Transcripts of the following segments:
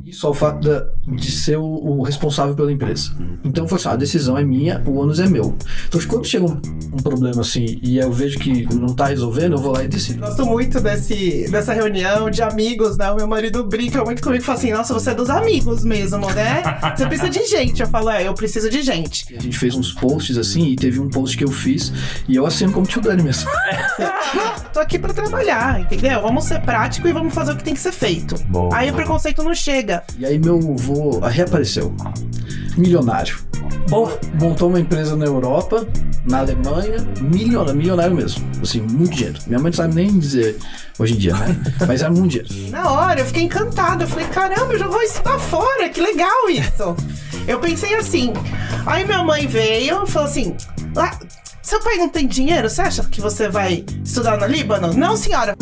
Isso ao fato de ser o responsável pela empresa. Então foi assim, a decisão é minha, o ônus é meu. Então quando chega um problema assim e eu vejo que não tá resolvendo, eu vou lá e decido. Gosto muito dessa reunião de amigos, né? O meu marido brinca muito comigo e fala assim, nossa, você é dos amigos mesmo, né? Você precisa de gente. Eu falo, eu preciso de gente. A gente fez uns posts assim e teve um post que eu fiz e eu assino como tio Dani mesmo. Tô aqui pra trabalhar, entendeu? Vamos ser prático e vamos fazer o que tem que ser feito. Boa. Aí o preconceito não chega. E aí meu avô reapareceu. Milionário. Montou uma empresa na Europa, na Alemanha, milionário mesmo. Assim, muito dinheiro. Minha mãe não sabe nem dizer hoje em dia, né? Mas era muito dinheiro. Na hora, eu fiquei encantada. Eu falei, caramba, eu já vou estudar fora, que legal isso. Eu pensei assim. Aí minha mãe veio e falou assim, seu pai não tem dinheiro? Você acha que você vai estudar no Líbano? Não, senhora.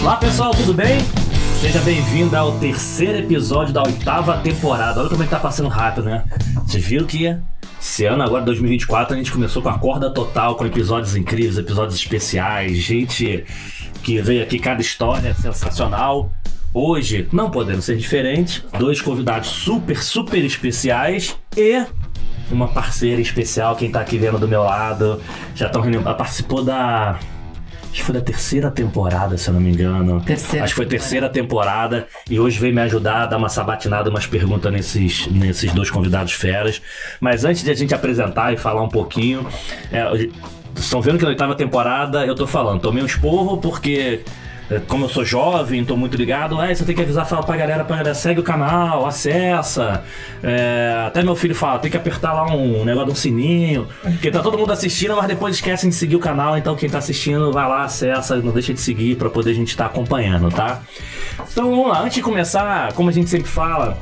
Olá pessoal, tudo bem? Seja bem-vindo ao terceiro episódio da 8ª temporada. Olha como é que tá passando rápido, né? Vocês viram que esse ano, agora 2024, a gente começou com a corda total, com episódios incríveis, episódios especiais, gente que veio aqui, cada história sensacional. Hoje, não podendo ser diferente, 2 convidados super especiais e uma parceira especial, quem tá aqui vendo do meu lado, já estão reunindo, participou da... Acho que foi da 3ª temporada, se eu não me engano. Acho que foi a 3ª temporada. E hoje veio me ajudar a dar uma sabatinada, umas perguntas nesses 2 convidados feras. Mas antes de a gente apresentar e falar um pouquinho... estão vendo que na 8ª temporada eu tô falando. Tomei um esporro porque... Como eu sou jovem, tô muito ligado, você tem que avisar, falar pra galera, segue o canal, acessa. Até meu filho fala, tem que apertar lá um negócio de um sininho. Porque tá todo mundo assistindo, mas depois esquecem de seguir o canal. Então quem tá assistindo, vai lá, acessa, não deixa de seguir pra poder a gente estar acompanhando, tá? Então vamos lá, antes de começar, como a gente sempre fala,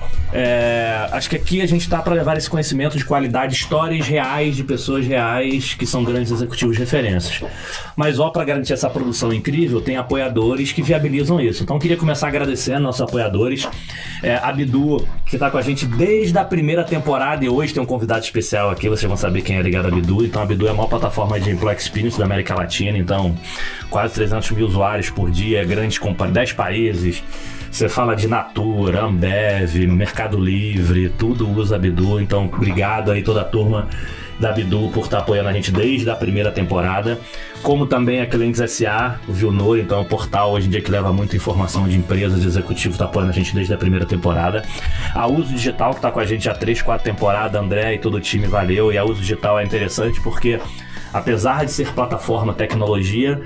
acho que aqui a gente tá pra levar esse conhecimento de qualidade, histórias reais de pessoas reais que são grandes executivos de referências. Mas pra garantir essa produção incrível, tem apoiadores que viabilizam isso. Então queria começar agradecendo nossos apoiadores, a Bidu, que tá com a gente desde a 1ª temporada, e hoje tem um convidado especial aqui, vocês vão saber quem é ligado à Bidu. Então a Bidu é a maior plataforma de Employee Experience da América Latina, então quase 300 mil usuários por dia, grandes companhias, 10 países. Você fala de Natura, Ambev, Mercado Livre, tudo usa a Bidu. Então obrigado aí toda a turma da Bidu por estar apoiando a gente desde a 1ª temporada, como também a Clientes S.A., o Vilnor, então é um portal hoje em dia que leva muita informação de empresas, de executivos, está apoiando a gente desde a 1ª temporada. A Uso Digital, que está com a gente há 3, 4 temporadas, André e todo o time, valeu. E a Uso Digital é interessante porque, apesar de ser plataforma tecnologia,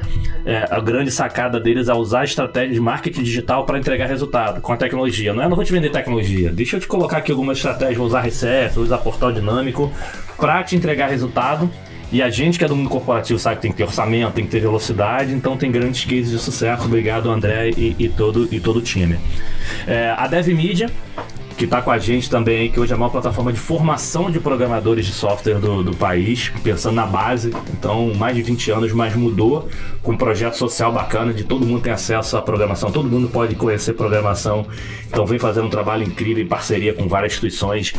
a grande sacada deles é usar a estratégia de marketing digital para entregar resultado com a tecnologia. Não vou te vender tecnologia, deixa eu te colocar aqui algumas estratégias, vou usar Recesso, vou usar portal dinâmico para te entregar resultado. E a gente que é do mundo corporativo sabe que tem que ter orçamento, tem que ter velocidade, então tem grandes cases de sucesso. Obrigado, André e todo o time. A DevMedia, que está com a gente também, que hoje é a maior plataforma de formação de programadores de software do país, pensando na base. Então, mais de 20 anos, mas mudou com um projeto social bacana de todo mundo tem acesso à programação, todo mundo pode conhecer programação. Então, vem fazendo um trabalho incrível em parceria com várias instituições.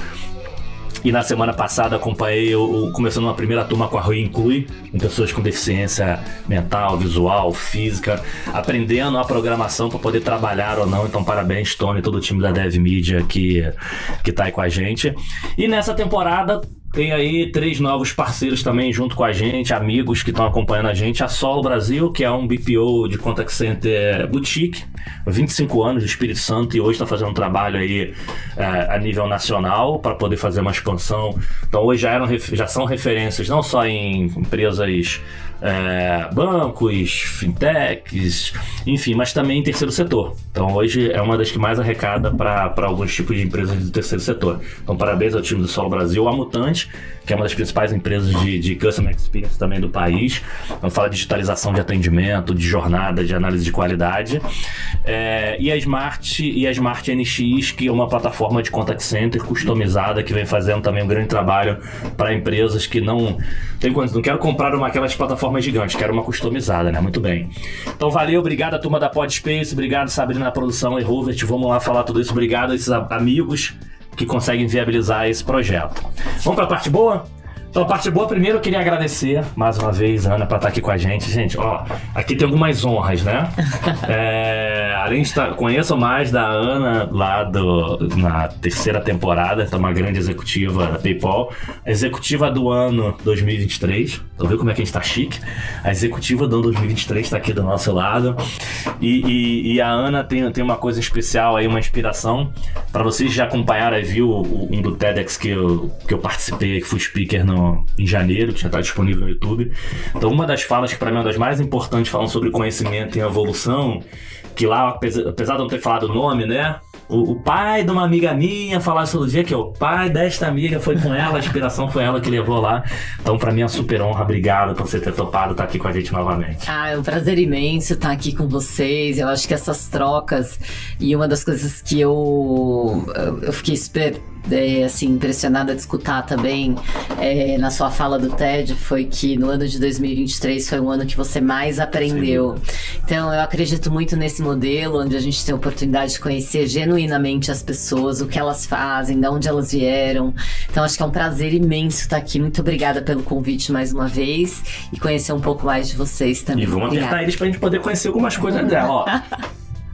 E na semana passada acompanhei, começando uma primeira turma com a Rui Inclui, com pessoas com deficiência mental, visual, física, aprendendo a programação para poder trabalhar ou não. Então parabéns, Tony, todo o time da DevMedia que tá aí com a gente. E nessa temporada tem aí 3 novos parceiros também junto com a gente, amigos que estão acompanhando a gente. A Solo Brasil, que é um BPO de Contact Center boutique, 25 anos de Espírito Santo, e hoje está fazendo um trabalho aí a nível nacional para poder fazer uma expansão. Então hoje já são referências não só em empresas, bancos, fintechs, enfim, mas também em terceiro setor. Então hoje é uma das que mais arrecada para alguns tipos de empresas do terceiro setor. Então parabéns ao time do Solo Brasil, a Mutante, que é uma das principais empresas de Customer Experience também do país. Então fala de digitalização de atendimento, de jornada, de análise de qualidade. E a Smart NX, que é uma plataforma de contact center customizada, que vem fazendo também um grande trabalho para empresas que não quero comprar aquelas plataformas forma gigante, que era uma customizada, né? Muito bem. Então valeu, obrigado a turma da Podspace, obrigado Sabrina na produção e Robert, vamos lá falar tudo isso, obrigado a esses amigos que conseguem viabilizar esse projeto. Vamos pra parte boa? Então, a parte boa, primeiro eu queria agradecer mais uma vez, Ana, por estar aqui com a gente. Gente, ó, aqui tem algumas honras, né? Além de conheço mais da Ana lá na terceira temporada, tá uma grande executiva da PayPal, a executiva do ano 2023. Então, viu como é que a gente tá chique? A executiva do ano 2023 tá aqui do nosso lado. E a Ana tem uma coisa especial aí, uma inspiração. Para vocês já acompanharam e viu um do TEDx que eu participei, que fui speaker em janeiro, que já está disponível no YouTube. Então, uma das falas que para mim é uma das mais importantes, falando sobre conhecimento e evolução, que lá, apesar de não ter falado o nome, né? O pai de uma amiga minha falava todo dia que o pai desta amiga foi com ela, a inspiração foi ela que levou lá. Então, pra mim é uma super honra. Obrigado por você ter topado estar aqui com a gente novamente. É um prazer imenso estar aqui com vocês. Eu acho que essas trocas, e uma das coisas que eu fiquei super assim, impressionada de escutar também na sua fala do TED, foi que no ano de 2023 foi um ano que você mais aprendeu. Sim. Então eu acredito muito nesse modelo, onde a gente tem a oportunidade de conhecer genuinamente as pessoas, o que elas fazem, de onde elas vieram. Então acho que é um prazer imenso estar aqui. Muito obrigada pelo convite mais uma vez e conhecer um pouco mais de vocês também. E vamos apertar eles pra gente poder conhecer algumas coisas dela, ó.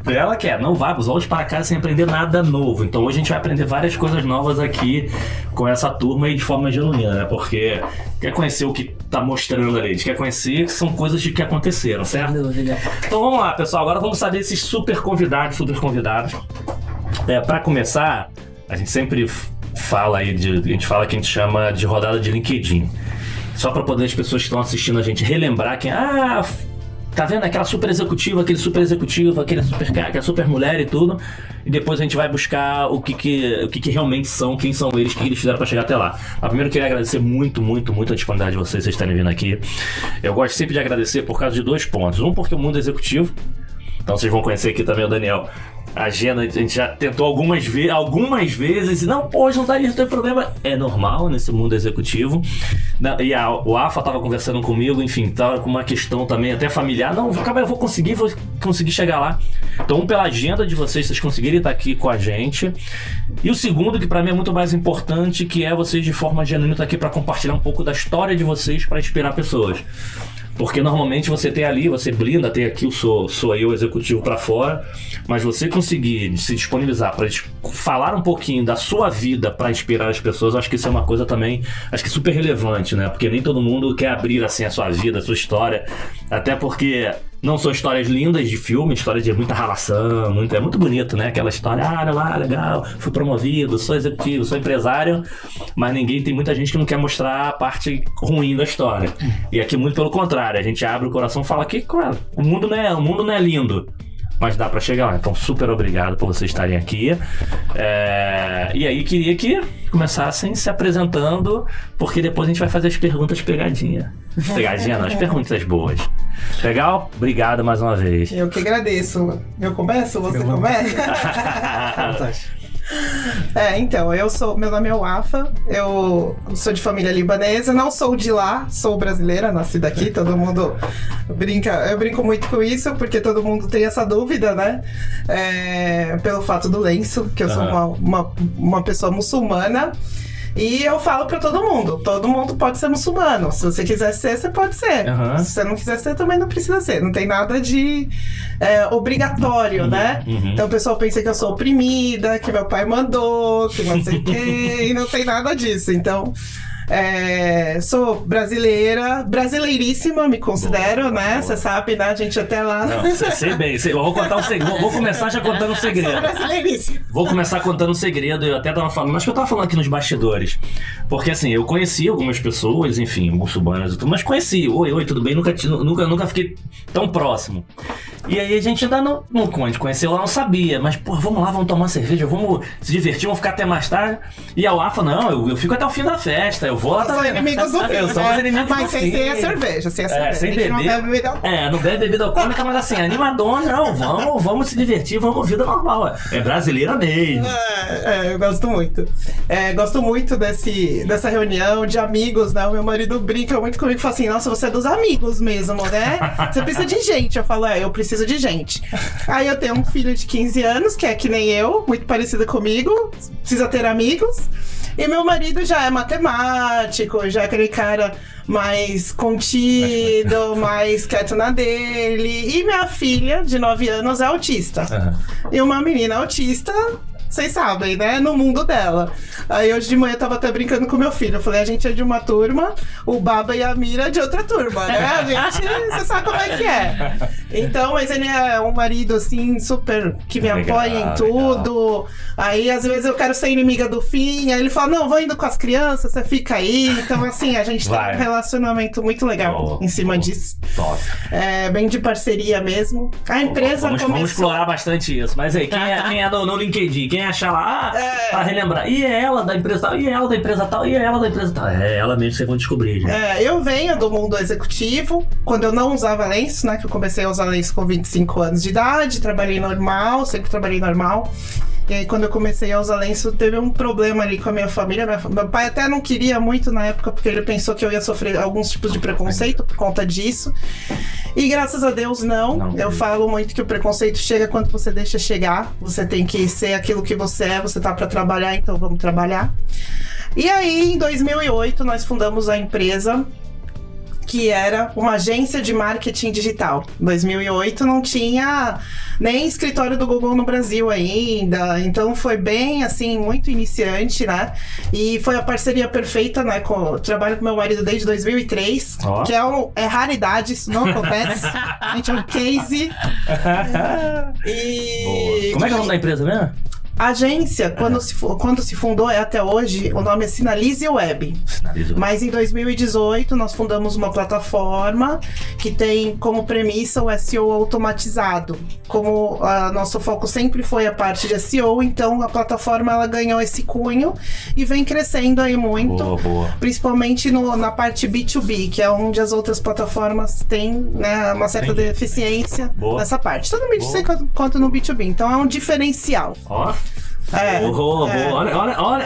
Ela quer, não vai, volte para casa sem aprender nada novo. Então hoje a gente vai aprender várias coisas novas aqui com essa turma e de forma genuína, né? Porque quer conhecer o que tá mostrando ali, a gente quer conhecer que são coisas que aconteceram, certo? Sem dúvida. Então vamos lá, pessoal, agora vamos saber esses super convidados. Para começar, a gente sempre fala aí, a gente fala que a gente chama de rodada de LinkedIn. Só para poder as pessoas que estão assistindo a gente relembrar quem... tá vendo aquela super executiva, aquele super executivo, aquele super cara, aquela super mulher e tudo. E depois a gente vai buscar o que realmente são, quem são eles, o que eles fizeram para chegar até lá. Mas primeiro eu queria agradecer muito a disponibilidade de vocês estarem vindo aqui. Eu gosto sempre de agradecer por causa de 2 pontos. Um, porque o mundo é executivo. Então vocês vão conhecer aqui também o Daniel. A agenda a gente já tentou algumas vezes e não, hoje não dá, não tem problema. É normal nesse mundo executivo. E o AFA tava conversando comigo, enfim, tava com uma questão também até familiar. Não, eu vou conseguir chegar lá. Então, pela agenda de vocês conseguirem estar aqui com a gente. E o segundo, que pra mim é muito mais importante, que é vocês de forma genuína estar aqui para compartilhar um pouco da história de vocês para inspirar pessoas. Porque normalmente você tem ali, você blinda, tem aqui, sou eu, executivo para fora, mas você conseguir se disponibilizar para falar um pouquinho da sua vida para inspirar as pessoas, acho que isso é uma coisa também, acho que super relevante, né? Porque nem todo mundo quer abrir assim a sua vida, a sua história, até porque não são histórias lindas de filme, histórias de muita ralação, é muito bonito, né? Aquela história, legal, fui promovido, sou executivo, sou empresário, mas tem muita gente que não quer mostrar a parte ruim da história. E aqui muito pelo contrário, a gente abre o coração e fala que, claro, o mundo não é lindo, mas dá pra chegar lá. Então, super obrigado por vocês estarem aqui. E aí, queria que começassem se apresentando, porque depois a gente vai fazer as perguntas pegadinha. Pegadinha não, as perguntas boas. Legal? Obrigado mais uma vez. Eu que agradeço. Eu começo? Você começa? Então, meu nome é Wafa, eu sou de família libanesa, não sou de lá, sou brasileira, nasci daqui, todo mundo brinca, eu brinco muito com isso, porque todo mundo tem essa dúvida, né? Pelo fato do lenço, que eu sou uma pessoa muçulmana. E eu falo pra todo mundo pode ser muçulmano. Se você quiser ser, você pode ser. Se você não quiser ser, também não precisa ser. Não tem nada de obrigatório, né? Então o pessoal pensa que eu sou oprimida, que meu pai mandou, que não sei o quê, e não tem nada disso. Então, sou brasileiríssima, me considero, né? Você sabe, né? A gente até lá... Não, sei bem. Eu vou contar um segredo. Vou começar já contando um segredo. Sou brasileiríssima. Vou começar contando um segredo. Eu até tava falando, mas que eu tava falando aqui nos bastidores. Porque assim, eu conheci algumas pessoas, enfim, muçulmanas e tudo, mas conheci. Oi, tudo bem? Nunca fiquei tão próximo. E aí a gente ainda não quando a gente conheceu ela, não sabia. Mas, pô, vamos lá, vamos tomar uma cerveja, vamos se divertir, vamos ficar até mais tarde. E a Wafa, não, eu fico até o fim da festa, eu vou lá São também. inimigos do fim, Eu sou os inimigos mas do sem fim. ter a cerveja, sem a cerveja. Sem A gente não beber. bebe bebida alcoólica. Não bebe bebida alcoólica, mas assim, animadona, não, vamos se divertir, vamos vida normal. É brasileira mesmo. Eu gosto muito. Gosto muito dessa reunião de amigos, né? O meu marido brinca muito comigo e fala assim, nossa, você é dos amigos mesmo, né? Você precisa de gente. Eu falo, eu preciso de gente. Aí eu tenho um filho de 15 anos, que é que nem eu, muito parecido comigo, precisa ter amigos. E meu marido já é matemático, já é aquele cara mais contido, mais quieto na dele. E minha filha, de 9 anos, é autista. E uma menina autista, vocês sabem, né? No mundo dela. Aí hoje de manhã eu tava até brincando com meu filho. Eu falei, a gente é de uma turma, o Baba e a Mira é de outra turma, né? A gente, você sabe como é que é. Então, mas ele é um marido, assim, super, que me apoia em tudo. Aí, às vezes, eu quero ser inimiga do fim. Aí ele fala, não, vou indo com as crianças, você fica aí. Então, assim, a gente tem um relacionamento muito legal em cima disso. Top. Bem de parceria mesmo. A empresa Vamos explorar bastante isso. Mas aí, quem é no LinkedIn? Quem achar lá, pra relembrar. E é ela da empresa tal, e é ela da empresa tal, e é ela da empresa tal. É ela mesmo que vocês vão descobrir, gente. Eu venho do mundo executivo, quando eu não usava lenço, né? Que eu comecei a usar lenço com 25 anos de idade, trabalhei normal, sempre trabalhei normal. E aí, quando eu comecei a usar lenço, teve um problema ali com a minha família. Meu pai até não queria muito na época, porque ele pensou que eu ia sofrer alguns tipos de preconceito por conta disso. E graças a Deus, não. Eu falo muito que o preconceito chega quando você deixa chegar. Você tem que ser aquilo que você é, você tá pra trabalhar, então vamos trabalhar. E aí, em 2008, nós fundamos a empresa, que era uma agência de marketing digital. Em 2008 não tinha nem escritório do Google no Brasil ainda, então foi bem, assim, muito iniciante, né? E foi a parceria perfeita, né? Eu trabalho com meu marido desde 2003, que é raridade, isso não acontece. A gente é um case. Boa. Como é que é o nome da empresa mesmo? A agência, quando se fundou até hoje, o nome é Sinalize Web. Mas em 2018 nós fundamos uma plataforma que tem como premissa o SEO automatizado. Como nosso foco sempre foi a parte de SEO, então a plataforma ela ganhou esse cunho e vem crescendo aí muito. Boa. Principalmente na parte B2B, que é onde as outras plataformas têm, né, uma certa deficiência nessa parte. Tanto no B2C quanto no B2B. Então é um diferencial.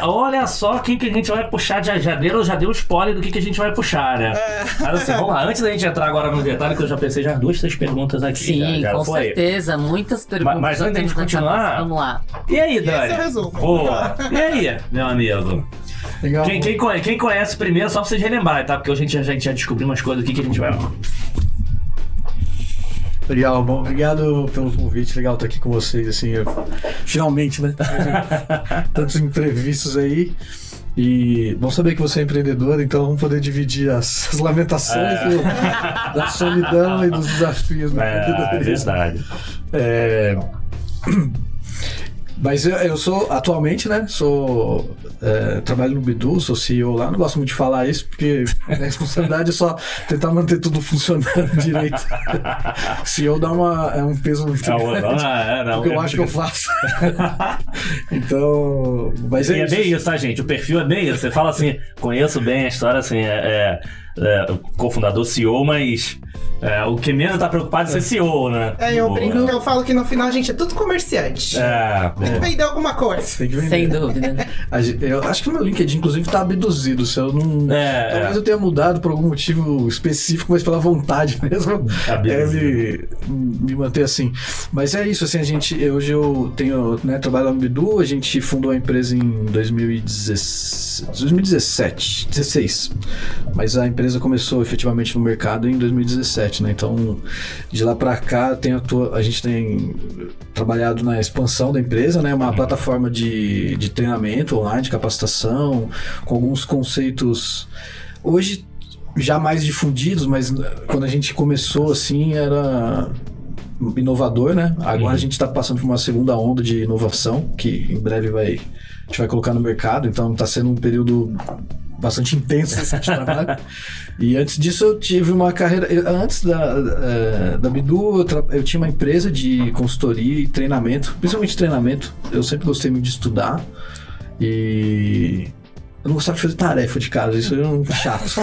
Olha só quem que a gente vai puxar. Já deu spoiler do que a gente vai puxar, né? Mas assim, vamos lá, antes da gente entrar agora no detalhe, que eu já pensei já 2, 3 perguntas aqui. Sim, já com certeza, muitas perguntas. Mas antes da gente continuar, vamos lá. E aí, Dani? Esse é o resumo. Boa. E aí, meu amigo? Legal. Quem conhece primeiro, só pra vocês relembrarem, tá? Porque hoje a gente já descobriu umas coisas aqui que a gente vai... Legal, bom, obrigado pelo convite, legal estar aqui com vocês, assim, finalmente, né? Tantos imprevistos aí. E bom saber que você é empreendedor, então vamos poder dividir as lamentações da solidão e dos desafios. É verdade. Mas eu sou, atualmente, né, trabalho no Bidu, sou CEO lá, não gosto muito de falar isso, porque a responsabilidade é só tentar manter tudo funcionando direito. CEO é um peso muito grande, porque eu acho que eu faço. Então, mas é bem isso, tá, gente? O perfil é bem isso. Você fala assim, conheço bem a história, assim, cofundador, CEO, mas o que menos tá preocupado é ser CEO, né? Eu falo que no final a gente é tudo comerciante. Tem que vender alguma coisa. Tem que vender. Sem dúvida. Eu acho que o meu LinkedIn, inclusive, tá abduzido. Se eu não. Talvez eu tenha mudado por algum motivo específico, mas pela vontade mesmo. Me manter assim. Mas é isso, assim, hoje eu tenho, né, trabalho no Bidu, a gente fundou a empresa em 2016. Mas a empresa começou efetivamente no mercado em 2017, né? Então, de lá pra cá, a gente tem trabalhado na expansão da empresa, né? Uma plataforma de treinamento online, de capacitação, com alguns conceitos hoje já mais difundidos, mas quando a gente começou, assim, era inovador, né? Agora a gente está passando por uma segunda onda de inovação, que em breve a gente vai colocar no mercado, então está sendo um período bastante intensa assim, de trabalho. E antes disso eu tive uma carreira... Antes da Bidu, eu tinha uma empresa de consultoria e treinamento, principalmente treinamento. Eu sempre gostei muito de estudar e... Eu não gostava de fazer tarefa de casa, isso era um chato.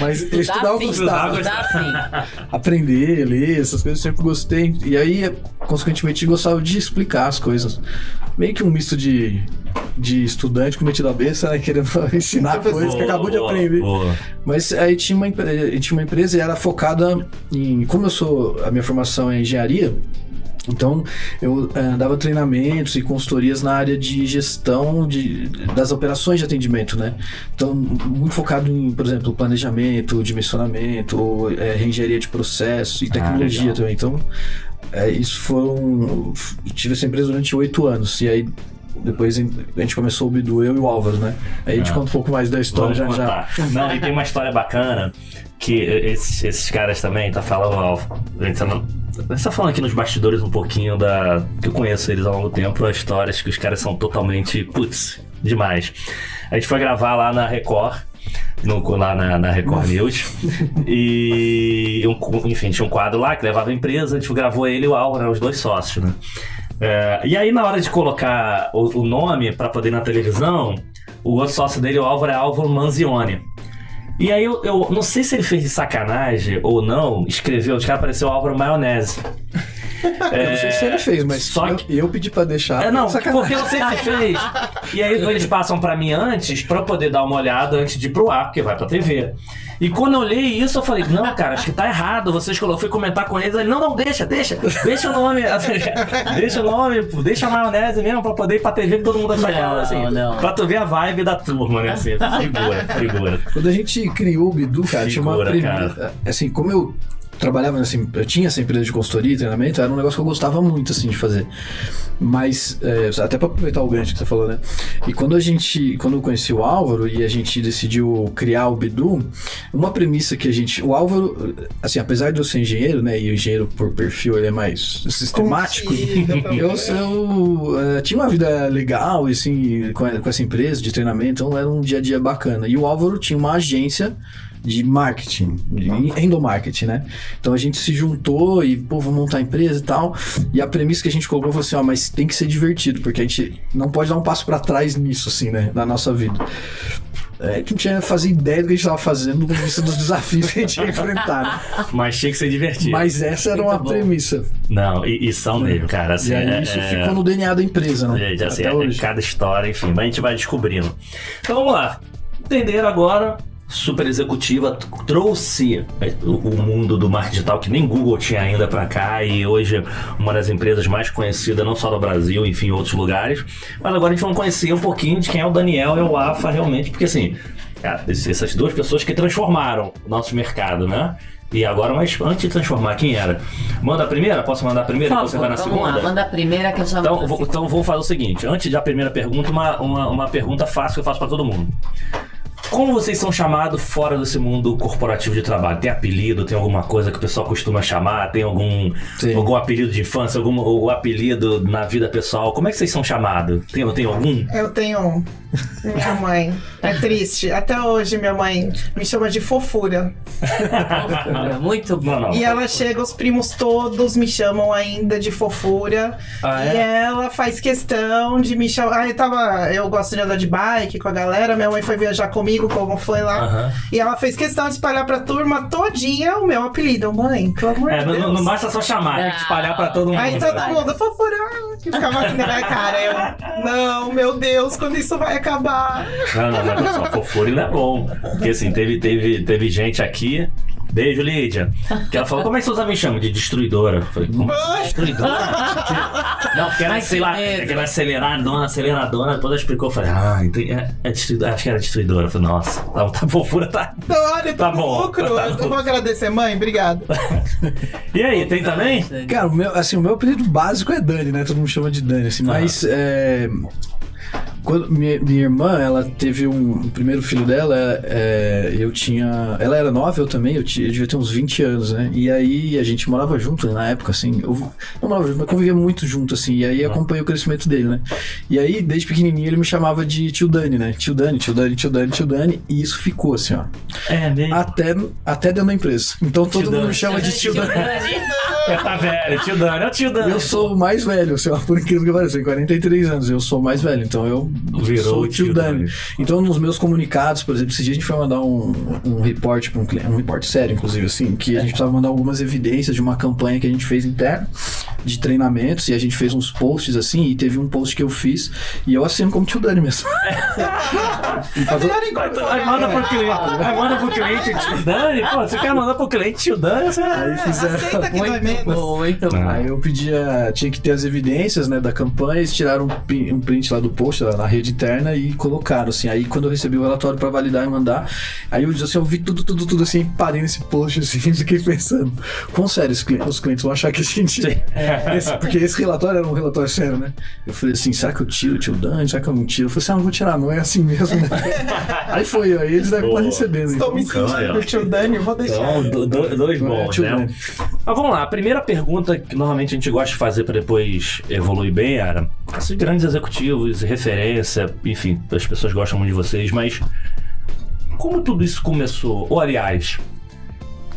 Mas estudar eu gostava. Estudar sim. Aprender, ler, essas coisas eu sempre gostei. E aí, consequentemente, eu gostava de explicar as coisas. Meio que um misto de estudante com metido a besta, né, querendo ensinar coisas que acabou de aprender. Mas aí tinha uma empresa e era focada em... Como a minha formação é engenharia, então eu dava treinamentos e consultorias na área de gestão das operações de atendimento, né? Então, muito focado em, por exemplo, planejamento, dimensionamento, reengenharia de processo e tecnologia também. Então, tive essa empresa durante 8 anos. E aí, depois a gente começou o Bidu, eu e o Álvaro, né? Aí a gente conta um pouco mais da história já. Não, e tem uma história bacana que esses caras também, tá falando, Álvaro, a gente tá falando aqui nos bastidores um pouquinho que eu conheço eles há longo tempo, as histórias que os caras são totalmente, demais. A gente foi gravar lá na Record, lá na Record News, e enfim, tinha um quadro lá que levava a empresa, a gente gravou ele e o Álvaro, os dois sócios, né? E aí na hora de colocar o nome pra poder ir na televisão, o outro sócio dele, o Álvaro, é Álvaro Manzioni. E aí eu não sei se ele fez de sacanagem ou não, escreveu, os caras apareceu Álvaro Maionese. Eu não sei se ele fez, mas só que eu pedi pra deixar. Não, porque eu não sei se fez. E aí eles passam pra mim antes, pra eu poder dar uma olhada antes de ir pro ar, porque vai pra TV. E quando eu olhei isso, eu falei, não, cara, acho que tá errado. Eu fui comentar com eles, não, deixa o nome, deixa a maionese mesmo pra poder ir pra TV que todo mundo vai falar, assim. Não. Pra tu ver a vibe da turma, né, assim, figura. Quando a gente criou o Bidu, cara, tinha uma premissa, assim, como eu trabalhava assim, eu tinha essa empresa de consultoria e treinamento, era um negócio que eu gostava muito, assim, de fazer. Mas, até pra aproveitar o gancho que você falou, né? E quando eu conheci o Álvaro e a gente decidiu criar o Bidu, uma premissa que o Álvaro, assim, apesar de eu ser engenheiro, né? E o engenheiro por perfil, ele é mais sistemático. Eu tinha uma vida legal, assim, com essa empresa de treinamento, então era um dia a dia bacana. E o Álvaro tinha uma agência de marketing, de endomarketing, né? Então a gente se juntou e, vamos montar a empresa e tal. E a premissa que a gente colocou foi assim, mas tem que ser divertido, porque a gente não pode dar um passo pra trás nisso, assim, né? Na nossa vida. A gente não tinha fazer ideia do que a gente tava fazendo do ponto de vista dos desafios que a gente ia enfrentar, né? Mas tinha que ser divertido. Mas essa era uma premissa. Não, e são mesmo, cara. Assim, e aí isso ficou no DNA da empresa, né? Gente, assim, hoje. Cada história, enfim, mas a gente vai descobrindo. Então vamos lá. Entenderam agora? Super executiva, trouxe o mundo do marketing digital que nem Google tinha ainda pra cá, e hoje uma das empresas mais conhecidas, não só no Brasil, enfim, em outros lugares. Mas agora a gente vai conhecer um pouquinho de quem é o Daniel e o Afa realmente, porque assim, cara, essas duas pessoas que transformaram o nosso mercado, né? E agora, mas antes de transformar, quem era? Manda a primeira? Posso mandar a primeira? Depois você vai na segunda? Lá, manda a primeira que eu já então vou fazer o seguinte, antes da primeira pergunta, uma pergunta fácil que eu faço pra todo mundo. Como vocês são chamados fora desse mundo corporativo de trabalho? Tem apelido? Tem alguma coisa que o pessoal costuma chamar? Tem algum apelido de infância? Algum apelido na vida pessoal? Como é que vocês são chamados? Tem algum? Eu tenho um. Minha mãe. É triste. Até hoje minha mãe me chama de fofura. Muito bom. Não. E ela chega, os primos todos me chamam ainda de fofura. E ela faz questão de me chamar. Eu gosto de andar de bike com a galera. Minha mãe foi viajar comigo, como foi lá. E ela fez questão de espalhar pra turma todinha o meu apelido. Mãe, pelo amor de Deus. Não basta só chamar, tem que espalhar pra todo mundo. Aí todo mundo, fofura, que ficava aqui na minha cara. Não, meu Deus, quando isso vai acabar? Não, mas só fofura não é bom. Porque assim, teve gente aqui. Beijo, Lídia. Que ela falou, como é que vocês me chamam? De destruidora. Eu falei, como? Destruidora? Não, porque era, sei lá, aquela aceleradona, toda explicou. Eu falei, destruidora, acho que era destruidora. Eu falei, nossa, tá fofura, tá. Olha, tá bom. Lucro. Eu vou agradecer, mãe, obrigado. E aí, tem também? Cara, o meu apelido básico é Dani, né? Todo mundo chama de Dani, assim, mas Quando minha irmã, ela teve o primeiro filho dela, ela era nova, eu também, eu devia ter uns 20 anos, né? E aí a gente morava junto, né, na época, assim, eu não morava junto, mas convivia muito junto, assim, e aí acompanhei o crescimento dele, né? E aí, desde pequenininho, ele me chamava de tio Dani, né? Tio Dani, e isso ficou assim, ó. É mesmo? Até dentro da empresa. Então todo mundo me chama de tio Dani. Tá velho, tio Dani, é o tio Dani. Eu sou o mais velho, assim, ó, por incrível que pareça, 43 anos, eu sou o mais velho, então eu sou o tio Dani. Então nos meus comunicados, por exemplo, esse dia a gente foi mandar um report para um cliente, um report sério, inclusive, assim, que a gente precisava mandar algumas evidências de uma campanha que a gente fez interna, de treinamentos, e a gente fez uns posts, assim, e teve um post que eu fiz, e eu assino como tio Dani mesmo. Manda pro cliente, tio Dani? Pô, você quer mandar pro cliente, tio Dani? Aí fizeram... Aceita que dói menos. Aí eu tinha que ter as evidências, né, da campanha, eles tiraram um print lá do post, lá na rede interna, e colocaram, assim. Aí quando eu recebi o relatório pra validar e mandar, aí eu disse assim, eu vi tudo assim, parei nesse post, assim, fiquei pensando, quão sério os clientes vão achar que a gente... porque esse relatório era um relatório sério, né? Eu falei assim, será que eu tiro o tio Dani? Será que eu não tiro? Eu falei assim, não vou tirar, não é assim mesmo, né? Aí foi, aí eles devem estar recebendo. Estou me sentindo o tio Dani, eu vou deixar. Então, dois bons, né? Mas vamos lá, a primeira pergunta que normalmente a gente gosta de fazer para depois evoluir bem era, esses grandes executivos, referência, enfim, as pessoas gostam muito de vocês, mas como tudo isso começou? Ou aliás,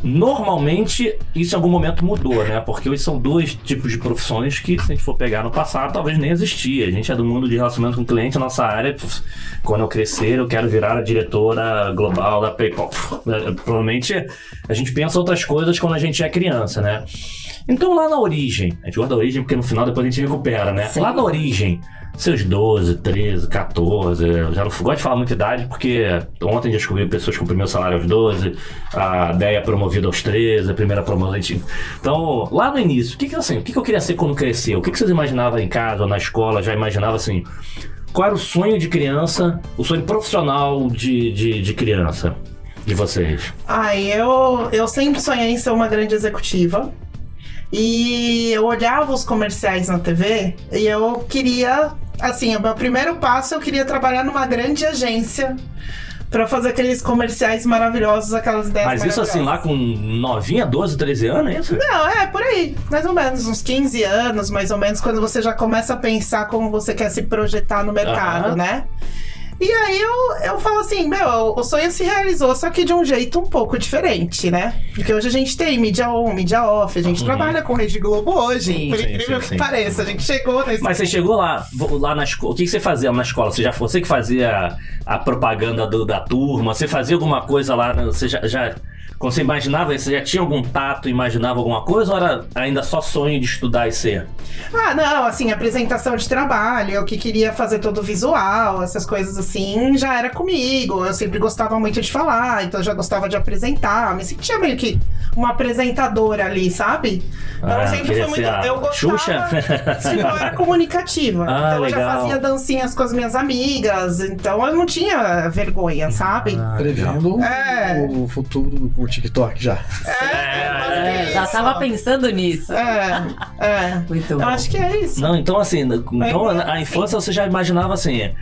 normalmente isso em algum momento mudou, né? Porque hoje são dois tipos de profissões que, se a gente for pegar no passado, talvez nem existia. A gente é do mundo de relacionamento com o cliente, a nossa área, quando eu crescer, eu quero virar a diretora global da PayPal. Provavelmente a gente pensa outras coisas quando a gente é criança, né? Então lá na origem, a gente gosta da origem porque no final depois a gente recupera, né? Sim. Lá na origem, seus 12, 13, 14, eu já não gosto de falar muita idade porque ontem já descobri pessoas com o primeiro salário aos 12, a Deia promovida aos 13, a primeira promoção. Então, lá no início, o que eu queria ser quando crescer? O que vocês imaginavam em casa ou na escola? Já imaginava assim, qual era o sonho de criança, o sonho profissional de criança de vocês? Eu sempre sonhei em ser uma grande executiva. E eu olhava os comerciais na TV e eu queria, assim, o meu primeiro passo, eu queria trabalhar numa grande agência pra fazer aqueles comerciais maravilhosos, aquelas ideias Mas isso assim, lá com novinha, 12, 13 anos, é isso? Não, por aí, mais ou menos, uns 15 anos, mais ou menos, quando você já começa a pensar como você quer se projetar no mercado, né? E aí eu falo assim, o sonho se realizou, só que de um jeito um pouco diferente, né? Porque hoje a gente tem mídia on, mídia off, a gente trabalha com Rede Globo hoje, por incrível que pareça, a gente chegou nesse... Mas você chegou lá na escola, o que você fazia na escola? Você que fazia a propaganda da turma, você fazia alguma coisa lá, você já quando você imaginava, você já tinha algum tato, imaginava alguma coisa ou era ainda só sonho de estudar e ser? Não, assim, apresentação de trabalho, eu que queria fazer todo o visual, essas coisas assim, já era comigo. Eu sempre gostava muito de falar, então eu já gostava de apresentar, me sentia meio que uma apresentadora ali, sabe? Então eu sempre fui muito... Eu gostava... Xuxa? Sim, eu era comunicativa. Então eu já fazia dancinhas com as minhas amigas, então eu não tinha vergonha, sabe? Prevendo o futuro o TikTok já. Já tava pensando nisso. Muito bom. Eu acho que é isso. Não, então assim, a infância você já imaginava assim.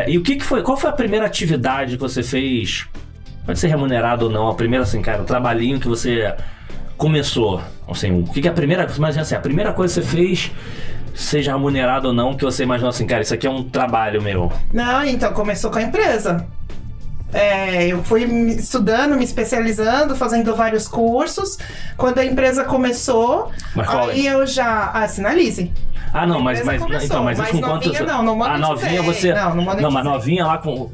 E o que foi? Qual foi a primeira atividade que você fez? Pode ser remunerado ou não, a primeira, assim, cara, o trabalhinho que você começou. Assim, o que é a primeira coisa? Imagina assim, a primeira coisa que você fez, seja remunerado ou não, que você imaginou assim, cara, isso aqui é um trabalho meu. Não, então começou com a empresa. Eu fui estudando, me especializando, fazendo vários cursos. Quando a empresa começou, aí eu já... Sinalize. Não, mas isso com quantos... A novinha você... Não, mas novinha lá com...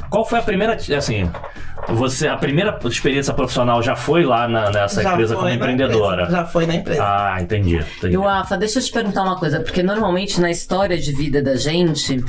Qual foi a primeira, assim... a primeira experiência profissional já foi lá nessa empresa como empreendedora? Já foi na empresa. Entendi. E o Afa, deixa eu te perguntar uma coisa, porque normalmente na história de vida da gente,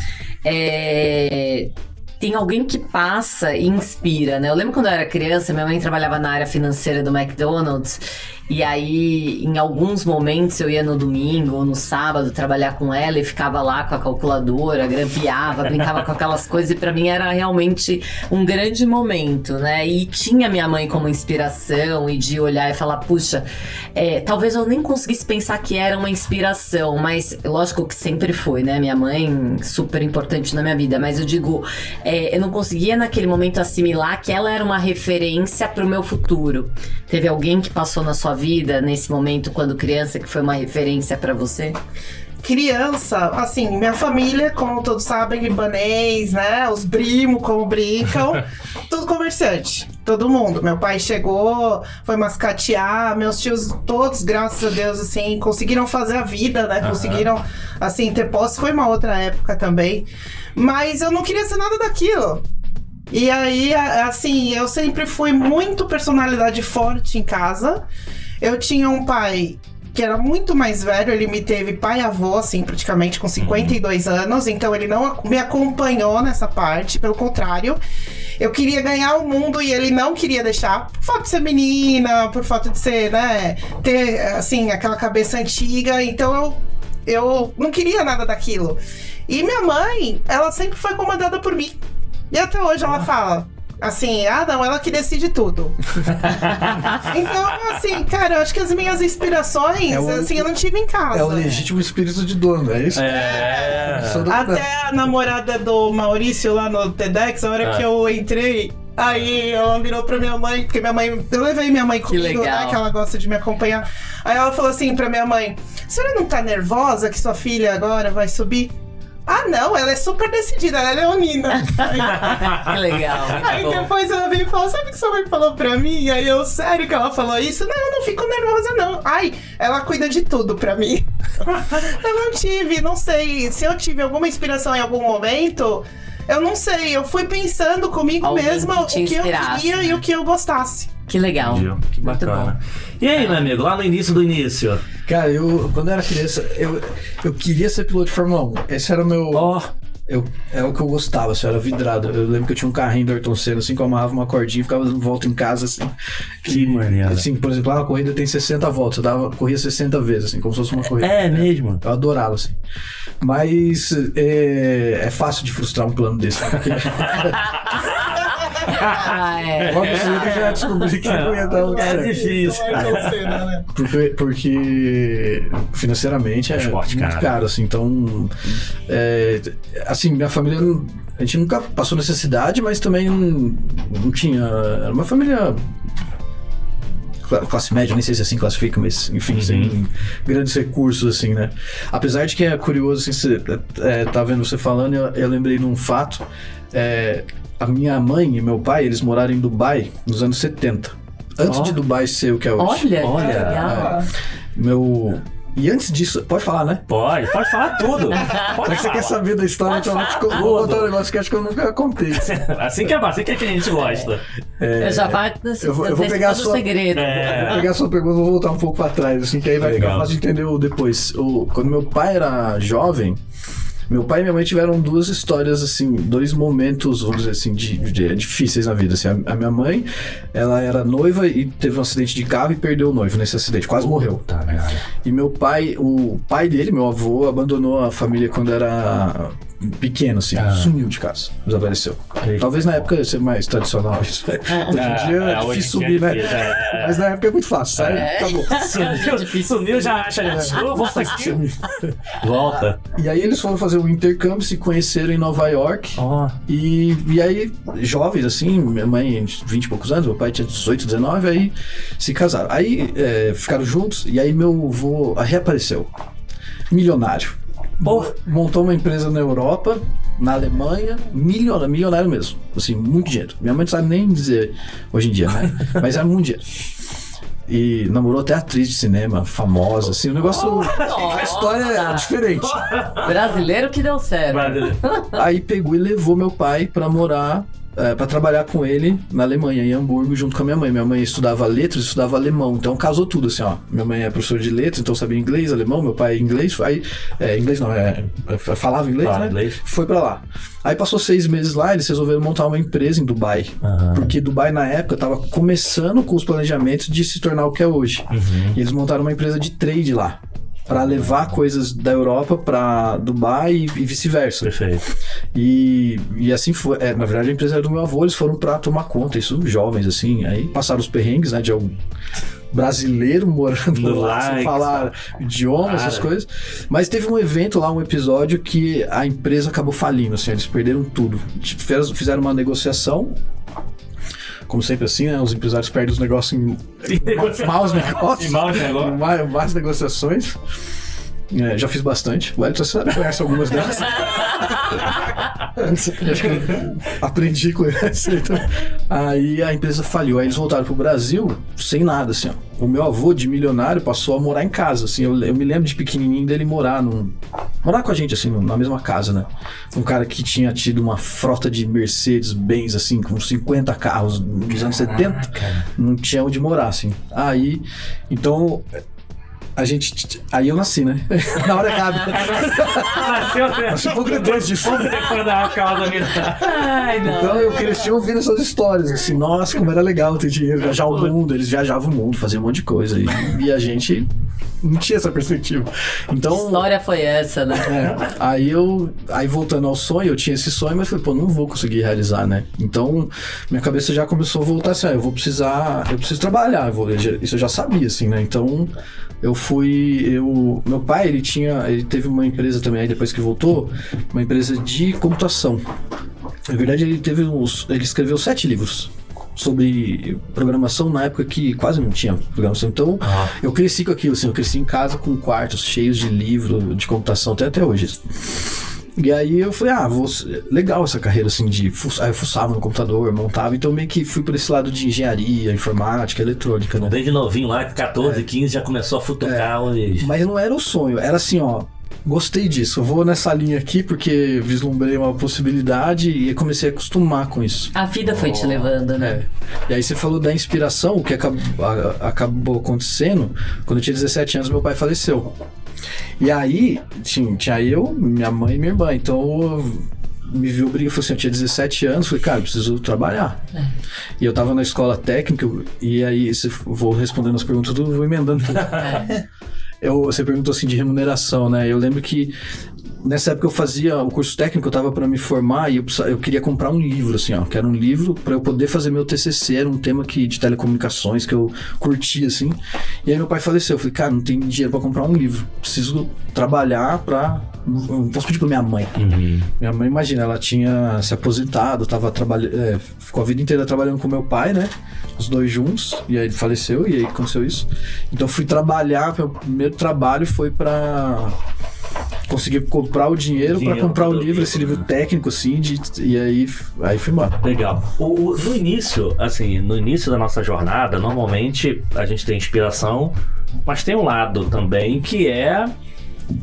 tem alguém que passa e inspira, né? Eu lembro quando eu era criança, minha mãe trabalhava na área financeira do McDonald's E aí, em alguns momentos, eu ia no domingo ou no sábado trabalhar com ela e ficava lá com a calculadora, grampeava, brincava com aquelas coisas. E pra mim era realmente um grande momento, né? E tinha minha mãe como inspiração e de olhar e falar, puxa, talvez eu nem conseguisse pensar que era uma inspiração, mas lógico que sempre foi, né? Minha mãe, super importante na minha vida, mas eu digo, eu não conseguia naquele momento assimilar que ela era uma referência pro meu futuro. Teve alguém que passou na sua vida nesse momento, quando criança, que foi uma referência pra você? Criança, assim, minha família, como todos sabem, libanês, né? Os primos, como brincam, tudo comerciante. Todo mundo. Meu pai chegou, foi mascatear, meus tios todos, graças a Deus, assim, conseguiram fazer a vida, né? Conseguiram, assim, ter posse. Foi uma outra época também. Mas eu não queria ser nada daquilo. E aí, assim, eu sempre fui muito personalidade forte em casa. Eu tinha um pai que era muito mais velho, ele me teve pai e avô, assim, praticamente com 52 anos, então ele não me acompanhou nessa parte, pelo contrário, eu queria ganhar o mundo e ele não queria deixar, por fato de ser menina, por fato de ser, né, ter, assim, aquela cabeça antiga, então eu não queria nada daquilo. E minha mãe, ela sempre foi comandada por mim, e até hoje ela fala... Assim, não, ela que decide tudo. Então, assim, cara, eu acho que as minhas inspirações, assim, eu não tive em casa. É o legítimo espírito de dono, é isso? Até a namorada do Maurício lá no TEDx, a hora que eu entrei, aí ela virou pra minha mãe, porque eu levei minha mãe comigo, né, que ela gosta de me acompanhar. Aí ela falou assim pra minha mãe, a senhora não tá nervosa que sua filha agora vai subir? Ah, não, ela é super decidida, ela é leonina. Que legal. Aí depois ela veio e falou, sabe o que sua mãe falou pra mim? Aí eu, sério que ela falou isso? Não, eu não fico nervosa, não. Ai, ela cuida de tudo pra mim. Eu não tive, não sei. Se eu tive alguma inspiração em algum momento, eu não sei. Eu fui pensando comigo mesma o que eu queria e o que eu gostasse. Que legal. Que bacana. E aí, meu amigo, lá no início do início? Cara, quando eu era criança, eu queria ser piloto de Fórmula 1. Esse era o meu... É o que eu gostava, assim, eu era vidrado. Eu lembro que eu tinha um carrinho do Ayrton Senna, assim, que eu amarrava uma cordinha e ficava dando volta em casa, assim. Que maneiro. Assim, por exemplo, a corrida tem 60 voltas, eu corria 60 vezes, assim, como se fosse uma corrida. É mesmo? Eu adorava, assim. Mas é fácil de frustrar um plano desse, né? Porque... Logo cedo eu já descobri que não ia dar É difícil. Porque financeiramente é esporte, muito caro, assim, então assim, minha família, a gente nunca passou necessidade, mas também não tinha, era uma família classe média, nem sei se assim classifica, mas enfim, sem grandes recursos, assim, né? Apesar de que é curioso, assim, você tá vendo você falando, eu lembrei de um fato, a minha mãe e meu pai, eles moraram em Dubai nos anos 70. Antes de Dubai ser o que é hoje. Olha, que legal. E antes disso, pode falar, né? Pode falar tudo. Mas você quer saber da história, então eu vou contar um negócio que acho que eu nunca contei. Assim que é que a gente gosta. Já vai eu vou pegar a sua segredo. Vou pegar a sua pergunta, vou voltar um pouco pra trás, assim, que aí vai ficar fácil de entender depois. Quando meu pai era jovem, meu pai e minha mãe tiveram duas histórias, assim, dois momentos, vamos dizer assim, difíceis na vida, assim. A minha mãe, ela era noiva e teve um acidente de carro e perdeu o noivo nesse acidente, quase morreu. Tá, e meu pai, o pai dele, meu avô, abandonou a família quando era pequeno, assim, sumiu de casa, desapareceu. Talvez na época seja mais tradicional isso. Hoje em dia é difícil subir, né? Mas na época é muito fácil, sabe? Acabou. Sumiu, já acha, volta aqui. Volta. E aí eles foram fazer um intercâmbio, se conheceram em Nova York. E aí, jovens, assim, minha mãe 20 e poucos anos, meu pai tinha 18, 19, aí se casaram. Aí ficaram juntos, e aí meu avô reapareceu. Milionário. Montou uma empresa na Europa, na Alemanha, milionário mesmo, assim, muito dinheiro. Minha mãe não sabe nem dizer hoje em dia, né? Mas era muito dinheiro. E namorou até atriz de cinema famosa, assim, o negócio, a história é diferente. Brasileiro que deu certo. Aí pegou e levou meu pai pra morar pra trabalhar com ele na Alemanha, em Hamburgo, junto com a minha mãe. Minha mãe estudava letras, estudava alemão, então casou tudo assim, ó. Minha mãe é professora de letras, então sabia inglês, alemão, meu pai inglês, aí, inglês não, falava inglês, né? Inglês. Foi pra lá. Aí passou 6 meses lá, eles resolveram montar uma empresa em Dubai, porque Dubai na época tava começando com os planejamentos de se tornar o que é hoje. E eles montaram uma empresa de trade lá, para levar coisas da Europa para Dubai e vice-versa. Perfeito. E assim foi. Na verdade, a empresa era do meu avô, eles foram para tomar conta, isso jovens, assim. Aí passaram os perrengues, né, de algum brasileiro morando lá, sem falar idioma, essas coisas. Mas teve um evento lá, um episódio que a empresa acabou falindo, assim, eles perderam tudo. Fizeram uma negociação. Como sempre assim, né? Os empresários perdem os negócios em maus negócios. Mais negociações. Já fiz bastante. O Elton, você conhece algumas delas? Acho que aprendi com isso. Então. Aí a empresa falhou. Aí eles voltaram pro Brasil sem nada, assim, ó. O meu avô, de milionário, passou a morar em casa, assim. Eu me lembro de pequenininho dele morar com a gente, assim, na mesma casa, né? Um cara que tinha tido uma frota de Mercedes-Benz, assim, com 50 carros nos anos 70. Não tinha onde morar, assim. Aí, então... Aí eu nasci, né? Na hora errada. Nasci um pouco depois disso. Ai, não. Então eu cresci ouvindo essas histórias, assim, nossa, como era legal ter dinheiro, viajar o mundo. Eles viajavam o mundo, faziam um monte de coisa. E a gente não tinha essa perspectiva. Então, que história foi essa, né? Aí voltando ao sonho, eu tinha esse sonho, mas falei, não vou conseguir realizar, né? Então, minha cabeça já começou a voltar assim, eu preciso trabalhar, isso eu já sabia, assim, né? Então, meu pai, ele teve uma empresa também, aí depois que voltou, uma empresa de computação. Na verdade, ele escreveu 7 livros sobre programação na época que quase não tinha programação. Então, eu cresci com aquilo, assim, eu cresci em casa com quartos cheios de livro de computação até hoje. E aí eu falei, legal essa carreira, assim, aí eu fuçava no computador, montava, então meio que fui por esse lado de engenharia, informática, eletrônica, né? Desde novinho lá, 14, 15, já começou a futucar. Mas não era o sonho, era assim, gostei disso, eu vou nessa linha aqui porque vislumbrei uma possibilidade e comecei a acostumar com isso. A vida foi te levando, né? E aí você falou da inspiração, o que acabou acontecendo, quando eu tinha 17 anos, meu pai faleceu. E aí, tinha eu, minha mãe e minha irmã, então me viu briga, falou assim, eu tinha 17 anos, falei, cara, eu preciso trabalhar. E eu tava na escola técnica, e aí, vou respondendo as perguntas, tudo, vou emendando tudo. Você perguntou assim de remuneração, né? Eu lembro que nessa época eu fazia o curso técnico, eu tava para me formar e eu queria comprar um livro, assim, que era um livro para eu poder fazer meu TCC, era um tema de telecomunicações que eu curtia, assim. E aí meu pai faleceu, eu falei, cara, não tem dinheiro para comprar um livro, preciso trabalhar não posso pedir pra minha mãe. Minha mãe, imagina, ela tinha se aposentado, ficou a vida inteira trabalhando com meu pai, né? Os dois juntos, e aí ele faleceu, e aí aconteceu isso. Então eu fui trabalhar, meu primeiro trabalho foi pra conseguir comprar o dinheiro para comprar o livro, esse livro técnico, assim, e aí fui embora. Legal. No início da nossa jornada, normalmente a gente tem inspiração, mas tem um lado também que é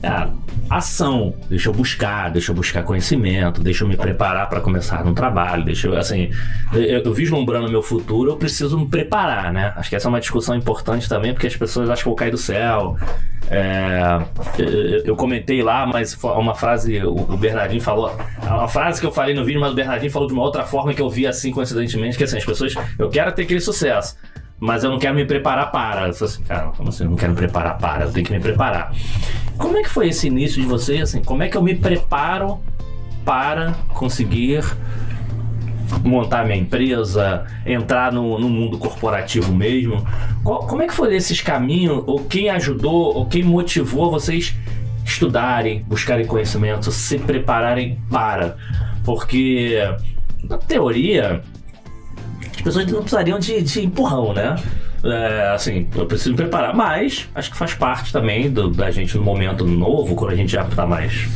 a ação. Deixa eu buscar conhecimento, deixa eu me preparar para começar no trabalho, eu vislumbrando o meu futuro, eu preciso me preparar, né? Acho que essa é uma discussão importante também, porque as pessoas acham que eu vou cair do céu. Eu comentei lá, mas uma frase, o Bernardinho falou, uma frase que eu falei no vídeo, mas o Bernardinho falou de uma outra forma que eu vi assim, coincidentemente, que assim, as pessoas, eu quero ter aquele sucesso, mas eu não quero me preparar para. Eu falei assim, cara, como assim? Eu não quero me preparar para, eu tenho que me preparar. Como é que foi esse início de vocês, assim, como é que eu me preparo para conseguir montar minha empresa, entrar no mundo corporativo mesmo? Como é que foi esses caminhos, ou quem ajudou, ou quem motivou vocês estudarem, buscarem conhecimento, se prepararem para? Porque, na teoria, as pessoas não precisariam de empurrão, né? Eu preciso me preparar, mas acho que faz parte também da gente no momento novo, quando a gente já está mais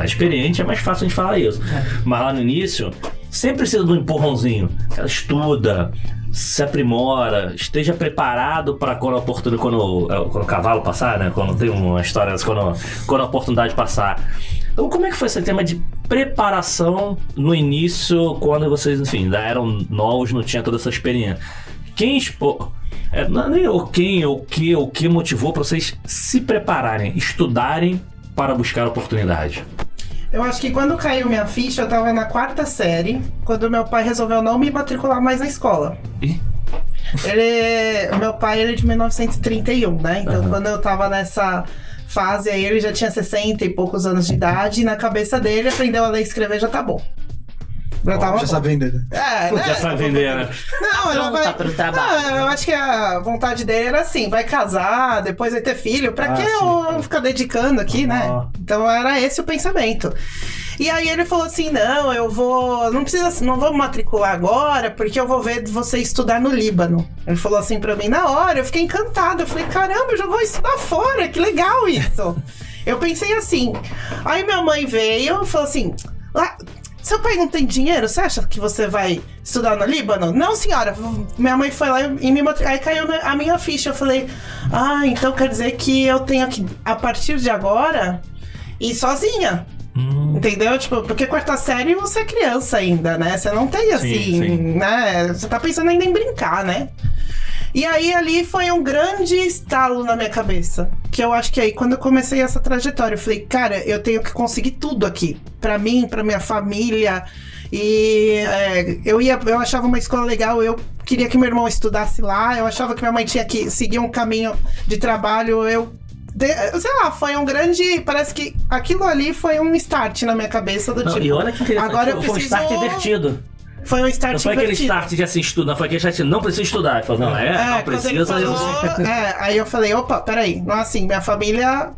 experiente, é mais fácil a gente falar isso. Mas lá no início, sempre precisa de um empurrãozinho. Ela estuda, se aprimora, esteja preparado para quando o cavalo passar, né? Quando tem uma história, quando a oportunidade passar. Então, como é que foi esse tema de preparação no início, quando vocês, enfim, ainda eram novos, não tinha toda essa experiência? Não é nem o que motivou para vocês se prepararem, estudarem para buscar oportunidade? Eu acho que quando caiu minha ficha, eu tava na 4ª série, quando meu pai resolveu não me matricular mais na escola. Ih? Meu pai, ele é de 1931, né? Então, quando eu tava nessa fase aí, ele já tinha 60 e poucos anos de idade, e na cabeça dele, aprendeu a ler e escrever, já tá bom. Já sabe vender, né? Já sabe vender, né? Não, ela vai... pro trabalho. Não, eu acho que a vontade dele era assim, vai casar, depois vai ter filho, pra que eu ficar dedicando aqui, né? Então era esse o pensamento. E aí ele falou assim, não, não vou me matricular agora, porque eu vou ver você estudar no Líbano. Ele falou assim pra mim, na hora, eu fiquei encantada, eu falei, caramba, eu já vou estudar fora, que legal isso. Eu pensei assim, aí minha mãe veio e falou assim, seu pai não tem dinheiro? Você acha que você vai estudar no Líbano? Não, senhora. Minha mãe foi lá e me matriculou. Aí caiu a minha ficha. Eu falei, então quer dizer que eu tenho que, a partir de agora, ir sozinha. Entendeu? Tipo, porque 4ª série você é criança ainda, né? Você não tem assim, sim. né? Você tá pensando ainda em brincar, né? E aí ali foi um grande estalo na minha cabeça. Que eu acho que aí quando eu comecei essa trajetória, eu falei, cara, eu tenho que conseguir tudo aqui. Pra mim, pra minha família. E eu achava uma escola legal, eu queria que meu irmão estudasse lá, eu achava que minha mãe tinha que seguir um caminho de trabalho, sei lá, foi um grande... Parece que aquilo ali foi um start na minha cabeça do tipo... E olha que interessante, agora eu foi um start invertido. Foi um start Não foi aquele invertido. start de assim, estuda, foi aquele start de não precisa estudar. Ele falou, não Quando precisa. ele falou, aí eu falei, opa, peraí, não, assim, minha família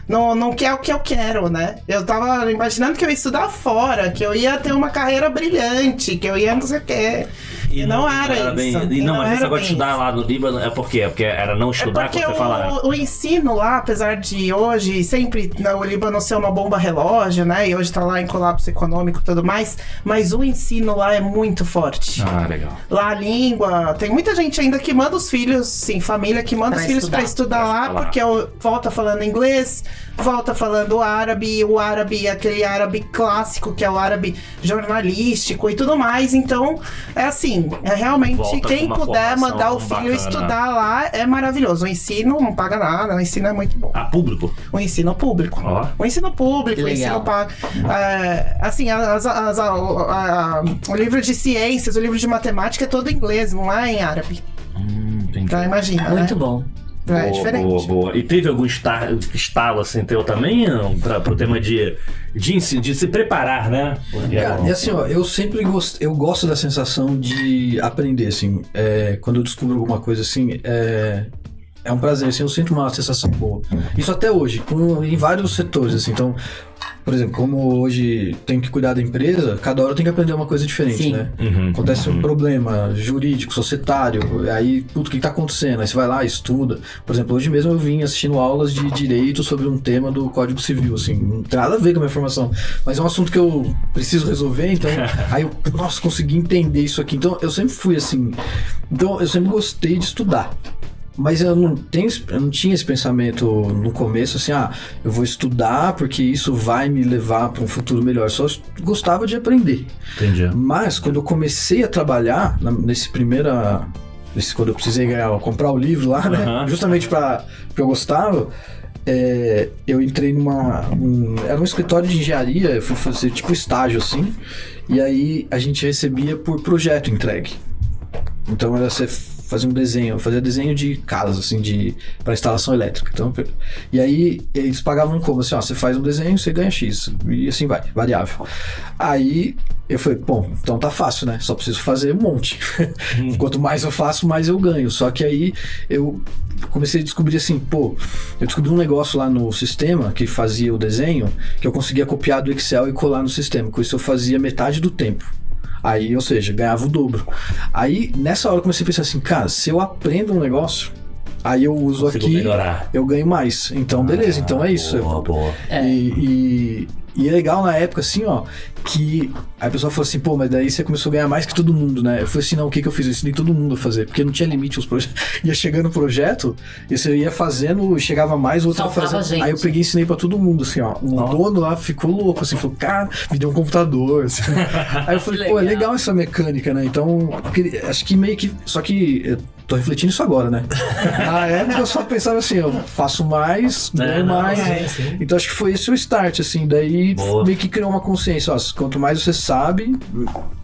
não quer o que eu quero, né? Eu tava imaginando que eu ia estudar fora, que eu ia ter uma carreira brilhante, que eu ia não sei o quê. E não era isso. Mas esse negócio de estudar lá no Líbano é por quê? É porque era não estudar, porque como você fala. o ensino lá, apesar de hoje sempre o Líbano ser uma bomba relógio, né? E hoje tá lá em colapso econômico e tudo mais, mas o ensino lá é muito forte. Legal. Lá a língua, tem muita gente ainda que manda os filhos, sim, família que manda os filhos pra estudar lá, porque volta falando inglês, volta falando árabe, e o árabe é aquele árabe clássico, que é o árabe jornalístico e tudo mais. Então, é assim, realmente, Volta quem puder mandar o filho bacana. Estudar lá é maravilhoso. O ensino não paga nada, o ensino é muito bom. Público? O ensino público. O ensino público, o ensino pago. Assim, o livro de ciências, o livro de matemática é todo em inglês, não é em árabe. Entendi. Então imagina, Muito né? bom. É diferente. Boa. E teve algum estalo assim teu também, não? Pro tema de se preparar, né? Cara, e assim, ó, eu sempre gosto da sensação de aprender, assim. Quando eu descubro alguma coisa assim, é um prazer, assim, eu sinto uma sensação boa. Isso até hoje, em vários setores, assim. Então, por exemplo, como hoje tem que cuidar da empresa, cada hora tem que aprender uma coisa diferente, Sim. né? Acontece um problema jurídico, societário, aí, o que tá acontecendo? Aí você vai lá, estuda. Por exemplo, hoje mesmo eu vim assistindo aulas de direito sobre um tema do Código Civil, assim, não tem nada a ver com a minha formação, mas é um assunto que eu preciso resolver, então, aí eu, consegui entender isso aqui. Então, eu sempre fui assim, então, eu sempre gostei de estudar. Mas eu não tinha esse pensamento no começo, assim, eu vou estudar porque isso vai me levar para um futuro melhor. Só gostava de aprender. Entendi. Mas quando eu comecei a trabalhar, quando eu precisei comprar o livro lá, né? Justamente porque eu gostava, eu entrei era um escritório de engenharia, eu fui fazer tipo estágio, assim, e aí a gente recebia por projeto entregue. Então era você fazia desenho de casas, assim, para instalação elétrica. Então, e aí eles pagavam como? Assim, você faz um desenho, você ganha X. E assim vai, variável. Aí eu falei, bom, então tá fácil, né? Só preciso fazer um monte. Quanto mais eu faço, mais eu ganho. Só que aí eu comecei a descobrir assim, eu descobri um negócio lá no sistema que fazia o desenho, que eu conseguia copiar do Excel e colar no sistema. Com isso eu fazia metade do tempo. Aí, ou seja, ganhava o dobro. Aí, nessa hora eu comecei a pensar assim, cara, se eu aprendo um negócio, aí eu uso aqui, melhorar. Eu ganho mais. Então, beleza, então é isso. Boa. E é legal na época, assim, ó, que a pessoa falou assim, pô, mas daí você começou a ganhar mais que todo mundo, né? Eu falei assim, não, o que eu fiz? Eu ensinei todo mundo a fazer, porque não tinha limite os projetos. Ia chegando o projeto, e você ia fazendo, chegava mais, outro ia fazendo. Aí eu peguei e ensinei pra todo mundo, assim, ó. O dono lá ficou louco, assim, falou, cara, me deu um computador, assim. Aí eu falei, pô, é legal essa mecânica, né? Então, acho que meio que... Só que... Eu tô refletindo isso agora, né? Na época eu só pensava assim, eu faço mais, ganho mais. Então acho que foi esse o start, assim. Daí meio que criou uma consciência, ó, quanto mais você sabe,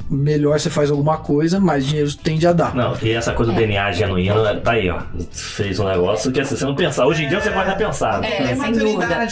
melhor você faz alguma coisa, mais dinheiro tende a dar. Não, e essa coisa do DNA genuíno, tá aí, ó. Fez um negócio que, assim, você não pensar. Hoje em dia você pode até pensar. Sem dúvida.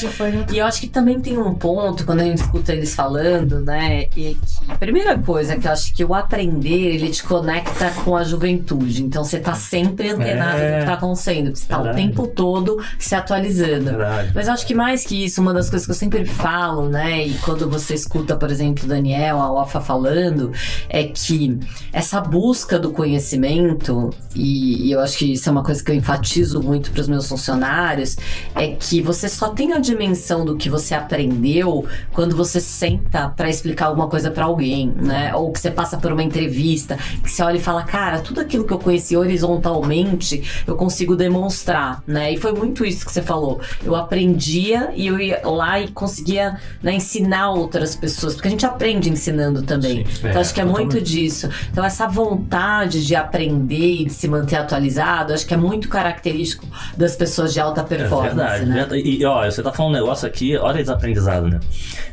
E eu acho que também tem um ponto, quando a gente escuta eles falando, né, e que a primeira coisa que eu acho que o aprender, ele te conecta com a juventude. Então você tá sempre antenado do que tá acontecendo, porque você tá o tempo todo se atualizando. Mas eu acho que mais que isso, uma das coisas que eu sempre falo, né, e quando você escuta, por exemplo, o Daniel, a Wafa falando, é que essa busca do conhecimento, e eu acho que isso é uma coisa que eu enfatizo muito para os meus funcionários, é que você só tem a dimensão do que você aprendeu quando você senta para explicar alguma coisa para alguém, né? Ou que você passa por uma entrevista, que você olha e fala, cara, tudo aquilo que eu conheci horizontalmente, eu consigo demonstrar, né? E foi muito isso que você falou. Eu aprendia e eu ia lá e conseguia, né, ensinar outras pessoas, porque a gente aprende ensinando também. Então acho que é muito disso. Então essa vontade de aprender e de se manter atualizado, acho que é muito característico das pessoas de alta performance, verdade, né? Verdade. E ó, você tá falando um negócio aqui, olha esse aprendizado, né?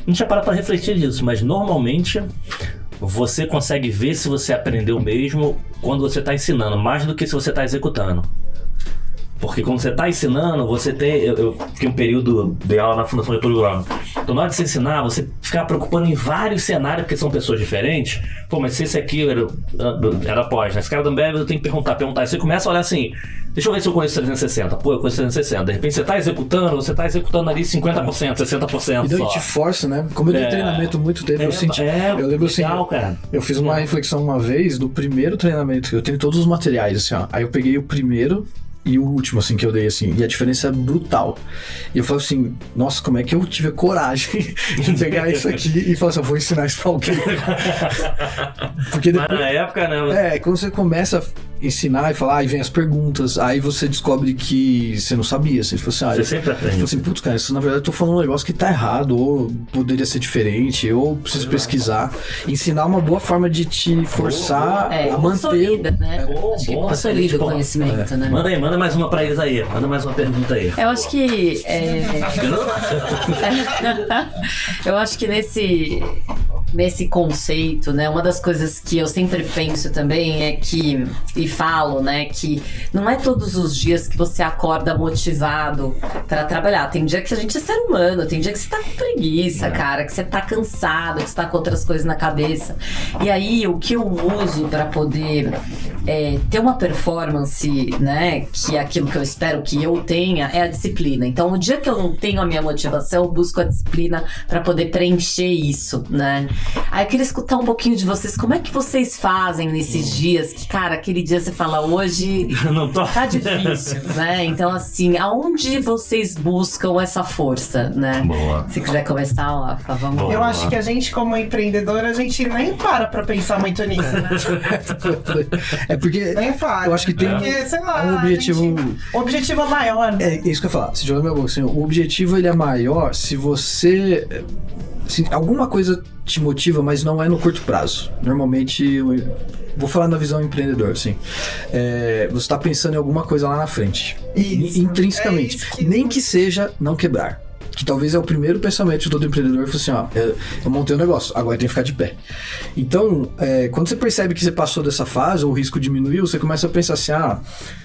Não tinha parado pra refletir disso, mas normalmente você consegue ver se você aprendeu mesmo quando você tá ensinando, mais do que se você tá executando. Porque quando você está ensinando, você tem... Eu fiquei um período de aula na Fundação Getúlio Vargas. Então, na hora de você ensinar, você fica preocupando em vários cenários, porque são pessoas diferentes. Pô, mas se esse aqui era pós, né? Esse cara da Ambev, eu tenho que perguntar. E você começa a olhar assim, deixa eu ver se eu conheço 360. Pô, eu conheço 360. De repente, você está executando ali 50%, 60% E daí só. te força, né? Como eu dei treinamento muito tempo, eu senti... eu lembro legal, assim, cara. eu fiz uma reflexão uma vez, do primeiro treinamento, eu tenho todos os materiais, assim, ó. Aí eu peguei o primeiro e o último, assim, que eu dei, assim, e a diferença é brutal. E eu falo assim, nossa, como é que eu tive a coragem de pegar isso aqui e falar assim, eu vou ensinar isso pra alguém. Porque depois... Mas na época, né? quando você começa a ensinar e falar, aí vem as perguntas, aí você descobre que você não sabia, assim, tipo assim, você sempre aprende. Tipo assim, putz, cara, isso na verdade eu tô falando um negócio que tá errado, ou poderia ser diferente, ou preciso pesquisar. Ensinar uma boa forma de te forçar a manter... Consolida, né? Acho que consolida o conhecimento, né? Manda mais uma pra eles aí. Manda mais uma pergunta aí. Eu acho que... eu acho que nesse conceito, né, uma das coisas que eu sempre penso também é que, e falo, né, que não é todos os dias que você acorda motivado pra trabalhar. Tem dia que a gente é ser humano, tem dia que você tá com preguiça, cara, que você tá cansado, que você tá com outras coisas na cabeça. E aí, o que eu uso pra poder ter uma performance, né, que é aquilo que eu espero que eu tenha, é a disciplina. Então, o dia que eu não tenho a minha motivação, eu busco a disciplina pra poder preencher isso, né? Aí eu queria escutar um pouquinho de vocês, como é que vocês fazem nesses dias que, cara, aquele dia você fala, hoje tá difícil, né? Então, assim, aonde vocês buscam essa força, né? Boa. Se quiser começar, Wafa, vamos lá. Eu acho que a gente, como empreendedora, a gente nem para pra pensar muito nisso, né? É porque Nem para. eu acho que tem porque, sei lá, um objetivo... O objetivo é maior, né? É isso que eu ia falar. Se jogar minha boca, assim, o objetivo ele é maior se você... Se alguma coisa te motiva, mas não é no curto prazo. Normalmente, vou falar na visão empreendedor, assim. Você está pensando em alguma coisa lá na frente. Isso. Intrinsecamente. Nem que seja não quebrar. Que talvez é o primeiro pensamento de todo empreendedor. Assim, ó, eu montei um negócio, agora tem que ficar de pé. Então, quando você percebe que você passou dessa fase, ou o risco diminuiu, você começa a pensar assim,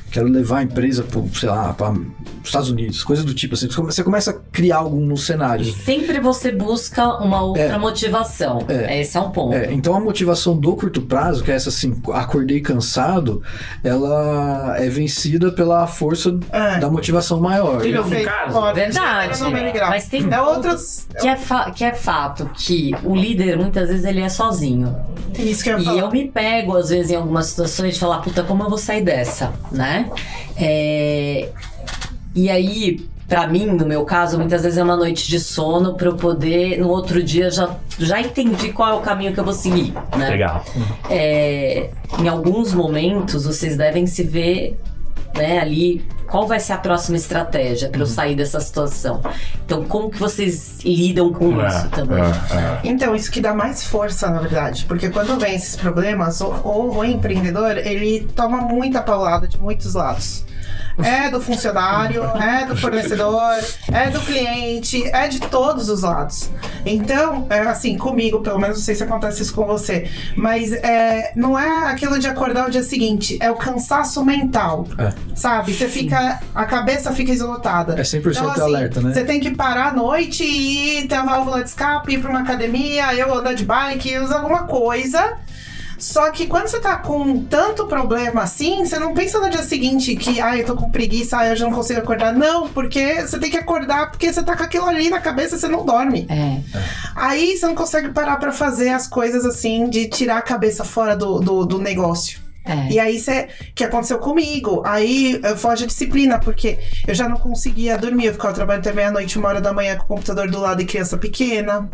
quero levar a empresa para os Estados Unidos, coisas do tipo assim. Você começa a criar algo no cenário. Sempre você busca uma outra motivação. Esse é um ponto. Então a motivação do curto prazo, que é essa assim, acordei cansado, ela é vencida pela força da motivação maior. Teve algum caso? Verdade. Mas tem outros que é fato que o líder muitas vezes ele é sozinho. Isso que eu ia falar. E eu me pego às vezes em algumas situações de falar, puta, como eu vou sair dessa, né? E aí pra mim, no meu caso, muitas vezes é uma noite de sono pra eu poder, no outro dia, já entendi qual é o caminho que eu vou seguir, né? Legal. Em alguns momentos, vocês devem se ver, né, ali, qual vai ser a próxima estratégia pra eu sair dessa situação. Então, como que vocês lidam com isso também? Então, isso que dá mais força, na verdade. Porque quando vem esses problemas, o empreendedor, ele toma muita paulada de muitos lados. É do funcionário, é do fornecedor, é do cliente, é de todos os lados. Então, assim, comigo, pelo menos, não sei se acontece isso com você, mas não é aquilo de acordar o dia seguinte, é o cansaço mental, sabe? Você fica, a cabeça fica esgotada. É 100% então, assim, alerta, né? Você tem que parar à noite e ir ter uma válvula de escape, ir pra uma academia, eu andar de bike, usar alguma coisa. Só que quando você tá com tanto problema assim, você não pensa no dia seguinte que, eu tô com preguiça, eu já não consigo acordar. Não, porque você tem que acordar porque você tá com aquilo ali na cabeça e você não dorme. Aí você não consegue parar pra fazer as coisas assim, de tirar a cabeça fora do negócio. E aí, que aconteceu comigo, aí foge a disciplina, porque eu já não conseguia dormir, eu ficava trabalhando até meia-noite, 1h da manhã com o computador do lado e criança pequena.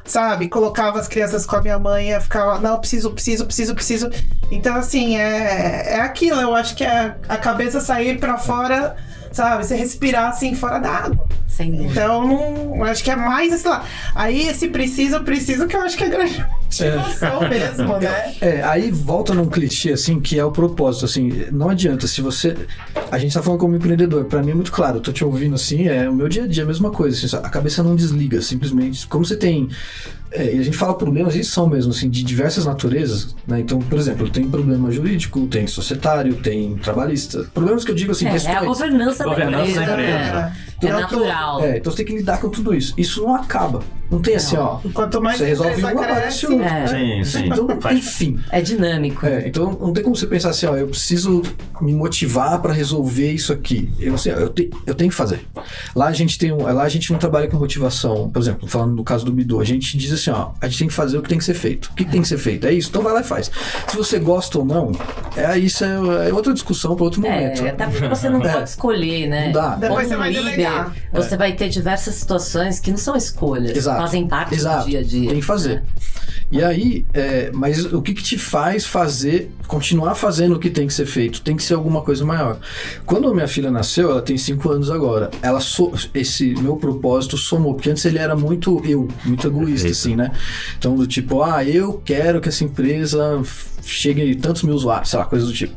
Sabe? Colocava as crianças com a minha mãe, eu ficava, não, preciso. Então, assim, é aquilo, eu acho que é a cabeça sair pra fora, sabe? Você respirar, assim, fora da água. Sem dúvida. Então, eu acho que é mais, sei lá. Aí, esse preciso, que eu acho que é grande motivação mesmo, né? Aí volta num clichê, assim, que é o propósito, assim, não adianta, se você... A gente tá falando como empreendedor, pra mim é muito claro, eu tô te ouvindo, assim, o meu dia a dia é a mesma coisa, assim, a cabeça não desliga, simplesmente, como você tem... e a gente fala problemas, e são mesmo, assim, de diversas naturezas, né? Então, por exemplo, tem problema jurídico, tem societário, tem trabalhista. Problemas que eu digo, assim, questões... É a governança da empresa. É natural. Então você tem que lidar com tudo isso. Isso não acaba. Não tem assim, ó. Quanto mais você resolve um, aparece outro. Sim. Então, enfim. É dinâmico. Então não tem como você pensar assim, ó, eu preciso me motivar pra resolver isso aqui. Eu tenho que fazer. Lá a gente não trabalha com motivação. Por exemplo, falando no caso do Bidu, a gente diz assim, ó, a gente tem que fazer o que tem que ser feito. O que tem que ser feito? É isso, então vai lá e faz. Se você gosta ou não, isso é outra discussão para outro momento. Até porque você não pode escolher, né? Não dá. Depois você vai delegar. Você vai ter diversas situações que não são escolhas. Exato. Fazem parte do dia a dia. Tem que fazer. E aí, mas o que te faz continuar fazendo o que tem que ser feito? Tem que ser alguma coisa maior. Quando a minha filha nasceu, ela tem 5 anos agora, esse meu propósito somou, porque antes ele era muito egoísta, assim, né? Então, do tipo, eu quero que essa empresa chegue a tantos mil usuários, sei lá, coisa do tipo.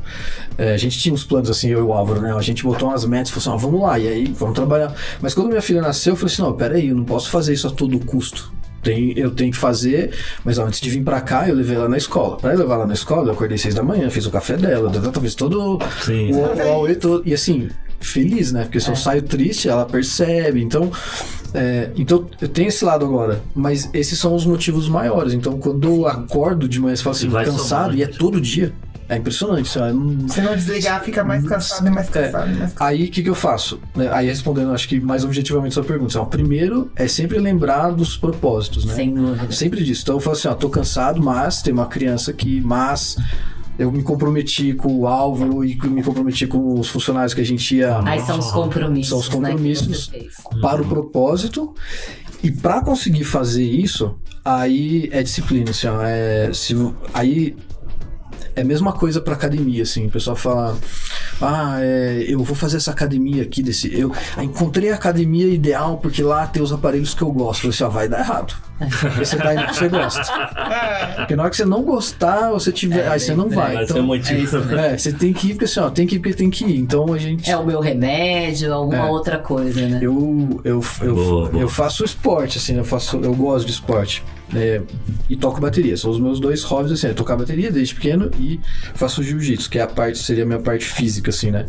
A gente tinha uns planos assim, eu e o Álvaro, né? A gente botou umas metas e falou assim, vamos lá, e aí vamos trabalhar. Mas quando minha filha nasceu, eu falei assim, não, peraí, eu não posso fazer isso a todo custo. Eu tenho que fazer, mas antes de vir pra cá, eu levei ela na escola. Pra levar ela na escola, eu acordei 6 da manhã, fiz o café dela, talvez todo o auê todo. E assim, feliz, né? Porque se eu saio triste, ela percebe. Então eu tenho esse lado agora, mas esses são os motivos maiores. Então quando eu acordo de manhã, você fala assim, cansado, e é todo dia. É impressionante. Se não desligar, fica mais cansado e mais cansado. Aí o que eu faço? Aí respondendo, acho que mais objetivamente a sua pergunta. Primeiro é sempre lembrar dos propósitos, né? Sem dúvida. Sempre disso. Então eu falo assim, tô cansado, mas tem uma criança aqui, mas eu me comprometi com o Álvaro e me comprometi com os funcionários que a gente ia... Aí são os compromissos. São os compromissos, né, para o propósito. E para conseguir fazer isso, aí é disciplina, assim, aí é a mesma coisa para academia, assim, o pessoal fala, eu vou fazer essa academia aqui, eu encontrei a academia ideal porque lá tem os aparelhos que eu gosto. Eu falei assim, vai dar errado. Porque você tá indo que você gosta. Porque na hora que você não gostar, você tiver, aí você não vai. Então, você tem que ir porque assim, tem que ir porque tem que ir. Então a gente... É o meu remédio, alguma outra coisa, né? Eu faço esporte, assim, eu gosto de esporte. E toco bateria. São os meus 2 hobbies, assim, tocar bateria desde pequeno e faço jiu-jitsu, que seria a minha parte física, assim, né?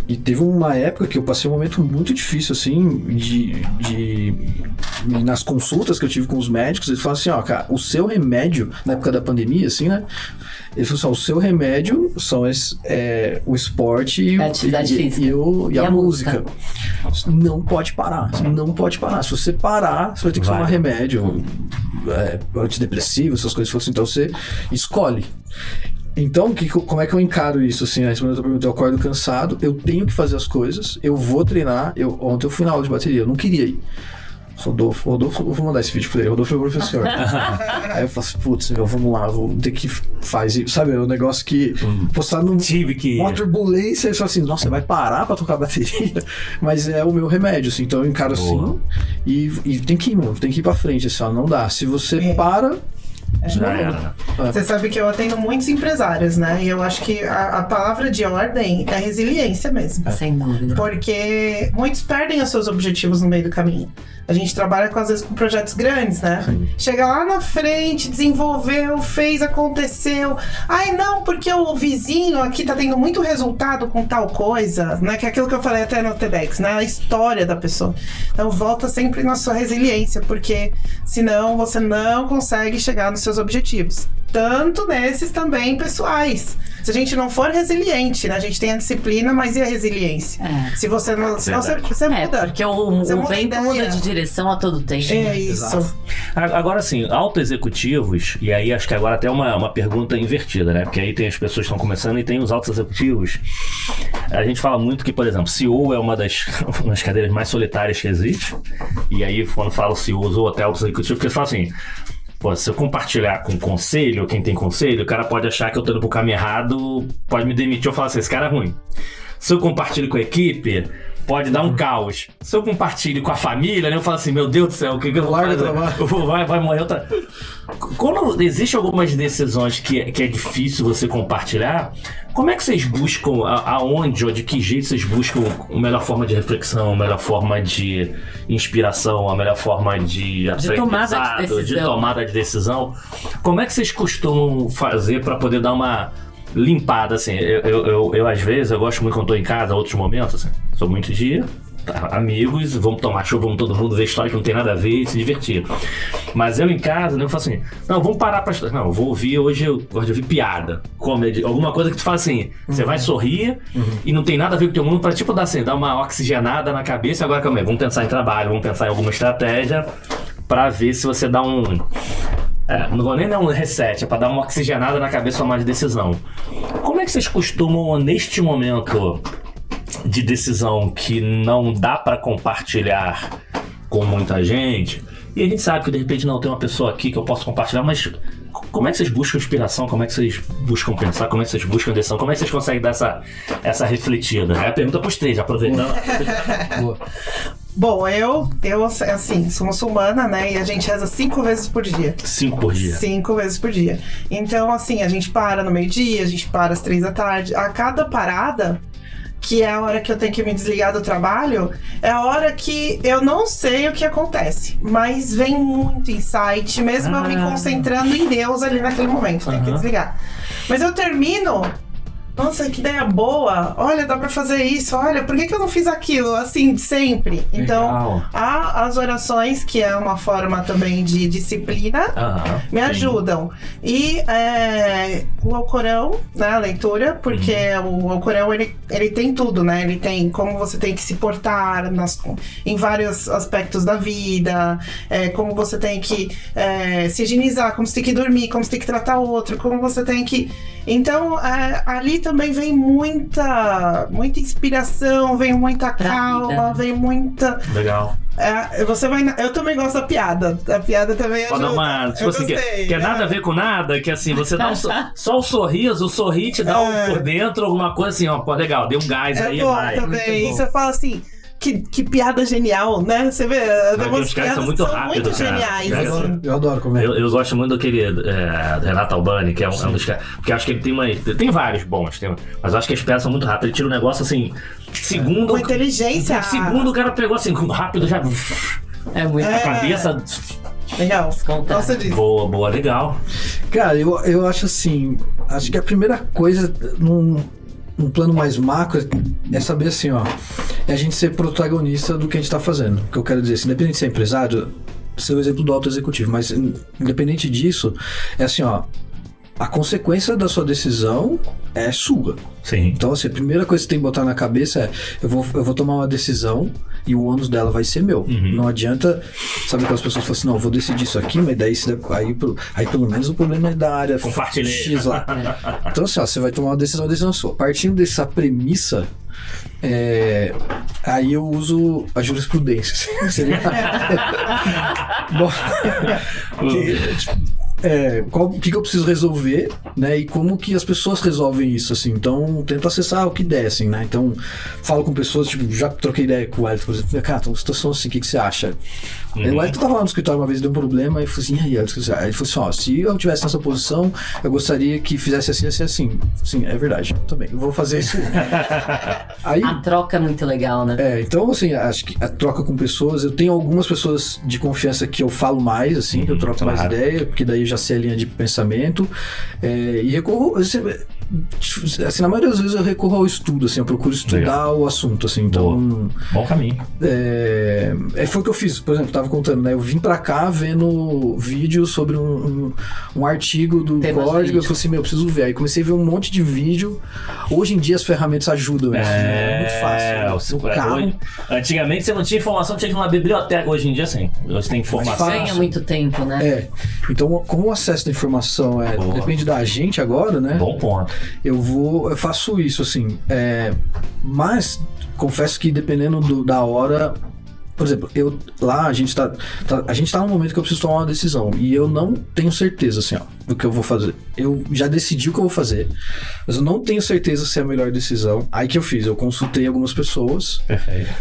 E teve uma época que eu passei um momento muito difícil, assim, nas consultas que eu tive com os médicos, eles falaram assim, cara, o seu remédio, na época da pandemia, assim, né? Ele falou assim, o seu remédio são o esporte e a música. Não pode parar. Se você parar, você vai ter que tomar remédio antidepressivo, essas coisas. Então você escolhe. Então, como é que eu encaro isso? Assim, eu acordo cansado, eu tenho que fazer as coisas, eu vou treinar. Ontem eu fui na aula de bateria, eu não queria ir. Rodolfo, eu vou mandar esse vídeo pra ele. Rodolfo é o professor. Aí eu falo assim, putz, vamos lá, vou ter que fazer isso. Sabe, é um negócio que postar no uma turbulência e só assim, nossa, você vai parar pra tocar bateria? Mas é o meu remédio, assim, então eu encaro assim e tem que ir, mano, tem que ir pra frente, assim, ó, não dá. Se você para. Já era. Você sabe que eu atendo muitos empresários, né? E eu acho que a palavra de ordem é resiliência mesmo. Sem dúvida. Porque muitos perdem os seus objetivos no meio do caminho. A gente trabalha, às vezes, com projetos grandes, né? Sim. Chega lá na frente, desenvolveu, fez, aconteceu. Ai, não, porque o vizinho aqui tá tendo muito resultado com tal coisa, né? Que é aquilo que eu falei até no TEDx, né? A história da pessoa. Então, volta sempre na sua resiliência, porque senão você não consegue chegar nos seus objetivos. Tanto nesses também pessoais. Se a gente não for resiliente, né? A gente tem a disciplina, mas e a resiliência? Se você não... Senão você muda. Porque o vento muda de direção a todo tempo. É isso. Exato. Agora sim, auto-executivos, e aí acho que agora até uma pergunta invertida, né? Porque aí tem as pessoas que estão começando e tem os auto-executivos. A gente fala muito que, por exemplo, CEO é uma das cadeiras mais solitárias que existe. E aí, quando fala CEO ou até auto-executivo, porque eles falam assim... Pô, se eu compartilhar com conselho, quem tem conselho, o cara pode achar que eu tô indo pro caminho errado, pode me demitir ou falar assim, esse cara é ruim. Se eu compartilho com a equipe, pode dar um caos. Se eu compartilho com a família, né, eu falo assim, meu Deus do céu, o que eu vou fazer? Vai morrer outra... Quando existem algumas decisões que é difícil você compartilhar, como é que vocês buscam, aonde ou de que jeito vocês buscam a melhor forma de reflexão, a melhor forma de inspiração, a melhor forma de tomada de decisão? Como é que vocês costumam fazer para poder dar uma limpada, assim? Eu às vezes, eu gosto muito quando estou em casa, outros momentos, assim, sou muito de amigos, vamos tomar show, vamos todo mundo ver história que não tem nada a ver e se divertir. Mas eu em casa, né, eu falo assim, não, vamos parar pra... Não, eu vou ouvir hoje, eu gosto de ouvir piada, comedy, alguma coisa que tu fala assim, você vai sorrir e não tem nada a ver com o teu mundo pra tipo dar uma oxigenada na cabeça. Agora, calma aí, vamos pensar em trabalho, vamos pensar em alguma estratégia pra ver se você dá um... não vou nem dar um reset, é pra dar uma oxigenada na cabeça pra mais decisão. Como é que vocês costumam, neste momento de decisão que não dá pra compartilhar com muita gente, e a gente sabe que de repente não tem uma pessoa aqui que eu posso compartilhar, mas como é que vocês buscam inspiração, como é que vocês buscam pensar, como é que vocês buscam decisão, como é que vocês conseguem dar essa refletida? É a pergunta pros três, aproveitando. Bom, eu assim, sou muçulmana, né? E a gente reza 5 vezes por dia. 5 por dia? 5 vezes por dia. Então, assim, a gente para no meio-dia, a gente para às 3 da tarde. A cada parada, que é a hora que eu tenho que me desligar do trabalho, é a hora que eu não sei o que acontece, mas vem muito insight, mesmo eu me concentrando em Deus ali naquele momento, tenho que desligar. Mas eu termino... Nossa, que ideia boa! Olha, dá pra fazer isso. Olha, por que eu não fiz aquilo? Assim, sempre. Então, há as orações, que é uma forma também de disciplina, me ajudam. E o Alcorão, né, a leitura, porque o Alcorão, ele tem tudo, né? Ele tem como você tem que se portar em vários aspectos da vida, como você tem que se higienizar, como você tem que dormir, como você tem que tratar o outro, como você tem que... Então, ali também vem muita inspiração, vem muita calma, vem muita... Legal. Eu também gosto da piada. A piada também ajuda. Pode dar uma... Tipo assim, que é nada a ver com nada, que assim, você dá só o sorriso, o sorrir te dá por dentro alguma coisa assim, ó, pô, legal, deu um gás aí, bom vai. Também. E você fala assim... Que piada genial, né? Você vê, os caras são muito rápidos, geniais. Eu adoro comer. Eu gosto muito daquele Renato Albani, que é um dos caras. Porque acho que ele tem vários bons, mas eu acho que as piadas são muito rápidas. Ele tira um negócio assim, segundo. Com inteligência. Segundo o cara pegou assim, rápido já. É muito. A cabeça. Legal. Gosto disso. Boa, legal. Cara, eu acho assim. Acho que a primeira coisa num plano mais macro é saber assim, ó, é a gente ser protagonista do que a gente tá fazendo. O que eu quero dizer, assim, independente de ser empresário, ser o exemplo do auto-executivo, mas independente disso, é assim, ó, a consequência da sua decisão é sua. Sim. Então, assim, a primeira coisa que você tem que botar na cabeça é, eu vou tomar uma decisão e o ônus dela vai ser meu. Não adianta, sabe, aquelas pessoas falam assim, não, eu vou decidir isso aqui, mas daí aí pelo menos o problema é da área X lá. Então assim, ó, você vai tomar uma decisão sua. Partindo dessa premissa, aí eu uso a jurisprudência. Seria... Bom, o que eu preciso resolver, né? E como que as pessoas resolvem isso, assim. Então, tento acessar o que der, assim, né? Então, falo com pessoas, tipo, já troquei ideia com o Elton, por exemplo, cara, tem uma situação assim, o que você acha? O Elton tava lá no escritório uma vez, deu um problema, e eu falei assim, e aí, Elton, aí ele falou assim, ó, se eu tivesse nessa posição, eu gostaria que fizesse assim, assim, assim. Sim, é verdade, também, eu vou fazer isso. Aí, a troca é muito legal, né? Então, assim, acho que a troca com pessoas, eu tenho algumas pessoas de confiança que eu falo mais, assim, que eu troco mais ideia, porque daí eu já sei a linha de pensamento, e recorro, assim, na maioria das vezes eu recorro ao estudo, assim, eu procuro estudar o assunto, assim, então... Bom caminho. Foi o que eu fiz, por exemplo, tava contando, né, eu vim pra cá vendo vídeo sobre um artigo do código, eu falei assim, eu preciso ver, aí comecei a ver um monte de vídeo, hoje em dia as ferramentas ajudam, é muito fácil, hoje, antigamente você não tinha informação, tinha que ir numa biblioteca, hoje em dia sim, hoje tem informação. Ganha muito tempo, né? Então, como o acesso da informação depende da gente agora, né? Bom ponto. Eu faço isso, assim, mas confesso que dependendo da hora, por exemplo, a gente tá num momento que eu preciso tomar uma decisão e eu não tenho certeza, assim, ó, do que eu vou fazer. Eu já decidi o que eu vou fazer, mas eu não tenho certeza se é a melhor decisão. Aí que eu fiz, eu consultei algumas pessoas,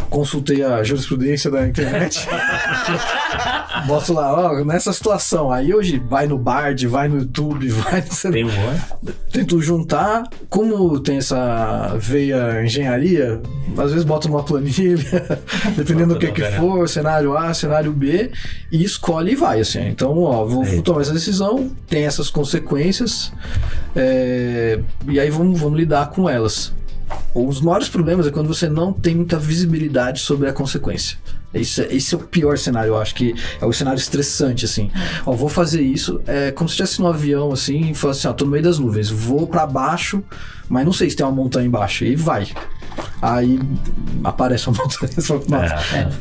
consultei a jurisprudência da internet, boto lá, ó, nessa situação, aí hoje vai no Bard, vai no YouTube, vai no... Tento juntar, como tem essa veia engenharia, às vezes boto numa planilha, dependendo do que for, cenário A, cenário B, e escolhe e vai, assim. Então, ó, vou tomar essa decisão, tem essas consequências, e aí vamos lidar com elas. Os maiores problemas é quando você não tem muita visibilidade sobre a consequência. Esse é o pior cenário, eu acho que é o cenário estressante, assim. Ó, vou fazer isso, como se estivesse no avião, assim, e falasse assim, ó, tô no meio das nuvens, vou pra baixo, mas não sei se tem uma montanha embaixo, e vai. Aí aparece uma montanha,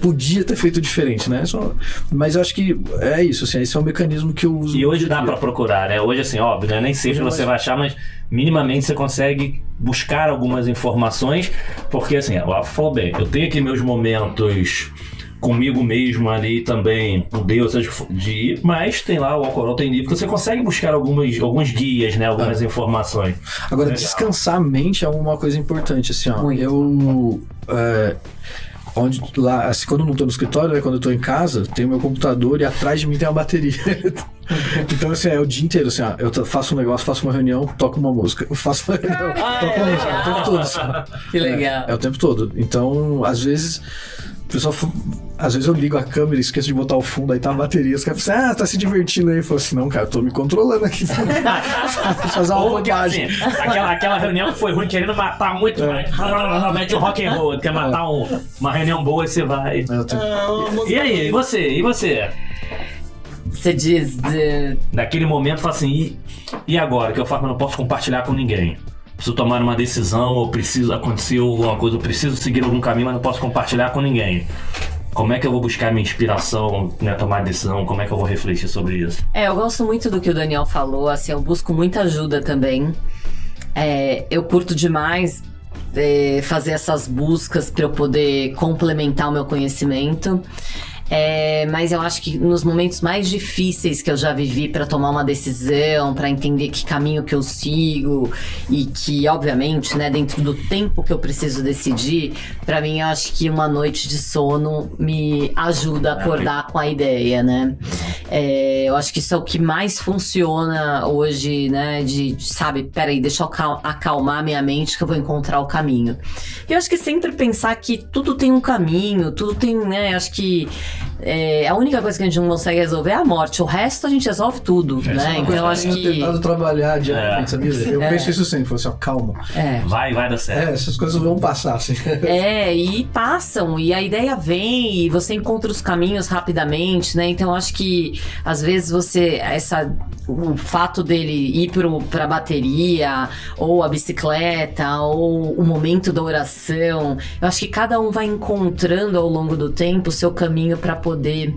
podia ter feito diferente, né? Mas eu acho que é isso, assim, esse é um mecanismo que eu uso. E hoje dá pra procurar, né? Hoje, assim, óbvio, né? Nem sempre você vai achar, mas minimamente você consegue buscar algumas informações, porque, assim, o Rafa falou bem, eu tenho aqui meus momentos comigo mesmo ali também, com Deus, de ir, mas tem lá o Alcorão, tem livro que você consegue buscar alguns guias, né, algumas informações. Agora, descansar a mente é uma coisa importante, assim, ó. Eu assim, quando eu não tô no escritório, né, quando eu tô em casa, tem o meu computador e atrás de mim tem uma bateria. Então, assim, é o dia inteiro, assim, ó, eu faço um negócio, faço uma reunião, toco uma música. Eu faço uma reunião, toco uma música, o tempo todo, assim. Que legal. É o tempo todo. Então, às vezes eu ligo a câmera e esqueço de botar o fundo, aí tá a bateria. Os caras falam assim, tá se divertindo aí. Eu falo assim, não, cara, eu tô me controlando aqui. Fazer uma bobagem. Assim, aquela reunião que foi ruim, querendo matar muito, mete o rock and roll, quer matar uma reunião boa e você vai. E aí, e você? Você diz naquele momento, fala assim, e agora? Que eu faço, mas não posso compartilhar com ninguém. Preciso tomar uma decisão, ou aconteceu alguma coisa, eu preciso seguir algum caminho, mas não posso compartilhar com ninguém. Como é que eu vou buscar minha inspiração, né, tomar decisão? Como é que eu vou refletir sobre isso? Eu gosto muito do que o Daniel falou, assim, eu busco muita ajuda também. Eu curto demais fazer essas buscas para eu poder complementar o meu conhecimento. Mas eu acho que nos momentos mais difíceis que eu já vivi para tomar uma decisão, para entender que caminho que eu sigo e que, obviamente, né, dentro do tempo que eu preciso decidir, para mim eu acho que uma noite de sono me ajuda a acordar com a ideia, né? Eu acho que isso é o que mais funciona hoje, né? Sabe, peraí, deixa eu acalmar minha mente que eu vou encontrar o caminho. E eu acho que sempre pensar que tudo tem um caminho, tudo tem, né? Acho que a única coisa que a gente não consegue resolver é a morte. O resto a gente resolve tudo, né? Então eu acho que... Eu tenho tentado trabalhar diariamente, sabia? Eu penso isso sempre, assim, ó, calma. Vai dar certo. Essas coisas vão passar, assim. E passam, e a ideia vem, e você encontra os caminhos rapidamente, né? Então eu acho que, às vezes, o fato dele ir pra bateria, ou a bicicleta, ou o momento da oração, eu acho que cada um vai encontrando ao longo do tempo o seu caminho para poder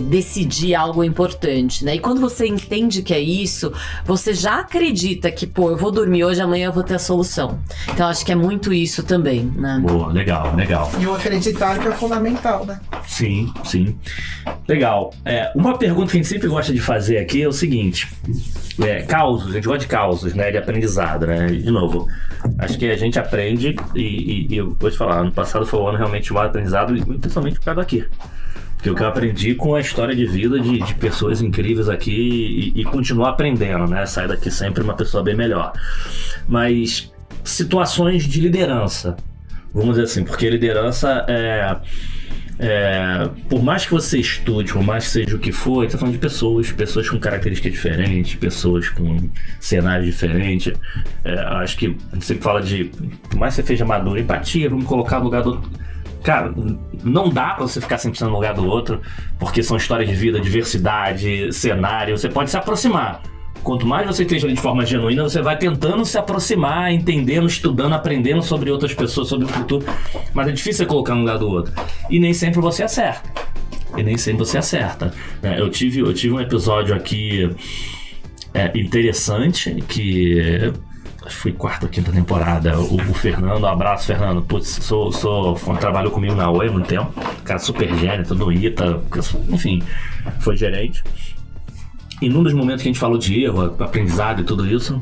decidir algo importante, né? E quando você entende que é isso, você já acredita que, eu vou dormir hoje, amanhã eu vou ter a solução. Então acho que é muito isso também, né? Boa, legal. E o acreditar que é fundamental, né? Sim. Legal. Uma pergunta que a gente sempre gosta de fazer aqui é o seguinte: causos, a gente gosta de causos, né? De aprendizado, né? De novo, acho que a gente aprende e eu vou te falar, ano passado foi um ano realmente de aprendizado, e principalmente por causa daqui. Porque o que eu aprendi com a história de vida de pessoas incríveis aqui e continuar aprendendo, né? Sair daqui sempre uma pessoa bem melhor. Mas situações de liderança, vamos dizer assim, porque liderança por mais que você estude, por mais que seja o que for, você tá falando de pessoas com características diferentes, pessoas com cenários diferentes. Acho que a gente sempre fala por mais que você seja maduro, empatia, vamos colocar no lugar do outro. Cara, não dá pra você ficar 100% no lugar do outro, porque são histórias de vida, diversidade, cenário, você pode se aproximar. Quanto mais você esteja ali de forma genuína, você vai tentando se aproximar, entendendo, estudando, aprendendo sobre outras pessoas, sobre o futuro. Mas é difícil você colocar no lugar do outro. E nem sempre você acerta. Eu tive um episódio aqui interessante, que acho que foi quarta ou quinta temporada. O Fernando, um abraço, Fernando. Putz, trabalhou comigo na Oi há muito tempo. Cara super gênio, todo ITA, enfim, foi gerente. E num dos momentos que a gente falou de erro, aprendizado e tudo isso,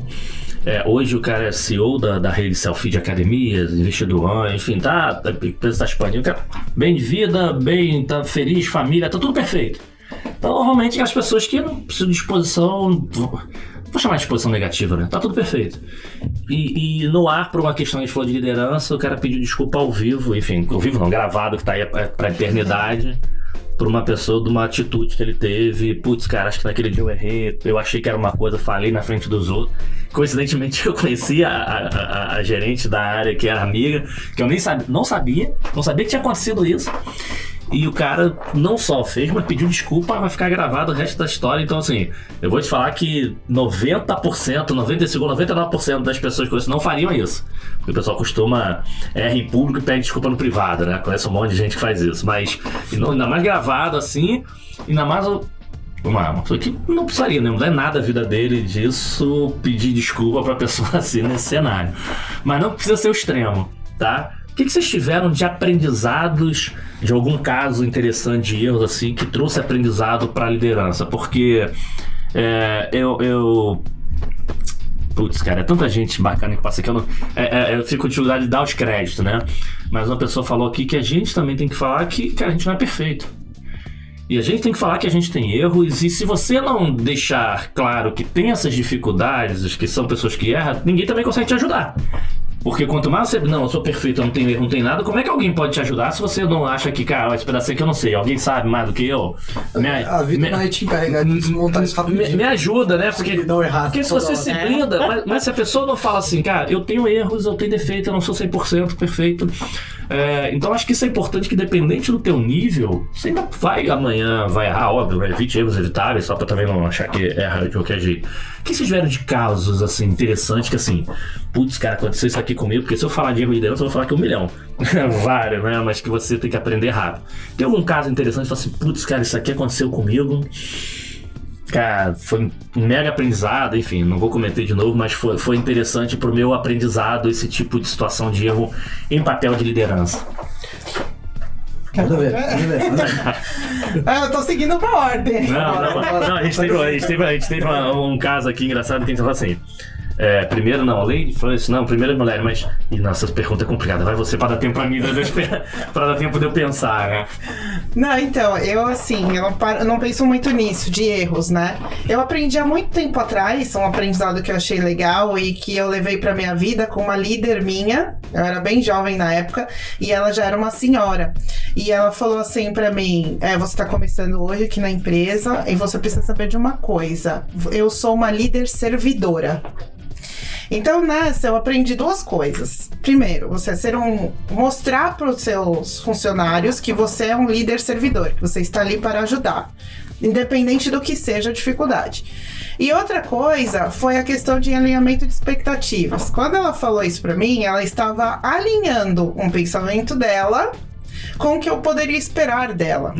hoje o cara é CEO da rede Selfie Academias, investidor, enfim, a empresa tá expandindo, cara, bem de vida, tá feliz, família, tá tudo perfeito. Então, normalmente, as pessoas que não precisam de exposição, vou chamar de exposição negativa, né? Tá tudo perfeito. E no ar, por uma questão que a gente falou de liderança, o cara pediu desculpa ao vivo, enfim, ao vivo não, gravado, que tá aí pra eternidade, por uma pessoa, de uma atitude que ele teve. Putz, cara, acho que naquele dia eu errei, eu achei que era uma coisa, falei na frente dos outros. Coincidentemente, eu conheci a gerente da área, que era amiga, que eu nem não sabia que tinha acontecido isso. E o cara não só fez, mas pediu desculpa, vai ficar gravado o resto da história. Então, assim, eu vou te falar que 90%, 95%, 99% das pessoas que conheço não fariam isso. Porque o pessoal costuma errar em público e pede desculpa no privado, né? Conheço um monte de gente que faz isso. Mas, ainda mais gravado assim, ainda mais uma pessoa que não precisaria, né? Não dá nada a vida dele disso, pedir desculpa pra pessoa assim nesse cenário. Mas não precisa ser o extremo, tá? O que vocês tiveram de aprendizados, de algum caso interessante de erros assim, que trouxe aprendizado para a liderança? Porque putz, cara, é tanta gente bacana que passa aqui, eu fico com dificuldade de dar os créditos, né? Mas uma pessoa falou aqui que a gente também tem que falar que, cara, a gente não é perfeito. E a gente tem que falar que a gente tem erros, e se você não deixar claro que tem essas dificuldades, que são pessoas que erram, ninguém também consegue te ajudar. Porque quanto mais você... Não, eu sou perfeito, eu não tenho erro, não tem nada. Como é que alguém pode te ajudar se você não acha que, cara, esse pedacinho que eu não sei, alguém sabe mais do que eu? A vida vai te encarregar de desmontar isso rapidinho. Me ajuda, né? Porque se você se hora, blinda, mas se a pessoa não fala assim, cara, eu tenho erros, eu tenho defeito, eu não sou 100% perfeito. Então acho que isso é importante, que dependente do teu nível, você ainda vai amanhã, vai errar, óbvio, evite erros evitáveis, só pra também não achar que erra de qualquer jeito. O que vocês tiveram de casos, assim, interessantes, que assim, putz, cara, aconteceu isso aqui comigo, porque se eu falar de erro de liderança, eu vou falar que 1 milhão. Vários, né? Mas que você tem que aprender rápido. Tem algum caso interessante, você fala assim, putz, cara, isso aqui aconteceu comigo, cara, foi um mega aprendizado, enfim, não vou comentar de novo, mas foi interessante pro meu aprendizado esse tipo de situação de erro em papel de liderança. Manda ver. Eu tô seguindo pra ordem. Não, a gente teve um caso aqui engraçado que a gente falou assim. Primeiro não, Lady Francis, não, primeiro mulher, mas. Nossa, essa pergunta é complicada. Vai você pra dar tempo pra mim, pra dar tempo de eu pensar, né? Não, então, eu não penso muito nisso, de erros, né? Eu aprendi há muito tempo atrás, um aprendizado que eu achei legal e que eu levei pra minha vida com uma líder minha. Eu era bem jovem na época e ela já era uma senhora. E ela falou assim pra mim, você tá começando hoje aqui na empresa e você precisa saber de uma coisa. Eu sou uma líder servidora. Então, nessa, eu aprendi 2 coisas. Primeiro, você mostrar para os seus funcionários que você é um líder servidor, que você está ali para ajudar, independente do que seja a dificuldade. E outra coisa foi a questão de alinhamento de expectativas. Quando ela falou isso para mim, ela estava alinhando um pensamento dela com o que eu poderia esperar dela.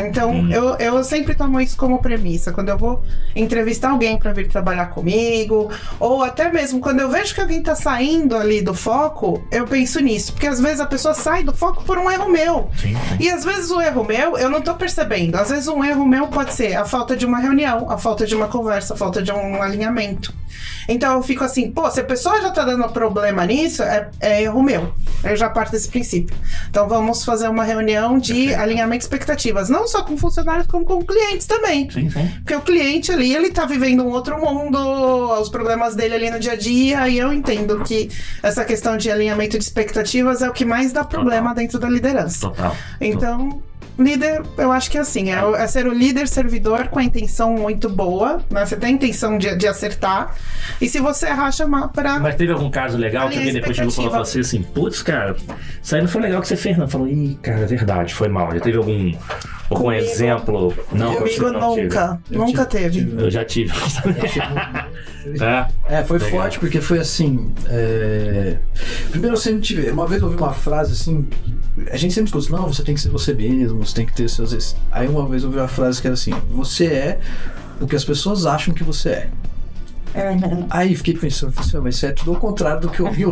Então, eu sempre tomo isso como premissa. Quando eu vou entrevistar alguém para vir trabalhar comigo, ou até mesmo quando eu vejo que alguém tá saindo ali do foco, eu penso nisso. Porque às vezes a pessoa sai do foco por um erro meu. Sim. E às vezes o erro meu, eu não tô percebendo. Às vezes um erro meu pode ser a falta de uma reunião, a falta de uma conversa, a falta de um alinhamento. Então eu fico assim, se a pessoa já tá dando problema nisso, é erro meu. Eu já parto desse princípio. Então vamos fazer uma reunião de alinhamento de expectativas, não só com funcionários, como com clientes também. Sim. Porque o cliente ali, ele tá vivendo um outro mundo, os problemas dele ali no dia a dia, e eu entendo que essa questão de alinhamento de expectativas é o que mais dá problema dentro da liderança. Então... líder, eu acho que é assim, é ser o líder servidor com a intenção muito boa, né? Você tem a intenção de acertar, e se você errar, chamar pra... Mas teve algum caso legal que alguém depois chegou e falou pra você assim, putz, cara, isso aí não foi legal que você fez, não? Falou, cara, é verdade, foi mal. Já teve algum exemplo? Não, comigo nunca teve. Eu já tive. Foi forte, porque foi assim, primeiro eu sempre tive, uma vez eu ouvi uma frase assim, a gente sempre escuta, não, você tem que ser você mesmo, você tem que ter seus... Aí uma vez eu ouvi uma frase que era assim, você é o que as pessoas acham que você é. Aí fiquei pensando, mas isso é tudo ao contrário do que eu ouvi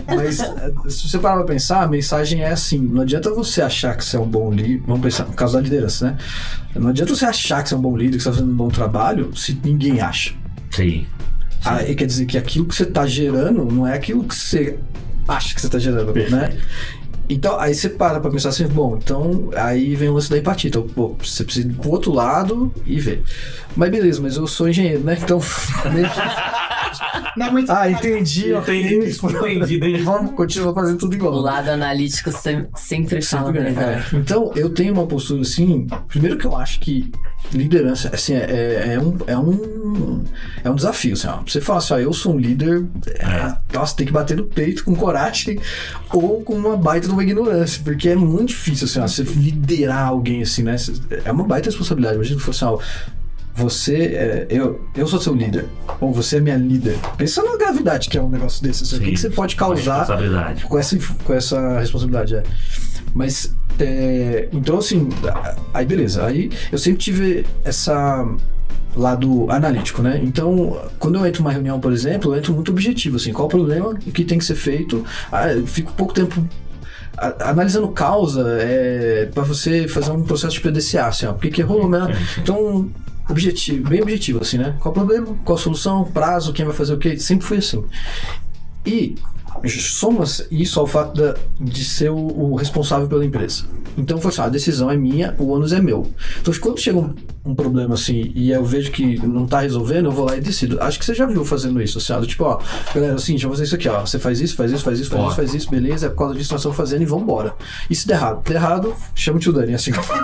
Mas se você parar pra pensar, a mensagem é assim, não adianta você achar que você é um bom líder, vamos pensar no caso da liderança, né? Não adianta você achar que você é um bom líder, que você tá fazendo um bom trabalho, se ninguém acha. Sim. Aí quer dizer que aquilo que você tá gerando não é aquilo que você acha que você tá gerando, né? Então, aí você para pra pensar assim, bom, então aí vem o lance da empatia. Então, você precisa ir pro outro lado e ver. Mas beleza, mas eu sou engenheiro, né? Então... Não, muito entendi. Vamos continuar fazendo tudo igual. O lado analítico sempre fala, né? Então, eu tenho uma postura assim, primeiro que eu acho que liderança, assim, é um desafio, assim, ó. Você fala assim, eu sou um líder, nossa, tem que bater no peito com coragem ou com uma baita de uma ignorância, porque é muito difícil, assim, ó, você liderar alguém, assim, né? É uma baita responsabilidade. Imagina que fosse, eu sou seu líder, ou você é minha líder. Pensa na gravidade que é um negócio desse, assim, o que você pode causar com essa responsabilidade. Mas, então assim, aí beleza, aí eu sempre tive essa lado analítico, né? Então, quando eu entro numa reunião, por exemplo, eu entro muito objetivo, assim, qual o problema, o que tem que ser feito, fico pouco tempo analisando causa, para você fazer um processo de PDCA, assim, ó, porque que rolou, né? Então, bem objetivo, assim, né? Qual o problema, qual a solução, prazo, quem vai fazer o quê, sempre foi assim. E soma isso ao fato de ser o responsável pela empresa. Então foi assim, a decisão é minha, o ônus é meu. Então quando chega um problema assim e eu vejo que não tá resolvendo, eu vou lá e decido. Acho que você já viu fazendo isso, assim, tipo, galera, assim, deixa eu fazer isso aqui, você faz isso, beleza, por causa disso nós estamos fazendo e vambora. E se der errado, chama o tio Dani, assim que eu falo.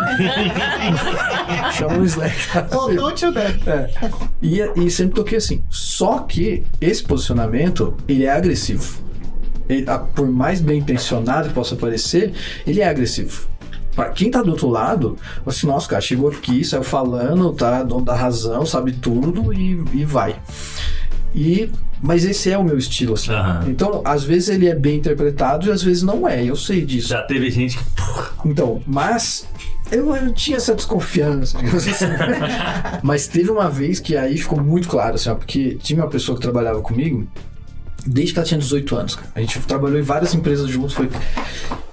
Chama o Slack. Voltou o tio Dani. E sempre toquei assim. Só que esse posicionamento, ele é agressivo. Por mais bem intencionado que possa parecer, ele é agressivo. Pra quem tá do outro lado, assim, nossa, cara, chegou aqui, saiu falando, tá dono da razão, sabe tudo e vai. Mas esse é o meu estilo, assim. Então, às vezes ele é bem interpretado e às vezes não é, eu sei disso. Já teve gente que... Então, mas... Eu tinha essa desconfiança, assim. Mas teve uma vez que aí ficou muito claro, assim, porque tinha uma pessoa que trabalhava comigo desde que ela tinha 18 anos, cara. A gente trabalhou em várias empresas juntos,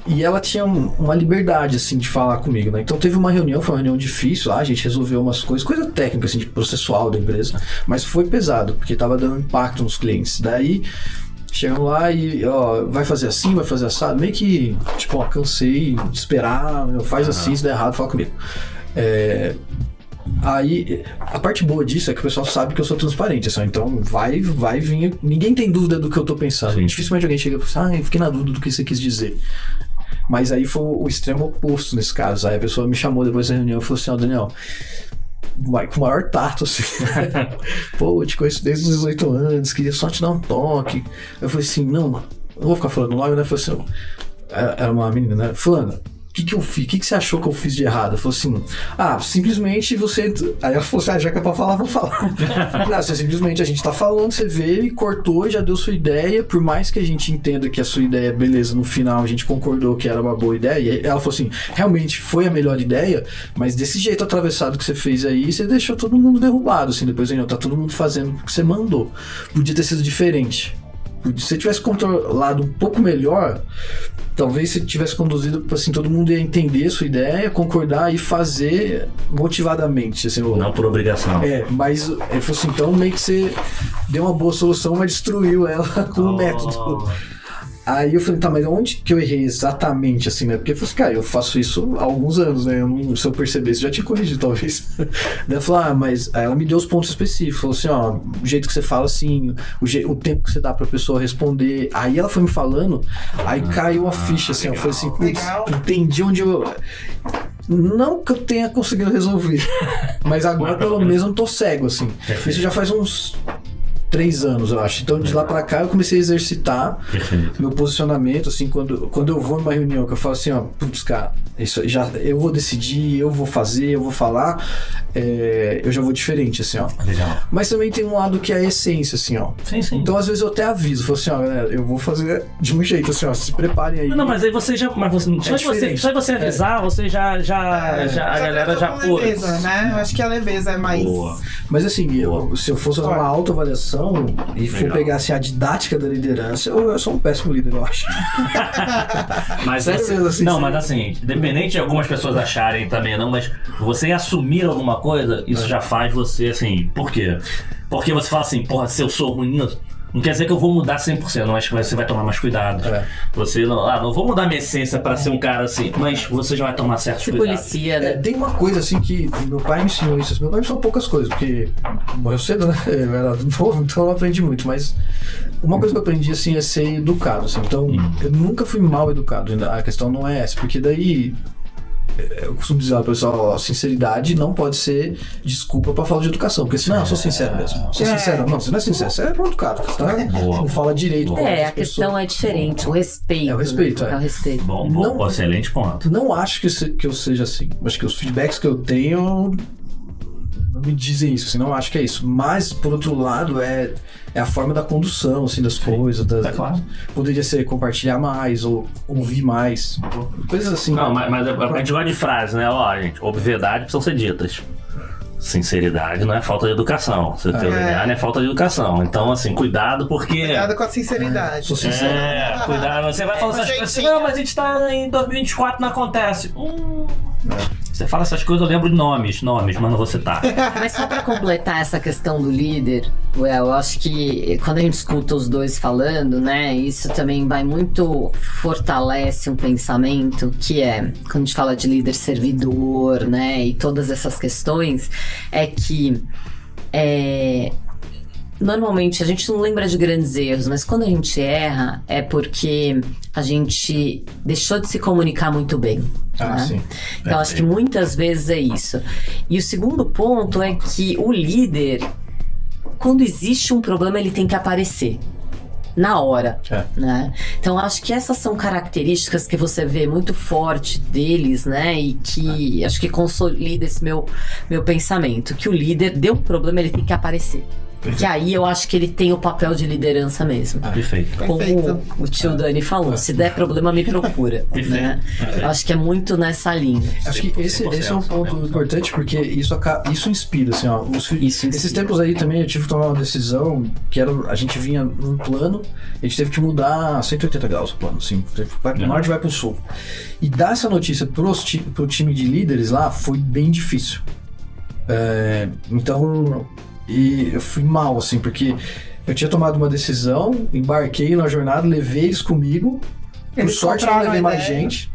e ela tinha uma liberdade, assim, de falar comigo, né? Então teve uma reunião, foi uma reunião difícil lá, a gente resolveu umas coisa técnica, assim, de processual da empresa, mas foi pesado, porque tava dando impacto nos clientes. Daí, chegamos lá e, vai fazer assim, vai fazer assado, meio que, tipo, cansei de esperar, faz assim, se der errado, fala comigo. Aí, a parte boa disso é que o pessoal sabe que eu sou transparente, assim, então vai vir. Ninguém tem dúvida do que eu tô pensando. Sim. Dificilmente alguém chega e fala, eu fiquei na dúvida do que você quis dizer. Mas aí foi o extremo oposto nesse caso. Aí a pessoa me chamou depois da reunião e falou assim, Daniel, com o maior tato, assim. Pô, eu te conheço desde os 18 anos, queria só te dar um toque. Eu falei assim, não vou ficar falando nome, né? Eu falei assim, era uma menina, né? Fulana, o que eu fiz? O que você achou que eu fiz de errado? Eu falei assim, simplesmente você... Aí ela falou assim, já que é pra falar, vou falar. Você simplesmente, a gente tá falando, você veio e cortou, já deu sua ideia, por mais que a gente entenda que a sua ideia, beleza, no final a gente concordou que era uma boa ideia, e ela falou assim, realmente foi a melhor ideia, mas desse jeito atravessado que você fez aí, você deixou todo mundo derrubado, assim, depois tá todo mundo fazendo o que você mandou. Podia ter sido diferente. Se você tivesse controlado um pouco melhor, talvez você tivesse conduzido, assim, todo mundo ia entender a sua ideia, concordar e fazer motivadamente. Assim, Não por obrigação. Mas ele falou assim, então meio que você deu uma boa solução, mas destruiu ela com o método. Aí eu falei, tá, mas onde que eu errei exatamente, assim, né? Porque eu falei assim, cara, eu faço isso há alguns anos, né? Se eu percebesse, eu já tinha corrigido, talvez. Daí ela falou, mas aí ela me deu os pontos específicos. Falou assim, o jeito que você fala assim, o tempo que você dá pra pessoa responder. Aí ela foi me falando, aí caiu a ficha, assim, eu falei assim, putz, entendi onde eu... Não que eu tenha conseguido resolver, mas agora pelo menos eu não tô cego, assim. Isso já faz uns 3 anos, eu acho. Então, de lá pra cá, eu comecei a exercitar meu posicionamento, assim, quando eu vou numa reunião, que eu falo assim, putz, cara, isso já, eu vou decidir, eu vou fazer, eu vou falar, eu já vou diferente, assim, Legal. Mas também tem um lado que é a essência, assim, Sim. Então, às vezes, eu até aviso, falo assim, galera, eu vou fazer de um jeito, assim, se preparem aí. Não, mas aí você já... Só de você avisar, você já a galera já... Leveza, né? Eu acho que a leveza é mais... Boa. Mas assim, se eu fosse fazer uma autoavaliação e for pegar assim, a didática da liderança, eu sou um péssimo líder, eu acho. Mas assim, mas assim, independente de algumas pessoas acharem também, mas você assumir alguma coisa, isso já faz você assim, por quê? Porque você fala assim, porra, se eu sou ruim nisso, não quer dizer que eu vou mudar 100%, mas que você vai tomar mais cuidado. Você não vou mudar minha essência pra ser um cara assim, mas você já vai tomar certos cuidados. Policia, né? Tem uma coisa assim que meu pai me ensinou isso. Meu pai me ensinou poucas coisas, porque morreu cedo, né? Eu era novo, então eu não aprendi muito. Mas uma coisa que eu aprendi assim é ser educado. Assim. Então eu nunca fui mal educado. A questão não é essa, porque daí eu costumo dizer ao pessoal, sinceridade não pode ser desculpa pra falar de educação, porque senão eu sou sincero mesmo. Sou sincero, não, você não é sincero, você é muito caro, tá? Não fala direito. A questão é diferente, o respeito. É o respeito, É o respeito. Bom, excelente ponto. Não acho que eu seja assim. Acho que os feedbacks que eu tenho não me dizem isso, assim, não acho que é isso. Mas, por outro lado, é a forma da condução, assim, das coisas. Claro. Poderia ser compartilhar mais ou ouvir mais. Coisas assim. Não, mas a gente gosta de frase, né? Gente, obviedade precisam ser ditas. Sinceridade não é falta de educação. Você tem não é falta de educação. Então, assim, cuidado porque... Cuidado com a sinceridade. Sou sincero. Cuidado. Você vai falar essas coisas assim, não, mas a gente tá em 2024, não acontece. Você fala essas coisas, eu lembro de nomes, mas não vou citar. Mas só pra completar essa questão do líder, eu acho que quando a gente escuta os dois falando, né, isso também vai muito, fortalece um pensamento que quando a gente fala de líder servidor, né, e todas essas questões, é que normalmente a gente não lembra de grandes erros, mas quando a gente erra é porque a gente deixou de se comunicar muito bem. Né? Sim. Então acho que muitas vezes é isso. E o segundo ponto é que o líder, quando existe um problema, ele tem que aparecer na hora, né? Então acho que essas são características que você vê muito forte deles, né? E que acho que consolida esse meu pensamento, que o líder deu um problema, ele tem que aparecer. Que aí eu acho que ele tem o papel de liderança mesmo. Perfeito. Como o tio Dani falou, se der problema me procura, né? Eu acho que é muito nessa linha. Acho que esse é um ponto importante, porque isso inspira, assim, esses tempos aí também eu tive que tomar uma decisão que a gente vinha num plano, a gente teve que mudar 180 graus o plano, assim, vai pro norte, vai pro sul. E dar essa notícia pro time de líderes lá foi bem difícil. Então... E eu fui mal, assim, porque eu tinha tomado uma decisão, embarquei na jornada, levei eles comigo. Por sorte eu não levei mais gente.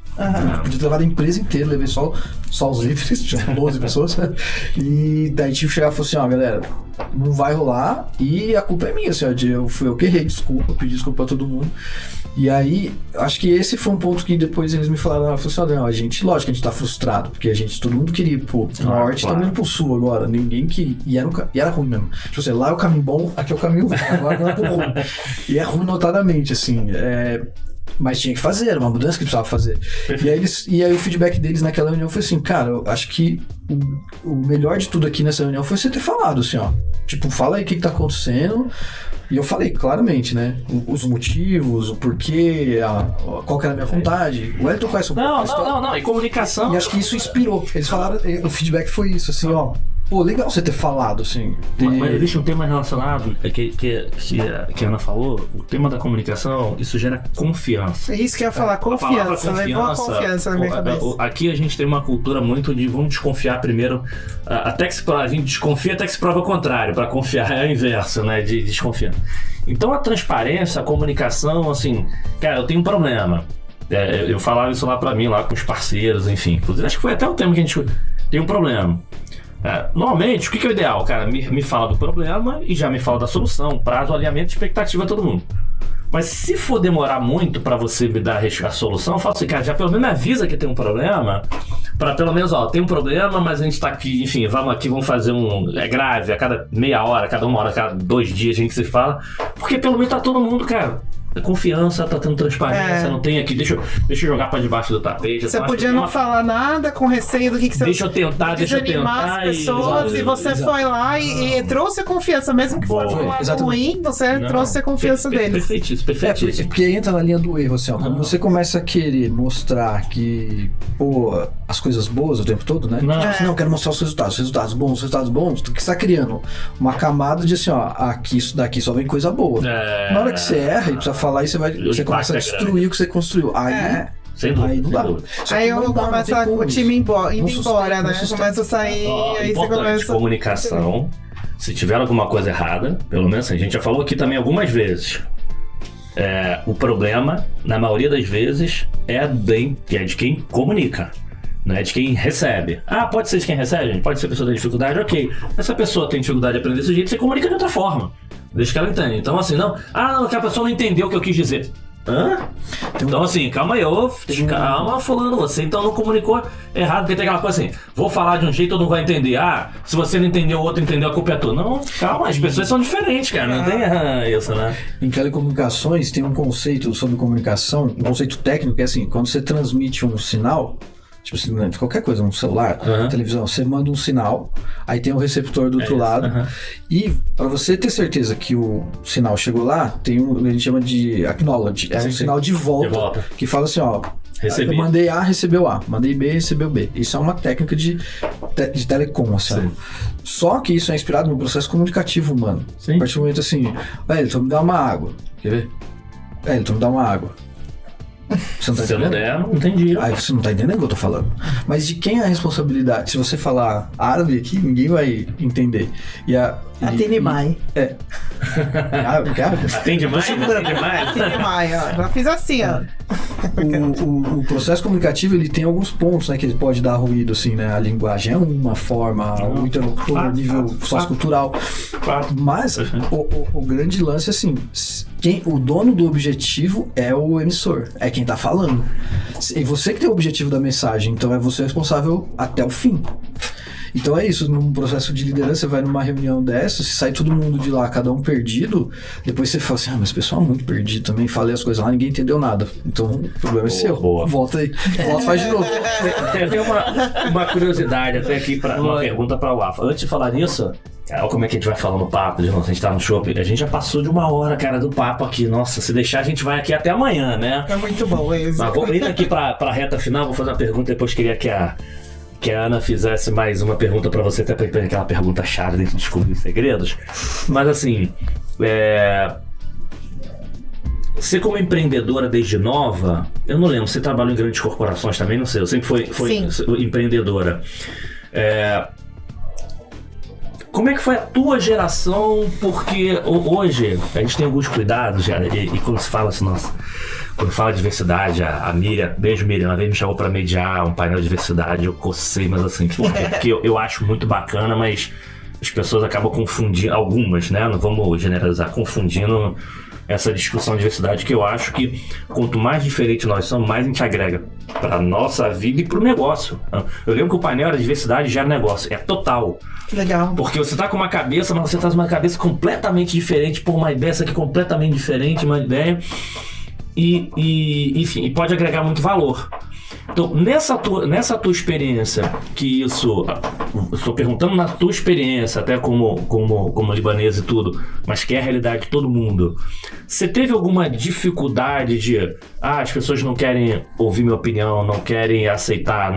Podia ter levado a empresa inteira, levei só os líderes, tinha 12 pessoas, né? E daí tive que chegar e falar assim, ó, galera, não vai rolar e a culpa é minha, assim, ó, eu que errei, desculpa, pedi desculpa pra todo mundo. E aí, acho que esse foi um ponto que depois eles me falaram, não, a gente, lógico que a gente tá frustrado, porque todo mundo queria, pô, norte tá indo pro sul agora, ninguém queria, e era ruim mesmo. Tipo assim, lá é o caminho bom, aqui é o caminho ruim, agora não é tão ruim. E é ruim notadamente, assim, mas tinha que fazer, era uma mudança que precisava fazer. E aí o feedback deles naquela reunião foi assim, cara, eu acho que o melhor de tudo aqui nessa reunião foi você ter falado, assim, ó, tipo, fala aí o que tá acontecendo. E eu falei claramente, né? Os motivos, o porquê, qual que era a minha vontade. O Elton conhece um pouco. Não. E comunicação. E acho que isso inspirou. Eles falaram, o feedback foi isso, assim, ó. Pô, legal você ter falado, assim. Mas existe um tema relacionado que a Ana falou, o tema da comunicação, isso gera confiança. É isso que eu ia falar, confiança. Levou a confiança na minha cabeça. Aqui a gente tem uma cultura muito de vamos desconfiar primeiro, até que a gente desconfia até que se prova o contrário, para confiar é o inverso, né, de desconfiar. Então a transparência, a comunicação, assim, cara, eu tenho um problema. Eu falava isso lá pra mim, lá com os parceiros, enfim. Inclusive, acho que foi até o tema que a gente tem um problema. Normalmente, o que é o ideal? Cara, me fala do problema e já me fala da solução, prazo, alinhamento de expectativa a todo mundo. Mas se for demorar muito pra você me dar a solução, eu falo assim, cara, já pelo menos me avisa que tem um problema, pra pelo menos, tem um problema, mas a gente tá aqui, enfim, vamos fazer é grave, a cada meia hora, cada uma hora, cada 2 dias a gente se fala, porque pelo menos tá todo mundo, cara, confiança, tá tendo transparência, não tem aqui, deixa eu jogar pra debaixo do tapete. Você podia não falar nada com receio do que você... Deixa eu tentar as pessoas e você foi lá e trouxe a confiança, mesmo que fosse um lado ruim, você trouxe a confiança deles. Perfeitíssimo. Porque entra na linha do erro, assim, ó, quando você começa a querer mostrar que, pô, as coisas boas o tempo todo, né? Não, quero mostrar os resultados bons, tu que está criando uma camada de assim, ó, aqui, isso daqui só vem coisa boa. Na hora que você erra e precisa falar, e você começa a destruir o que você construiu. Sem dúvida, aí não dá. Aí eu começo o time indo embora, né? Começa a sair, aí você começa... Comunicação, se tiver alguma coisa errada, pelo menos a gente já falou aqui também algumas vezes, o problema, na maioria das vezes, é de quem comunica. Não é de quem recebe. Pode ser de quem recebe, pode ser a pessoa tem dificuldade, ok. Essa pessoa tem dificuldade de aprender desse jeito, você comunica de outra forma. Deixa que ela entenda. Então assim, que a pessoa não entendeu o que eu quis dizer. Então assim, calma aí, calma, fulano, você então não comunicou errado, porque tem aquela coisa assim, vou falar de um jeito, todo mundo vai entender. Se você não entendeu, o outro entendeu, a culpa é tua. Não, calma, as pessoas são diferentes, cara, não tem isso, né? Em telecomunicações tem um conceito sobre comunicação, um conceito técnico, que é assim, quando você transmite um sinal, tipo assim, qualquer coisa, um celular, televisão, você manda um sinal, aí tem um receptor do outro lado, e para você ter certeza que o sinal chegou lá, tem a gente chama de acknowledge, um sinal de volta, que fala assim, ó, eu mandei A, recebeu A, mandei B, recebeu B. Isso é uma técnica de telecom, assim. Só que isso é inspirado no processo comunicativo humano. A partir do momento assim, Elton, me dá uma água, quer ver? Elton, me dá uma água. Você não tá entendendo? Não entendi. Aí você não tá entendendo o que eu tô falando. Mas de quem é a responsabilidade? Se você falar árabe aqui, ninguém vai entender. Atende mais. Atende mais, ó. Já fiz assim, ó. O processo comunicativo, ele tem alguns pontos, né, que ele pode dar ruído, assim, né? A linguagem é uma forma, o interlocutor, o nível sociocultural. Mas o grande lance, assim, o dono do objetivo é o emissor, é quem tá falando. E você que tem o objetivo da mensagem, então é você responsável até o fim. Então é isso, num processo de liderança, você vai numa reunião dessa, se sai todo mundo de lá, cada um perdido, depois você fala assim, mas o pessoal é muito perdido também, falei as coisas lá, ninguém entendeu nada. Então o problema é seu. Volta aí, faz de novo. Eu tenho uma curiosidade até aqui, uma pergunta para o Alfa. Antes de falar nisso, olha como é que a gente vai falando papo, de novo, a gente tá no shopping, a gente já passou de 1 hora, cara, do papo aqui. Nossa, se deixar a gente vai aqui até amanhã, né? É muito bom isso. Mas vamos ir aqui pra reta final, vou fazer uma pergunta, depois queria que a Ana fizesse mais uma pergunta pra você, até pra ir aquela pergunta chave de descobrir segredos. Mas assim, você como empreendedora desde nova, eu não lembro, você trabalhou em grandes corporações também, não sei, eu sempre fui empreendedora. como é que foi a tua geração? Porque hoje a gente tem alguns cuidados, já, e quando se fala assim, nossa, quando fala de diversidade, a Miriam, beijo Miriam, uma vez me chamou pra mediar um painel de diversidade, eu cocei, mas assim, porque eu acho muito bacana, mas as pessoas acabam confundindo, algumas, né, não vamos generalizar, confundindo essa discussão de diversidade, que eu acho que quanto mais diferente nós somos, mais a gente agrega pra nossa vida e pro negócio. Eu lembro que o painel era diversidade já era negócio, é total. Legal. Porque você tá com uma cabeça, mas você traz uma cabeça completamente diferente, por uma ideia, essa aqui completamente diferente, uma ideia, enfim, e pode agregar muito valor. Então, nessa tua experiência, que isso, estou perguntando na tua experiência, até como libanês e tudo, mas que é a realidade de todo mundo, você teve alguma dificuldade de, as pessoas não querem ouvir minha opinião, não querem aceitar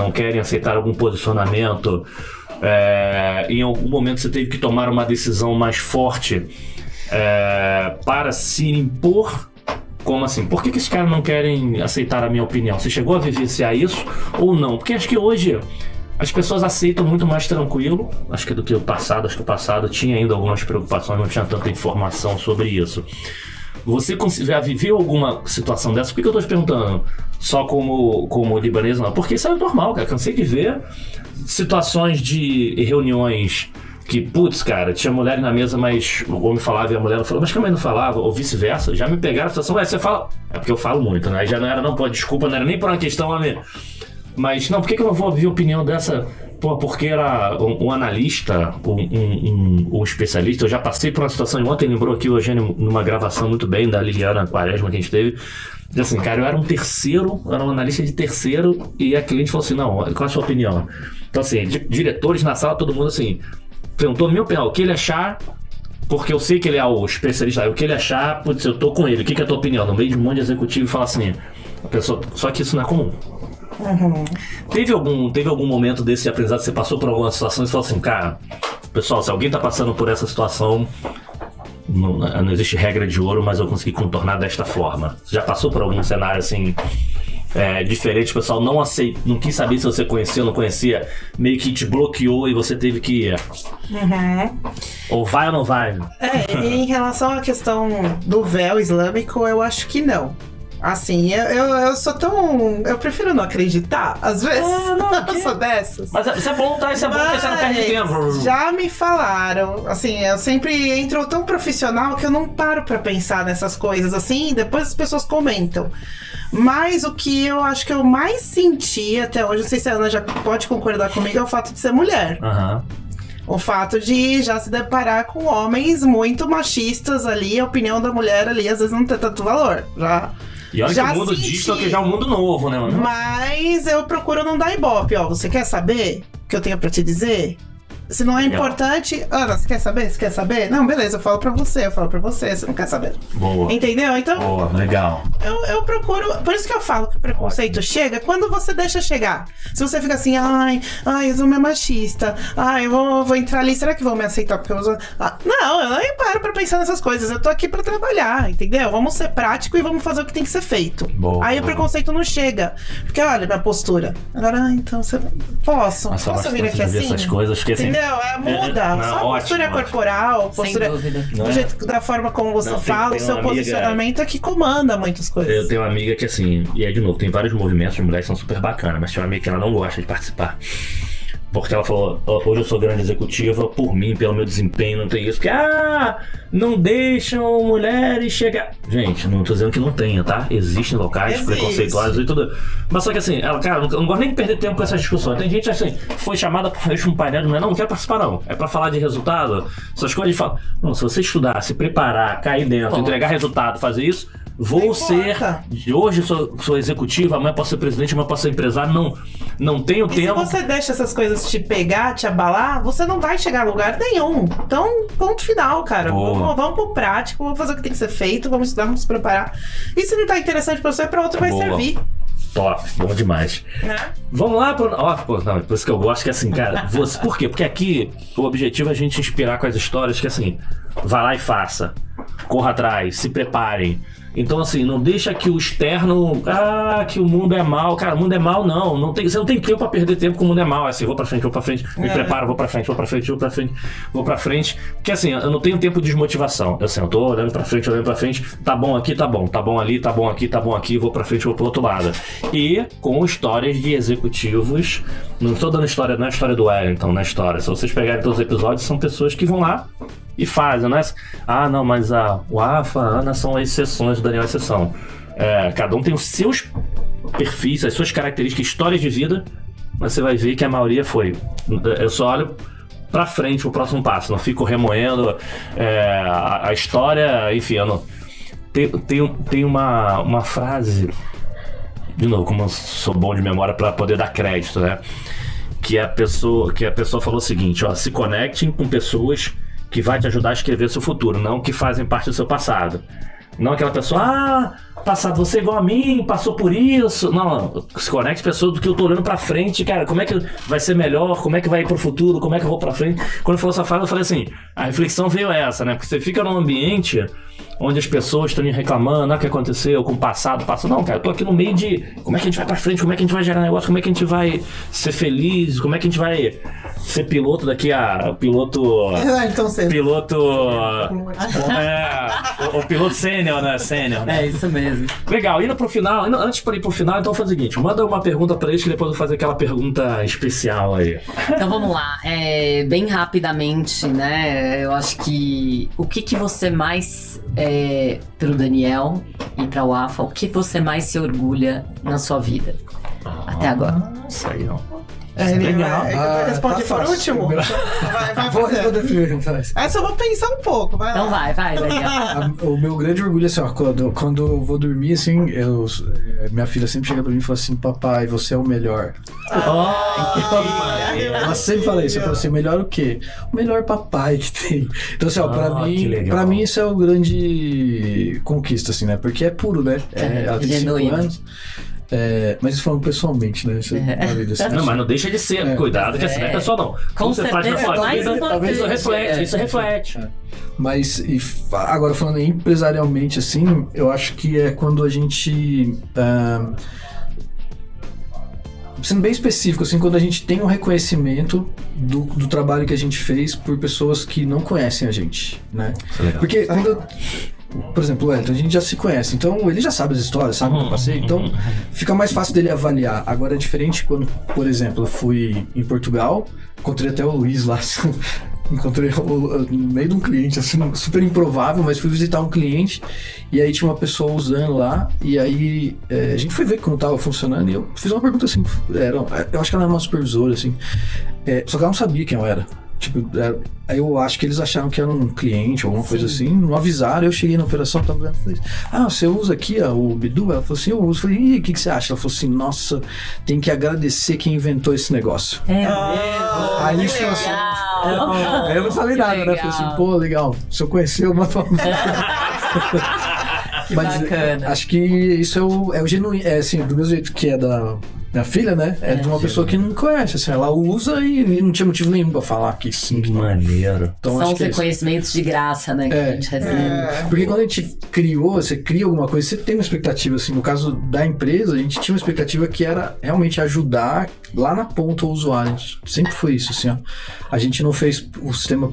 algum posicionamento, em algum momento você teve que tomar uma decisão mais forte para se impor? Como assim? Por que esses caras não querem aceitar a minha opinião? Você chegou a vivenciar isso ou não? Porque acho que hoje as pessoas aceitam muito mais tranquilo, acho que do que o passado. Acho que o passado tinha ainda algumas preocupações, não tinha tanta informação sobre isso. Você já viveu alguma situação dessa? Por que eu tô te perguntando? Só como libanês, não? Porque isso é normal, cara. Cansei de ver situações de reuniões que, putz, cara, tinha mulher na mesa, mas o homem falava e a mulher não falava, mas que a mãe não falava, ou vice-versa. Já me pegaram a situação, você fala... É porque eu falo muito, né? Já não era, não, pô, desculpa, não era nem por uma questão, homem. Mas, não, por que eu não vou ouvir a opinião dessa... Pô, porque era um analista, um especialista. Eu já passei por uma situação, ontem lembrou aqui o Eugênio, numa gravação muito bem, da Liliana Quaresma, que a gente teve. Assim, cara, eu era um analista de terceiro, e a cliente falou assim, não, qual é a sua opinião? Então, assim, diretores na sala, todo mundo assim... Perguntou minha opinião, o que ele achar, porque eu sei que ele é o especialista, o que ele achar, putz, eu tô com ele, o que é a tua opinião? No meio de um monte de executivo e fala assim, a pessoa, só que isso não é comum. Uhum. Teve algum momento desse aprendizado que você passou por alguma situação e falou assim, cara, pessoal, se alguém tá passando por essa situação, não existe regra de ouro, mas eu consegui contornar desta forma. Você já passou por algum cenário assim... diferente, o pessoal não quis saber se você conhecia ou não conhecia, meio que te bloqueou e você teve que ir. Uhum. Ou vai ou não vai? Em relação à questão do véu islâmico, eu acho que não. Assim, eu sou tão... Eu prefiro não acreditar, às vezes. Eu sou dessas. Mas isso é bom, tá? Isso é bom porque você não perde tempo. Já me falaram, assim, eu sempre entro tão profissional que eu não paro pra pensar nessas coisas, assim, depois as pessoas comentam. Mas o que eu acho que eu mais senti até hoje, não sei se a Ana já pode concordar comigo, é o fato de ser mulher. Aham. O fato de já se deparar com homens muito machistas ali, a opinião da mulher ali às vezes não tem tanto valor. E olha já que o mundo digital que já é um mundo novo, né, mano? Mas eu procuro não dar ibope, ó. Você quer saber o que eu tenho pra te dizer? Se não é importante... Ana, você quer saber? Você quer saber? Não, beleza, eu falo pra você, você não quer saber. Boa. Entendeu? Então... Boa, legal. Eu procuro... Por isso que eu falo que o preconceito chega quando você deixa chegar. Se você fica assim, ai, eu sou meio machista, eu vou entrar ali, será que vão me aceitar porque eu sou... Não, eu nem paro pra pensar nessas coisas, eu tô aqui pra trabalhar, entendeu? Vamos ser prático e vamos fazer o que tem que ser feito. Boa, aí o preconceito não chega. Porque olha minha postura. Agora, então, você... Posso vir aqui assim? Essas coisas que, assim, entendeu? Muda. Não, só a postura corporal, postura, sem dúvida. do jeito, da forma como você fala, o seu posicionamento é que comanda muitas coisas. Eu tenho uma amiga que, assim, e aí de novo, tem vários movimentos de mulheres que são super bacanas, mas tem uma amiga que ela não gosta de participar. Porque ela falou, hoje eu sou grande executiva, por mim, pelo meu desempenho, não tem isso. Porque, não deixam mulheres chegar. Gente, não tô dizendo que não tenha, tá? Existem locais preconceituosos e tudo. Mas só que assim, ela, cara, eu não gosto nem de perder tempo com essas discussões. Tem gente assim, foi chamada pra um painel de mulher, não quero participar não. É pra falar de resultado. Essas coisas de falar, não, se você estudar, se preparar, cair dentro, entregar resultado, fazer isso, vou ser. Hoje sou executiva, amanhã posso ser presidente, amanhã posso ser empresário. Não tenho tempo. Se você deixa essas coisas te pegar, te abalar, você não vai chegar a lugar nenhum. Então, ponto final, cara. Vamos pro prático, vamos fazer o que tem que ser feito, vamos estudar, vamos se preparar. E se não tá interessante pra você, pra outro vai servir. Top, bom demais. Vamos lá, por isso que eu gosto que assim, cara, por quê? Porque aqui o objetivo é a gente inspirar com as histórias que assim, vai lá e faça, corra atrás, se preparem. Então, assim, não deixa que o externo... que o mundo é mal. Cara, o mundo é mal, não. Você não tem tempo pra perder tempo com o mundo é mal. É assim, vou pra frente, me preparo, vou pra frente. Porque, assim, eu não tenho tempo de desmotivação. Assim, eu tô olhando pra frente. Tá bom aqui, tá bom ali, tá bom aqui, vou pra frente, vou pro outro lado. E com histórias de executivos... Não estou dando história, não é a história do Wellington, na história. Se vocês pegarem todos os episódios, são pessoas que vão lá e fazem, não é? Não, mas o Afa, a Ana são exceções, o Daniel é exceção. Cada um tem os seus perfis, as suas características, histórias de vida, mas você vai ver que a maioria foi. Eu só olho pra frente, o próximo passo, não fico remoendo a história, enfim, eu não... Tem uma frase, de novo, como eu sou bom de memória pra poder dar crédito, né? Que a pessoa falou o seguinte, se conectem com pessoas que vai te ajudar a escrever seu futuro, não que fazem parte do seu passado. Não aquela pessoa, passado, você é igual a mim, passou por isso. Não, se conecte com pessoas do que eu tô olhando pra frente, cara, como é que vai ser melhor, como é que vai ir pro futuro, como é que eu vou pra frente. Quando falou essa frase, eu falei assim, a reflexão veio essa, né? Porque você fica num ambiente onde as pessoas estão reclamando, o que aconteceu com o passado. Não, cara, eu tô aqui no meio de como é que a gente vai pra frente, como é que a gente vai gerar negócio, como é que a gente vai ser feliz, como é que a gente vai ser piloto daqui a... Piloto... O piloto sênior, né? É isso mesmo. Legal, indo pro final, antes de ir pro final, então faz o seguinte, manda uma pergunta pra eles que depois eu vou fazer aquela pergunta especial aí. Então vamos lá, bem rapidamente, né, eu acho que o que você mais, pro Daniel e pra Afa, o que você mais se orgulha na sua vida até agora? Isso aí, ó. Legal. Responde por último? Vou responder primeiro, então. Essa eu vou pensar um pouco, vai Então lá. vai, Daniel. O meu grande orgulho é assim, quando eu vou dormir, assim, minha filha sempre chega pra mim e fala assim, papai, você é o melhor. Ela sempre fala isso, eu falo assim, melhor o quê? O melhor papai que tem. Então assim, pra mim isso é o grande conquista, assim, né? Porque é puro, né? Ela tem 5 anos. Mas isso falando pessoalmente, né? Assim. Não, mas não deixa de ser. Cuidado, que assim não é pessoal, não. Com você faz na sua vida, talvez isso reflete. Mas, agora falando empresarialmente, assim, eu acho que é quando a gente... sendo bem específico, assim, quando a gente tem um reconhecimento do trabalho que a gente fez por pessoas que não conhecem a gente, né? Porque por exemplo, o Wellington, a gente já se conhece, então ele já sabe as histórias, sabe o que eu passei, então fica mais fácil dele avaliar. Agora é diferente quando, por exemplo, eu fui em Portugal, encontrei até o Luiz lá, encontrei no meio de um cliente, assim, super improvável, mas fui visitar um cliente e aí tinha uma pessoa usando lá e aí a gente foi ver como tava funcionando e eu fiz uma pergunta assim, eu acho que ela era uma supervisora, assim, só que ela não sabia quem eu era. Tipo, aí eu acho que eles acharam que era um cliente ou alguma coisa assim, não avisaram, eu cheguei na operação, tava vendo, falei, você usa aqui o Bidu? Ela falou assim, eu uso. Eu falei, e o que você acha? Ela falou assim, nossa, tem que agradecer quem inventou esse negócio. Aí isso assim, aí eu não falei nada, né? Falei assim, pô, legal, se eu conhecer, eu mato Mas bacana. Acho que isso é o genuíno, assim, do mesmo jeito que é da minha filha, né? É de uma pessoa que não conhece, assim, ela usa e não tinha motivo nenhum pra falar que sim. Que maneiro. Então, são os reconhecimentos de graça, né, que a gente recebe. Porque quando a gente você cria alguma coisa, você tem uma expectativa, assim, no caso da empresa, a gente tinha uma expectativa que era realmente ajudar lá na ponta o usuário. Sempre foi isso, assim, ó. A gente não fez o sistema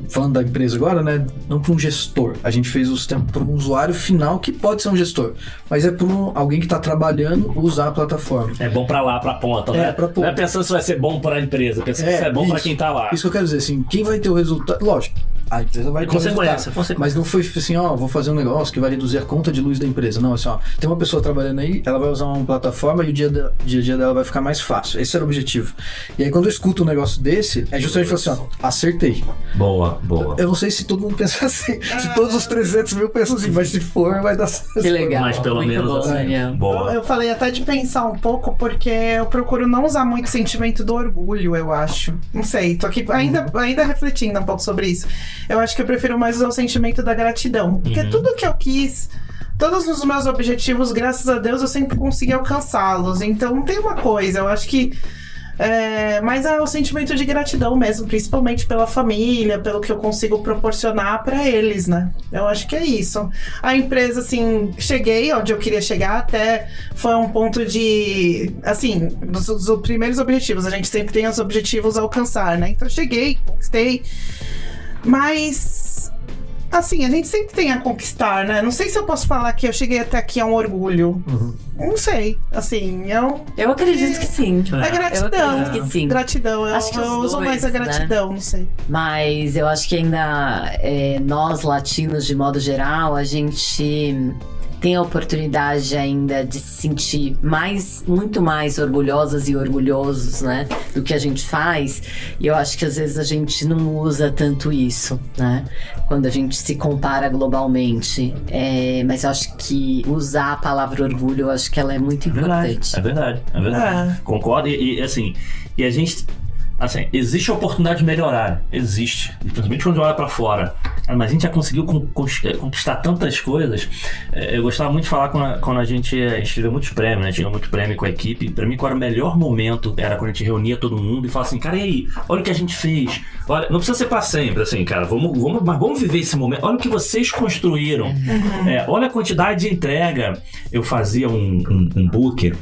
falando da empresa agora, né? Não para um gestor. A gente fez o sistema para um usuário final que pode ser um gestor, mas é para alguém que está trabalhando usar a plataforma. É bom para lá, para ponta, né? Pra ponta. Não é pensando se vai ser bom para a empresa, pensando se é bom para quem tá lá. Isso que eu quero dizer, assim, quem vai ter o resultado, lógico, a empresa vai ter o resultado. Mas não foi assim, vou fazer um negócio que vai reduzir a conta de luz da empresa. Não, assim, tem uma pessoa trabalhando aí, ela vai usar uma plataforma e o dia a dia dela vai ficar mais fácil. Esse era o objetivo. E aí quando eu escuto um negócio desse, é justamente assim, acertei. Boa. Eu não sei se todo mundo pensa assim, se todos os 300 mil pensam assim, mas se for, vai dar certo. Que legal. Mas pelo muito menos bom, assim. Daniel. Boa. Eu falei até de pensar um pouco, porque eu procuro não usar muito o sentimento do orgulho, eu acho. Não sei, tô aqui ainda refletindo um pouco sobre isso. Eu acho que eu prefiro mais usar o sentimento da gratidão. Porque tudo que eu quis, todos os meus objetivos, graças a Deus, eu sempre consegui alcançá-los. Então tem uma coisa, eu acho que Mas é o sentimento de gratidão mesmo, principalmente pela família, pelo que eu consigo proporcionar para eles, né? Eu acho que é isso. A empresa, assim, cheguei onde eu queria chegar, até foi um ponto de, assim, dos primeiros objetivos. A gente sempre tem os objetivos a alcançar, né? Então cheguei, conquistei, mas... assim, a gente sempre tem a conquistar, né? Não sei se eu posso falar que eu cheguei até aqui a um orgulho. Não sei. Assim, Eu acredito que sim. é gratidão. Eu acredito que sim. Gratidão. Acho que Eu os uso dois, mais a gratidão, não sei. Mas eu acho que ainda nós, latinos, de modo geral, a gente tem a oportunidade ainda de se sentir muito mais orgulhosas e orgulhosos, né, do que a gente faz. E eu acho que às vezes a gente não usa tanto isso, né, quando a gente se compara globalmente. Mas eu acho que usar a palavra orgulho, eu acho que ela é muito importante. É verdade. Concordo. E assim, e a gente... assim, existe a oportunidade de melhorar. Existe. Principalmente quando olha pra fora. Mas a gente já conseguiu conquistar tantas coisas. Eu gostava muito de falar quando a gente escreveu muitos prêmios, né? Tinha muito prêmio com a equipe. Pra mim, qual era o melhor momento? Era quando a gente reunia todo mundo e falava assim, cara, e aí? Olha o que a gente fez. Olha, não precisa ser pra sempre, assim, cara. Mas vamos viver esse momento. Olha o que vocês construíram. Olha a quantidade de entrega. Eu fazia um booker.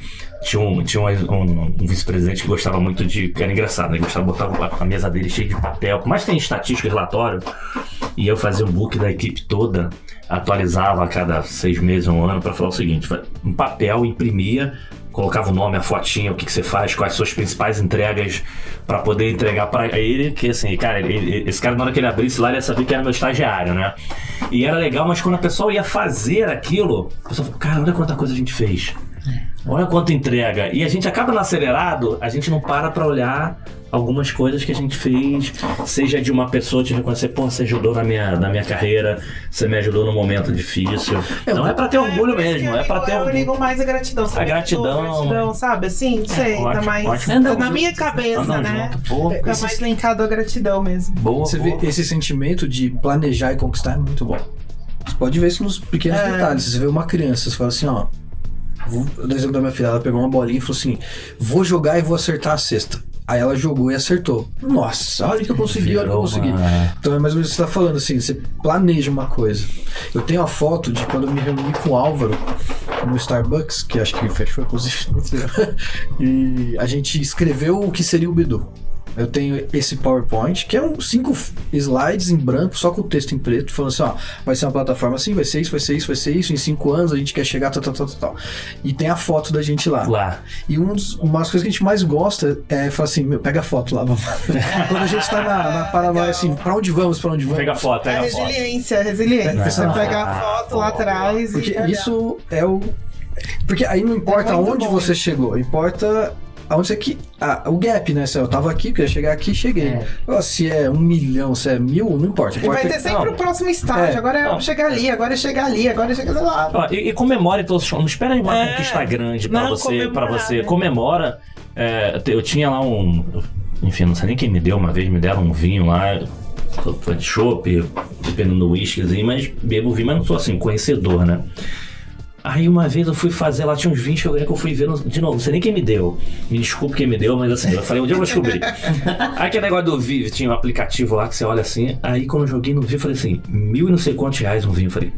Tinha um vice-presidente que gostava muito de... que era engraçado, né? Ele gostava de botar a mesa dele cheia de papel. Por mais que tem estatística e relatório. E eu fazia um book da equipe toda. Atualizava a cada 6 meses, 1 ano, para falar o seguinte. Um papel, imprimia, colocava o nome, a fotinha, o que você faz, quais suas principais entregas, para poder entregar para ele. Que assim, cara, esse cara, na hora que ele abrisse lá, ele ia saber que era meu estagiário, né? E era legal, mas quando a pessoa ia fazer aquilo, a pessoa falou, cara, olha quanta coisa a gente fez. Olha quanto entrega. E a gente acaba no acelerado, a gente não para olhar algumas coisas que a gente fez, seja de uma pessoa te reconhecer, pô, você ajudou na minha carreira, você me ajudou num momento difícil. Não é pra ter orgulho mesmo, é pra ter orgulho. Eu ligo mais a gratidão. A gratidão, sabe? Assim, não sei, tá mais na minha cabeça, né? Tá mais linkado à gratidão mesmo. Você vê esse sentimento de planejar e conquistar é muito bom. Você pode ver isso nos pequenos detalhes. Você vê uma criança, você fala assim, ó, no exemplo da minha filha, ela pegou uma bolinha e falou assim, vou jogar e vou acertar a cesta. Aí ela jogou e acertou. Nossa, olha que eu consegui, olha que eu consegui. Então é mais ou menos o que você tá falando, assim, você planeja uma coisa. Eu tenho a foto de quando eu me reuni com o Álvaro no Starbucks, que acho que fechou, inclusive, e a gente escreveu o que seria o Bidu. Eu tenho esse PowerPoint, que é 5 slides em branco, só com o texto em preto, falando assim, ó, vai ser uma plataforma assim, vai ser isso, vai ser isso, vai ser isso, em 5 anos a gente quer chegar, tal. E tem a foto da gente lá. E uma das coisas que a gente mais gosta é falar assim, pega a foto lá, vamos. Quando a gente tá na paranoia, assim, pra onde vamos? Pega a foto, pega a foto. Resiliência. Você pega a foto lá atrás. Porque isso é o... Porque aí não importa onde você chegou, importa... aonde você que o gap, né? Se eu tava aqui, queria chegar aqui, cheguei. Se é 1 milhão, se é 1000, não importa. E vai ter sempre o próximo estágio. Agora é chegar ali, agora é chegar ali, agora é chegar lá. E comemore todos. Não espera uma conquista grande pra você. Comemora. Eu tinha lá enfim, não sei nem quem me deu uma vez, me deram um vinho lá. Foi de chopp, dependendo do whiskyzinho, mas bebo vinho, mas não sou assim, conhecedor, né? Aí uma vez eu fui fazer lá, tinha uns 20 que eu fui ver de novo, não sei nem quem me deu. Me desculpe quem me deu, mas assim, eu falei, um dia eu vou descobrir. Aí aquele negócio do Vivo, tinha um aplicativo lá que você olha assim, aí quando eu joguei no Vivo, eu falei assim, 1.000 e não sei quantos reais um vinho, eu falei...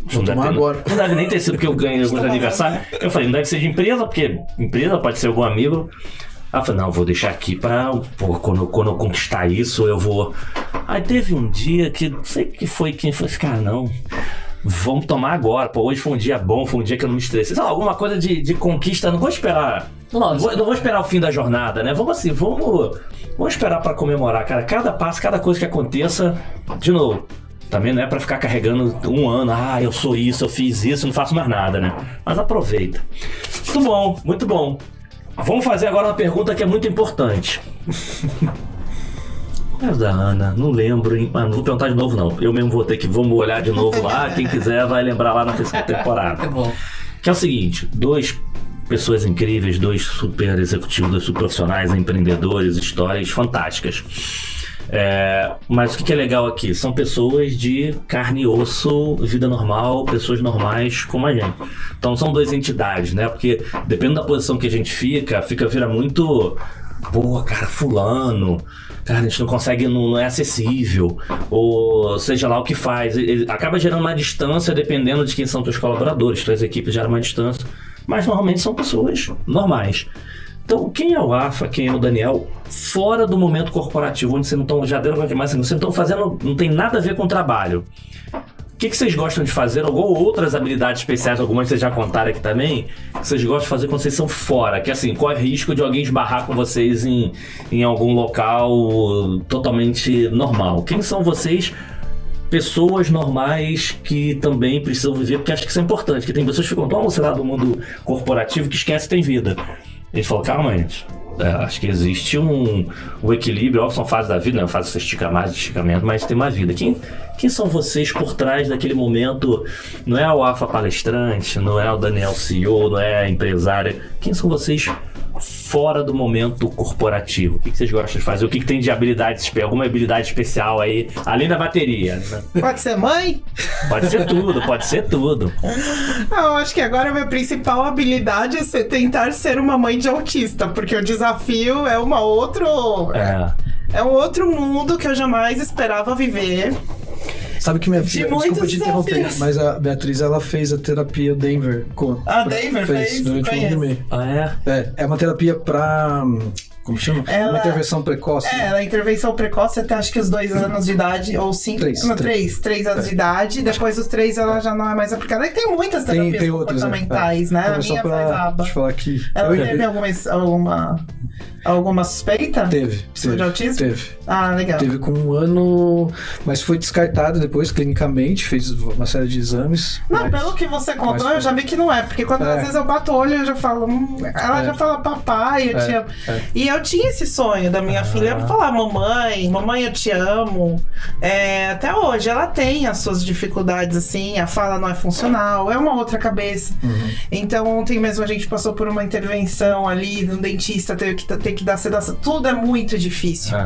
vou tomar agora. Não deve nem ter sido porque eu ganhei alguns aniversários. Eu falei, não deve ser de empresa, porque empresa pode ser algum amigo. Aí eu falei, não, vou deixar aqui pra... quando eu conquistar isso, eu vou... Aí teve um dia que, não sei o que foi, quem foi esse cara, não... Vamos tomar agora, pô, hoje foi um dia bom, foi um dia que eu não me estressei. Sei lá, alguma coisa de conquista, não vou esperar. Não vou esperar o fim da jornada, né? Vamos esperar pra comemorar, cara. Cada passo, cada coisa que aconteça, de novo. Também não é pra ficar carregando 1 ano, eu sou isso, eu fiz isso, não faço mais nada, né? Mas aproveita. Muito bom, muito bom. Vamos fazer agora uma pergunta que é muito importante. Mas da Ana, não lembro, hein? Não vou perguntar de novo, não. Eu mesmo vou ter que... Vamos olhar de novo lá. Quem quiser vai lembrar lá na terceira temporada. Tá bom. Que é o seguinte, 2 pessoas incríveis, 2 super executivos, 2 super profissionais, empreendedores, histórias fantásticas. Mas o que é legal aqui? São pessoas de carne e osso, vida normal, pessoas normais como a gente. Então são duas entidades, né? Porque dependendo da posição que a gente vira muito... Pô, cara, fulano... Cara, a gente não consegue, não é acessível. Ou seja lá o que faz. Acaba gerando uma distância dependendo de quem são teus colaboradores. Tuas equipes geram uma distância. Mas normalmente são pessoas normais. Então, quem é o Afa, quem é o Daniel, fora do momento corporativo, onde você não estão, já deram mais, vocês não estão fazendo, não tem nada a ver com o trabalho. O que vocês gostam de fazer? Ou outras habilidades especiais, algumas vocês já contaram aqui também, que vocês gostam de fazer quando vocês são fora? Que assim, corre risco de alguém esbarrar com vocês em algum local totalmente normal. Quem são vocês? Pessoas normais que também precisam viver, porque acho que isso é importante, que tem pessoas que ficam tão alucinadas do mundo corporativo que esquecem que tem vida. Eles falam, calma, gente. Acho que existe um equilíbrio, são fases da vida, né? Fase que você estica mais, esticamento, mas tem uma vida. Quem são vocês por trás daquele momento? Não é o Afa palestrante, não é o Daniel CEO, não é a empresária. Quem são vocês fora do momento corporativo? O que vocês gostam de fazer? O que tem de habilidade, alguma habilidade especial aí, além da bateria? Né? Pode ser mãe? Pode ser tudo, pode ser tudo. Eu acho que agora a minha principal habilidade é tentar ser uma mãe de autista, porque o desafio é um outro mundo que eu jamais esperava viver. Sabe que minha filha, desculpa te interromper, mas a Beatriz, ela fez a terapia Denver. A Denver fez? Durante um ano e meio. Ah, é? É uma terapia pra... Como chama? Uma intervenção precoce. A intervenção precoce até acho que os 2 anos de idade, ou 5, 3 anos de idade. Depois dos 3 ela já não é mais aplicada. E tem muitas terapias comportamentais, né? A minha faz aba. Deixa eu falar aqui. Ela teve alguma suspeita? Teve. Sobre autismo? Teve. Ah, legal. Teve com 1 ano, mas foi descartado depois, clinicamente, fez uma série de exames. Não, pelo que você contou, eu já vi que não é. Porque quando às vezes eu bato o olho, eu já falo... ela já fala papai, eu te amo. E eu tinha esse sonho da minha filha falar mamãe, eu te amo. Até hoje, ela tem as suas dificuldades, assim, a fala não é funcional, é uma outra cabeça. Então, ontem mesmo a gente passou por uma intervenção ali no dentista, teve que dar sedação, tudo é muito difícil.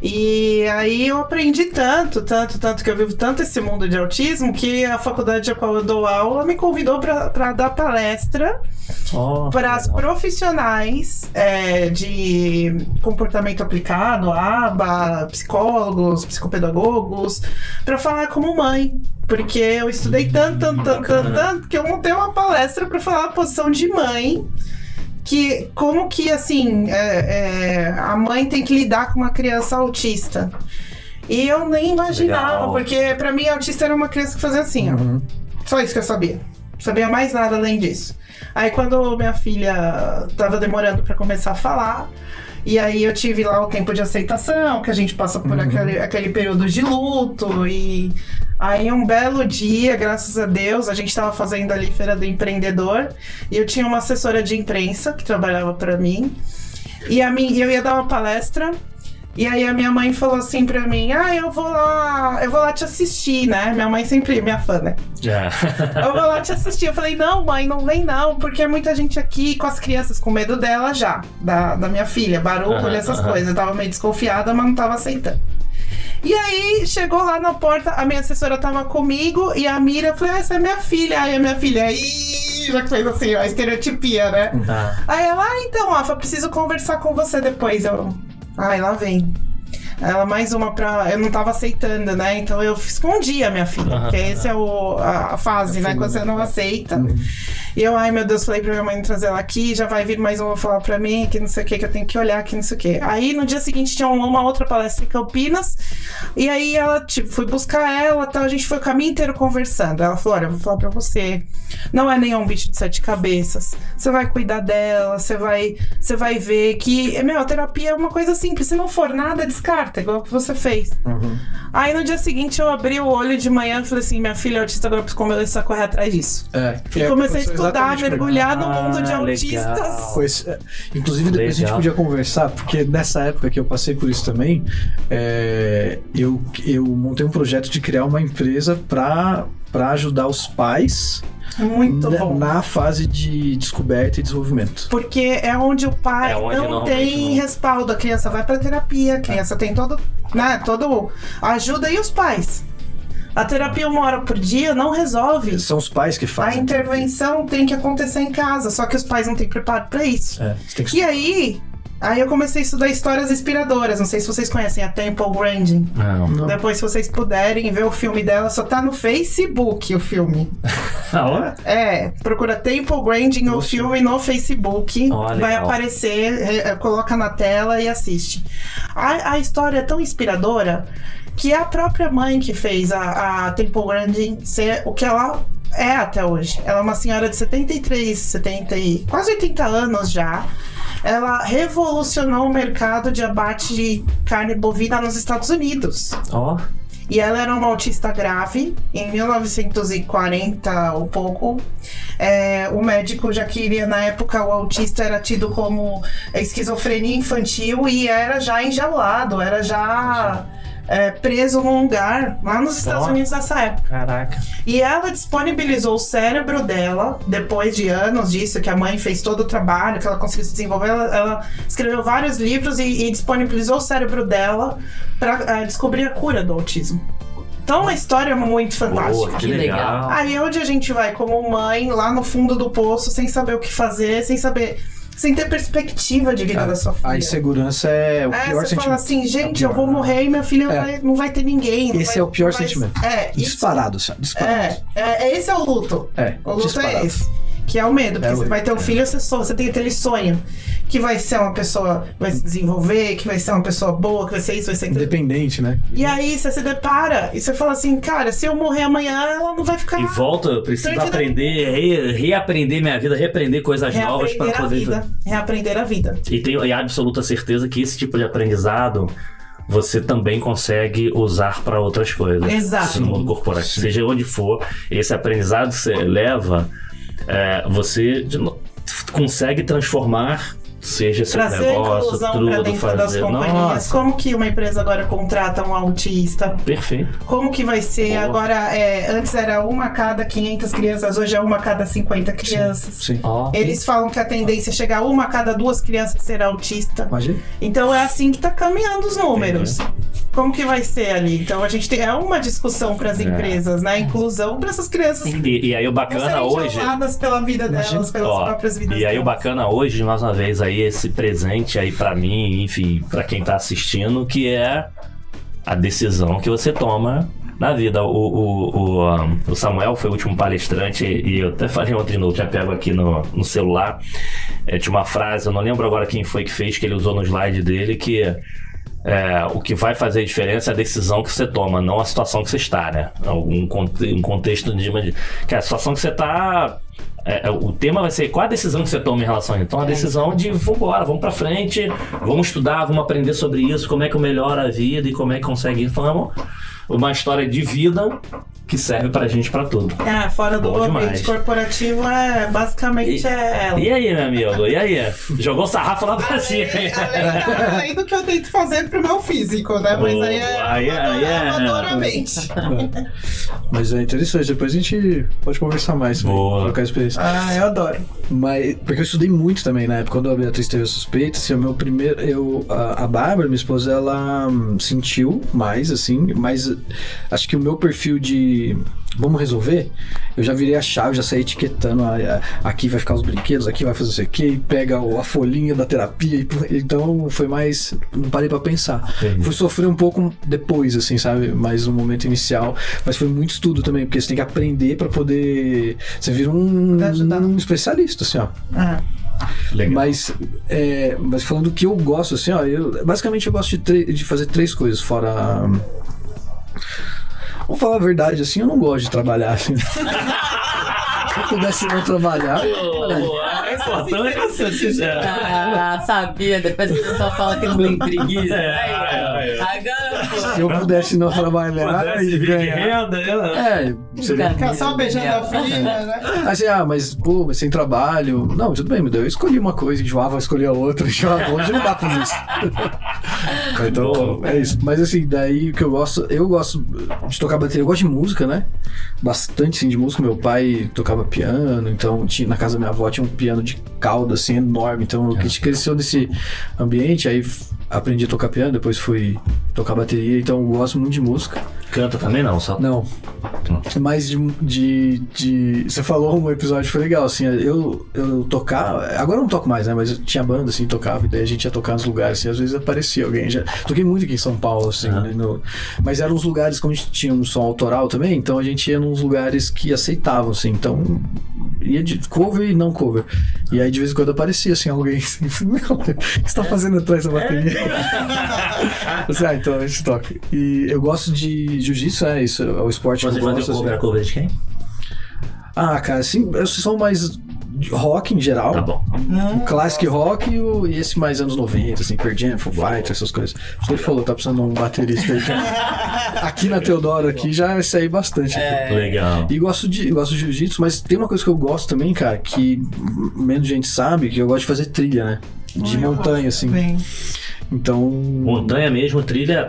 E aí eu aprendi tanto que eu vivo tanto esse mundo de autismo, que a faculdade a qual eu dou aula me convidou para dar palestra para as profissionais de comportamento aplicado, ABA, psicólogos, psicopedagogos, para falar como mãe. Porque eu estudei tanto que eu montei uma palestra para falar a posição de mãe. Que como que, assim, a mãe tem que lidar com uma criança autista. E eu nem imaginava, porque pra mim autista era uma criança que fazia assim, ó. Só isso que eu sabia. Não sabia mais nada além disso. Aí quando minha filha tava demorando pra começar a falar, e aí eu tive lá o tempo de aceitação, que a gente passa por aquele período de luto, e aí um belo dia, graças a Deus, a gente tava fazendo ali Feira do Empreendedor, e eu tinha uma assessora de imprensa que trabalhava pra mim, e eu ia dar uma palestra, e aí a minha mãe falou assim pra mim, eu vou lá te assistir, né? Minha mãe sempre, minha fã, né? Eu vou lá te assistir. Eu falei, não, mãe, não vem não, porque é muita gente aqui com as crianças, com medo dela já, da minha filha, barulho, essas coisas. Eu tava meio desconfiada, mas não tava aceitando. E aí, chegou lá na porta, a minha assessora tava comigo, e a Mira, eu falei, essa é minha filha. Aí a minha filha, já fez assim, a estereotipia, né? Aí ela, então, Afa, preciso conversar com você depois. Lá vem. Ela mais uma pra... Eu não tava aceitando, né? Então eu escondi a minha filha. Porque essa é a fase, né? Quando você não aceita. E eu, meu Deus, falei pra minha mãe trazer ela aqui. Já vai vir mais uma falar pra mim que não sei o que eu tenho que olhar, que não sei o que. Aí no dia seguinte tinha uma outra palestra em Campinas. E aí ela, fui buscar ela, tal. A gente foi o caminho inteiro conversando. Ela falou, olha, eu vou falar pra você. Não é nenhum bicho de 7 cabeças. Você vai cuidar dela, você vai ver que... a terapia é uma coisa simples. Se não for nada, descarta, igual que você fez. Aí no dia seguinte eu abri o olho de manhã e falei assim, minha filha é autista, agora eu preciso começar a correr atrás disso. E comecei a estudar, mergulhar no mundo de autistas. Inclusive depois a gente podia conversar, porque nessa época que eu passei por isso também, eu montei um projeto de criar uma empresa para ajudar os pais Muito bom. Na fase de descoberta e desenvolvimento. Porque é onde o pai É onde não tem respaldo. A criança vai pra terapia, a criança tem todo ajuda, e os pais. A terapia 1 hora por dia não resolve. São os pais que A fazem. intervenção tem que acontecer em casa, só que os pais não têm preparo pra isso. Você tem que... E aí eu comecei a estudar histórias inspiradoras. Não sei se vocês conhecem a Temple Grandin. Não. Depois, se vocês puderem ver o filme dela, só tá no Facebook o filme. Procura Temple Grandin o filme no Facebook. Olha, vai legal. aparecer, coloca na tela e assiste. A história é tão inspiradora que é a própria mãe que fez a Temple Grandin ser o que ela é até hoje. Ela é uma senhora de 73, quase 80 anos já. Ela revolucionou o mercado de abate de carne bovina nos Estados Unidos. E ela era uma autista grave. Em 1940 ou pouco, o médico já queria, na época, o autista era tido como esquizofrenia infantil e era já enjaulado, era já preso num lugar lá nos Estados Unidos nessa época. Caraca. E ela disponibilizou o cérebro dela, depois de anos disso, que a mãe fez todo o trabalho, que ela conseguiu se desenvolver. Ela escreveu vários livros e disponibilizou o cérebro dela para descobrir a cura do autismo. Então, a história é muito fantástica. Boa, que legal. Aí é onde a gente vai, como mãe, lá no fundo do poço, sem saber o que fazer, sem ter perspectiva de vida da sua filha. A insegurança é o pior você sentimento. fala assim, gente, eu vou morrer e minha filha não vai ter ninguém. Esse é o pior sentimento. Disparado, isso. disparado. Esse é o luto. O luto disparado. é esse. Que é o medo, porque você vai ter um filho, você tem aquele sonho que vai ser uma pessoa, vai se desenvolver, que vai ser uma pessoa boa, que vai ser isso, vai ser aquilo. Independente, né? E aí você se depara e você fala assim, cara, se eu morrer amanhã, ela não vai ficar... E volta, eu preciso aprender, reaprender minha vida, reaprender coisas novas para poder... Reaprender a vida. E tenho a absoluta certeza que esse tipo de aprendizado você também consegue usar para outras coisas. Exato. No mundo corporativo, seja onde for, esse aprendizado que você leva, você consegue transformar, seja seu negócio, tudo, fazer. Das companhias. Nossa. Como que uma empresa agora contrata um autista? Perfeito. Como que vai ser? Boa. Agora, antes era 1 a cada 500 crianças, hoje é 1 a cada 50 crianças. Sim. Eles falam que a tendência é chegar a 1 a cada 2 crianças ser autista. Imagina. Então é assim que tá caminhando os números. Como que vai ser ali? Então a gente tem uma discussão para as empresas, né? Inclusão para essas crianças. E aí o bacana hoje... pela vida delas, pelas próprias vidas E aí delas. o bacana hoje, mais uma vez, aí esse presente aí pra mim, enfim, pra quem tá assistindo, que é a decisão que você toma na vida. O Samuel foi o último palestrante e eu até falei ontem de novo, já pego aqui no celular. Tinha uma frase, eu não lembro agora quem foi que fez, que ele usou no slide dele, que o que vai fazer a diferença é a decisão que você toma, não a situação que você está, né? Um contexto de... Que a situação que você está... o tema vai ser qual a decisão que você toma em relação a isso. Então a decisão de vambora, vamos pra frente, vamos estudar, vamos aprender sobre isso, como é que eu melhoro a vida e como é que consegue isso. Então, uma história de vida que serve pra gente pra tudo. Fora do Bom ambiente demais. corporativo, basicamente ela. E aí, meu amigo? E aí? Jogou o sarrafo lá pra cima. Além do que eu tento fazer pro meu físico, né? Mas aí é amadoramente. Mas é interessante, depois a gente pode conversar mais sobre trocar experiência. Eu adoro. Mas, porque eu estudei muito também na época, quando a Beatriz teve a suspeita, assim, o meu primeiro, a Bárbara, minha esposa, ela sentiu mais, assim, mas acho que o meu perfil de vamos resolver, eu já virei a chave, já saí etiquetando, aqui vai ficar os brinquedos, aqui vai fazer isso aqui, pega a folhinha da terapia, então foi mais, não parei pra pensar. Entendi. Fui sofrer um pouco depois, assim, sabe, mas no momento inicial, mas foi muito estudo também, porque você tem que aprender pra poder, você vira um especialista, assim, ó. Legal. Mas falando do que eu gosto, assim, ó, basicamente eu gosto de fazer 3 coisas, fora... Vou falar a verdade, assim, eu não gosto de trabalhar, assim. Se eu pudesse não trabalhar... É importante você ser sincero. Sabia, depois o pessoal fala que não tem preguiça. Agora Se eu pudesse não trabalhar Pudesse e vir de ganhar... renda, seria... Ficar só beijando a filha, né? Assim, mas pô, mas sem trabalho... Não, tudo bem, meu Deus, eu escolhi uma coisa, enjoava, escolhi a outra, enjoava, hoje não dá pra fazer isso. Então, é isso. Mas assim, daí o que eu gosto de tocar bateria, eu gosto de música, né? Bastante, sim, de música. Meu pai tocava piano, então na casa da minha avó tinha um piano de cauda, assim, enorme. Então a gente cresceu nesse ambiente, aí aprendi a tocar piano, depois fui tocar bateria, então eu gosto muito de música. Canta também não, só... Não. Mas você falou um episódio que foi legal, assim, eu tocava, agora eu não toco mais, né, mas eu tinha banda, assim, tocava, e daí a gente ia tocar nos lugares, assim, às vezes aparecia alguém, já toquei muito aqui em São Paulo, assim, né, mas eram uns lugares, como a gente tinha um som autoral também, então a gente ia nos lugares que aceitavam, assim, então ia de cover e não cover, e aí de vez em quando aparecia, assim, alguém, assim, o que você tá fazendo atrás da bateria? Então a gente toca. E eu gosto de jiu-jitsu, isso é o esporte que eu gosto. Você fazia cover de quem? Cara, assim, eu sou mais de rock em geral. Tá bom. O classic rock e esse mais anos 90, assim, Pearl Jam, Foo Fighters, essas coisas. Acho que ele falou, tá precisando de um baterista aí. Aqui na Teodoro, aqui já vai sair bastante. Legal. E gosto de jiu-jitsu, mas tem uma coisa que eu gosto também, cara, que menos gente sabe, que eu gosto de fazer trilha, né? De montanha, assim. Bem. Então... Montanha mesmo, trilha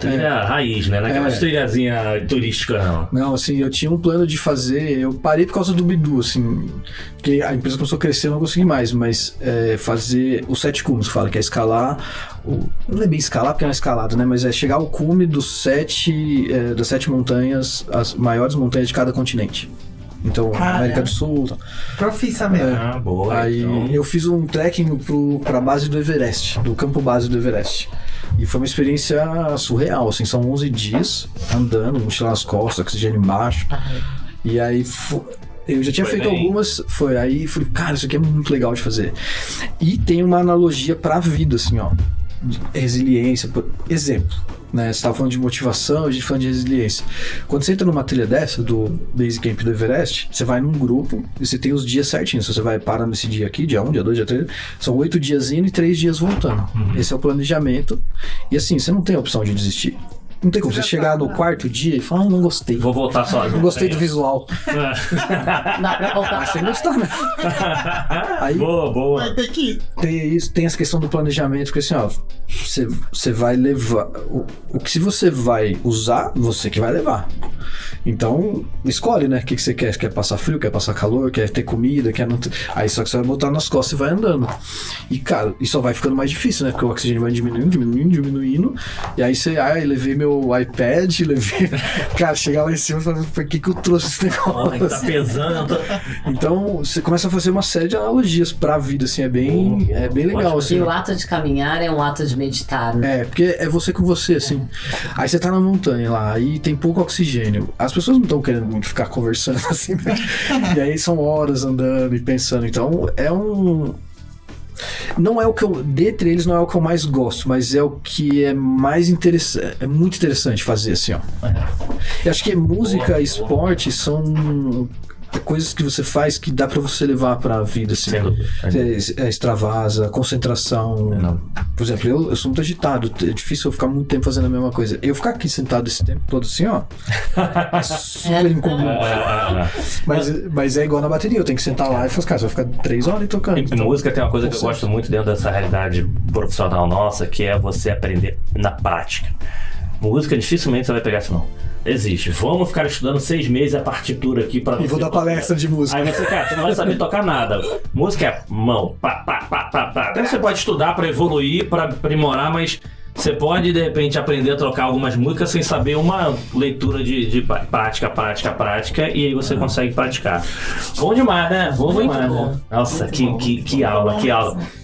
raiz, né? Naquelas trilhazinha turística, não. Não, assim, eu tinha um plano de fazer... Eu parei por causa do Bidu, assim... Porque a empresa começou a crescer, eu não consegui mais. Mas fazer os 7 cumes, fala, que é escalar... Não é bem escalar, porque não é escalada, né? Mas é chegar ao cume das 7 montanhas, as maiores montanhas de cada continente. Então, América do Sul... Profissa mesmo. Boa. Aí então... eu fiz um trekking pra base do Everest, do campo base do Everest. E foi uma experiência surreal, assim, são 11 dias andando, mochila nas costas, oxigênio embaixo. E aí eu já tinha feito algumas, aí falei, cara, isso aqui é muito legal de fazer. E tem uma analogia pra vida, assim, ó. Resiliência, por exemplo, né? Você estava falando de motivação, a gente falando de resiliência. Quando você entra numa trilha dessa, do Base Camp do Everest, você vai num grupo e você tem os dias certinhos. Você vai parar nesse dia aqui, dia 1, dia 2, dia 3. São 8 dias indo e 3 dias voltando. Esse é o planejamento. E assim, você não tem a opção de desistir. Não tem como você chegar no 4º dia e falar, não gostei. Vou voltar só. Não gostei do visual. Dá pra voltar. Você gostar, né? Aí, boa. Vai ter que ir. Tem isso, tem essa questão do planejamento, porque assim, ó, você vai levar. O que você vai usar, você que vai levar. Então, escolhe, né? O que você quer? Quer passar frio, quer passar calor, quer ter comida, quer não ter... Aí só que você vai botar nas costas e vai andando. E, cara, isso só vai ficando mais difícil, né? Porque o oxigênio vai diminuindo. E aí você, levei meu iPad, Cara, chegar lá em cima e falar, por que eu trouxe esse negócio? Tá pesando. Então, você começa a fazer uma série de analogias pra vida, assim, é bem legal, assim. E o ato de caminhar é um ato de meditar, né? Porque é você com você, assim. Aí você tá na montanha lá, aí tem pouco oxigênio. As pessoas não estão querendo muito ficar conversando, assim, né? E aí são horas andando e pensando. Então, não é o que dentre eles não é o que eu mais gosto, mas é o que é mais interessante, é muito interessante fazer, assim, ó. Eu acho que música e esporte são coisas que você faz que dá pra você levar pra vida, assim. Extravasa, concentração. Por exemplo, eu sou muito agitado, é difícil eu ficar muito tempo fazendo a mesma coisa. Eu ficar aqui sentado esse tempo todo assim, ó, é super incomum. Mas é igual na bateria, eu tenho que sentar lá e falar, cara, você vai ficar 3 horas tocando. E música tem uma coisa que eu gosto muito dentro dessa realidade profissional nossa, que é você aprender na prática. Música, dificilmente você vai pegar isso, não. Existe. Vamos ficar estudando 6 meses a partitura aqui pra... E vou dar palestra de música. Aí você não vai saber tocar nada. Música é mão, pá. Até você pode estudar pra evoluir, pra aprimorar, mas você pode, de repente, aprender a tocar algumas músicas sem saber uma leitura de prática, e aí você consegue praticar. Bom demais, né? Bom demais, né? Nossa, que aula.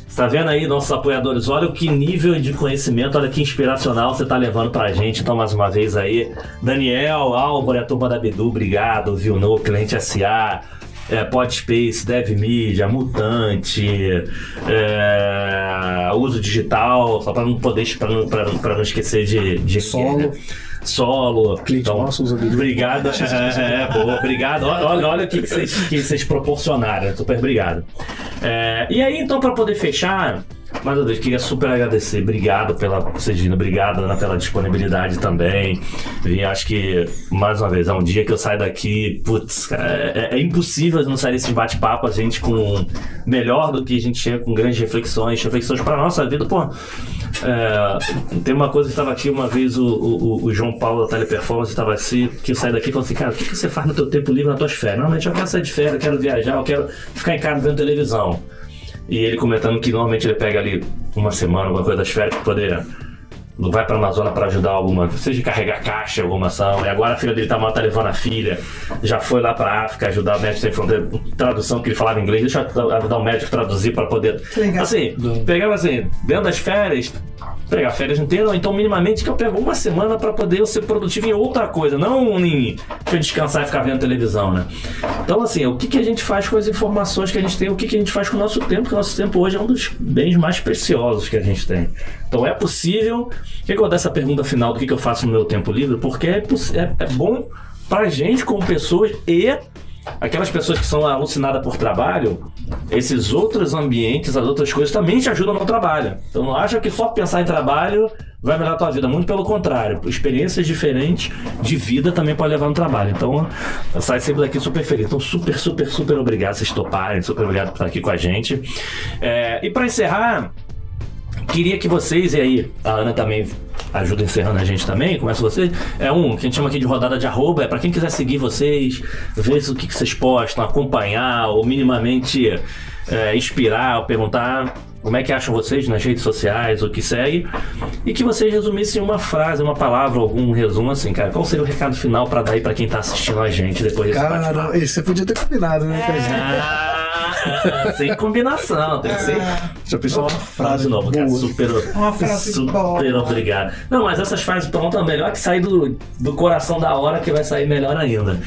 Você tá vendo aí, nossos apoiadores? Olha o que nível de conhecimento, olha que inspiracional você tá levando pra gente. Então, mais uma vez aí, Daniel, Álvaro e a turma da Bidu, obrigado, Vilno, Cliente SA, Podspace, DevMedia, Mutante, Uso Digital, só pra não poder, pra não esquecer de Solo. Cliente então, nosso, usa Bidu. Obrigado. Boa, obrigado. Olha o que vocês proporcionaram. Super obrigado. E aí, então, para poder fechar, Mais uma vez, queria super agradecer. Obrigado pela vocês vindo, obrigado, Ana, pela disponibilidade também. E acho que, mais uma vez, é um dia que eu saio daqui, putz, cara, é impossível não sair desse bate-papo, a gente com melhor do que a gente chega com grandes reflexões para a nossa vida. Pô, tem uma coisa que estava aqui uma vez, o João Paulo da Teleperformance estava assim, que eu saí daqui e falei assim, cara, o que você faz no teu tempo livre, nas tuas férias? Normalmente eu quero sair de férias, eu quero viajar, eu quero ficar em casa vendo televisão. E ele comentando que normalmente ele pega ali uma semana, alguma coisa das férias, pra poder... vai pra Amazônia pra ajudar alguma... seja carregar caixa, alguma ação. E agora a filha dele tá levando a filha. Já foi lá pra África ajudar o médico sem fronteira. Tradução, que ele falava inglês. Deixa eu ajudar o médico a traduzir pra poder... Legal. Assim, pegava assim, dentro das férias... pegar férias inteiras, ou então minimamente que eu pego uma semana pra poder eu ser produtivo em outra coisa, não em pra eu descansar e ficar vendo televisão, né? Então, assim, o que a gente faz com as informações que a gente tem, o que a gente faz com o nosso tempo, que o nosso tempo hoje é um dos bens mais preciosos que a gente tem. Então, é possível... O que eu vou dar essa pergunta final do que eu faço no meu tempo livre? Porque é bom pra gente como pessoas e aquelas pessoas que são alucinadas por trabalho, esses outros ambientes, as outras coisas também te ajudam no trabalho. Então não acha que só pensar em trabalho vai melhorar a tua vida. Muito pelo contrário. Experiências diferentes de vida também pode levar no trabalho. Então eu saio sempre daqui super feliz. Então super, super, super obrigado vocês toparem. Super obrigado por estar aqui com a gente. E para encerrar, queria que vocês, e aí a Ana também ajuda encerrando a gente também, começa vocês, que a gente chama aqui de rodada de arroba, para quem quiser seguir vocês, ver o que vocês postam, acompanhar ou minimamente inspirar ou perguntar como é que acham vocês nas redes sociais, o que segue, e que vocês resumissem uma frase, uma palavra, algum resumo assim, cara, qual seria o recado final para dar aí para quem tá assistindo a gente depois desse bate-papo? Cara, isso você podia ter combinado, né, com a gente? Sem combinação, tem que ser. Já pensou uma frase novo, cara, Uma frase super boa. obrigado. Não, mas essas frases prontas, melhor que sair do coração da hora, que vai sair melhor ainda.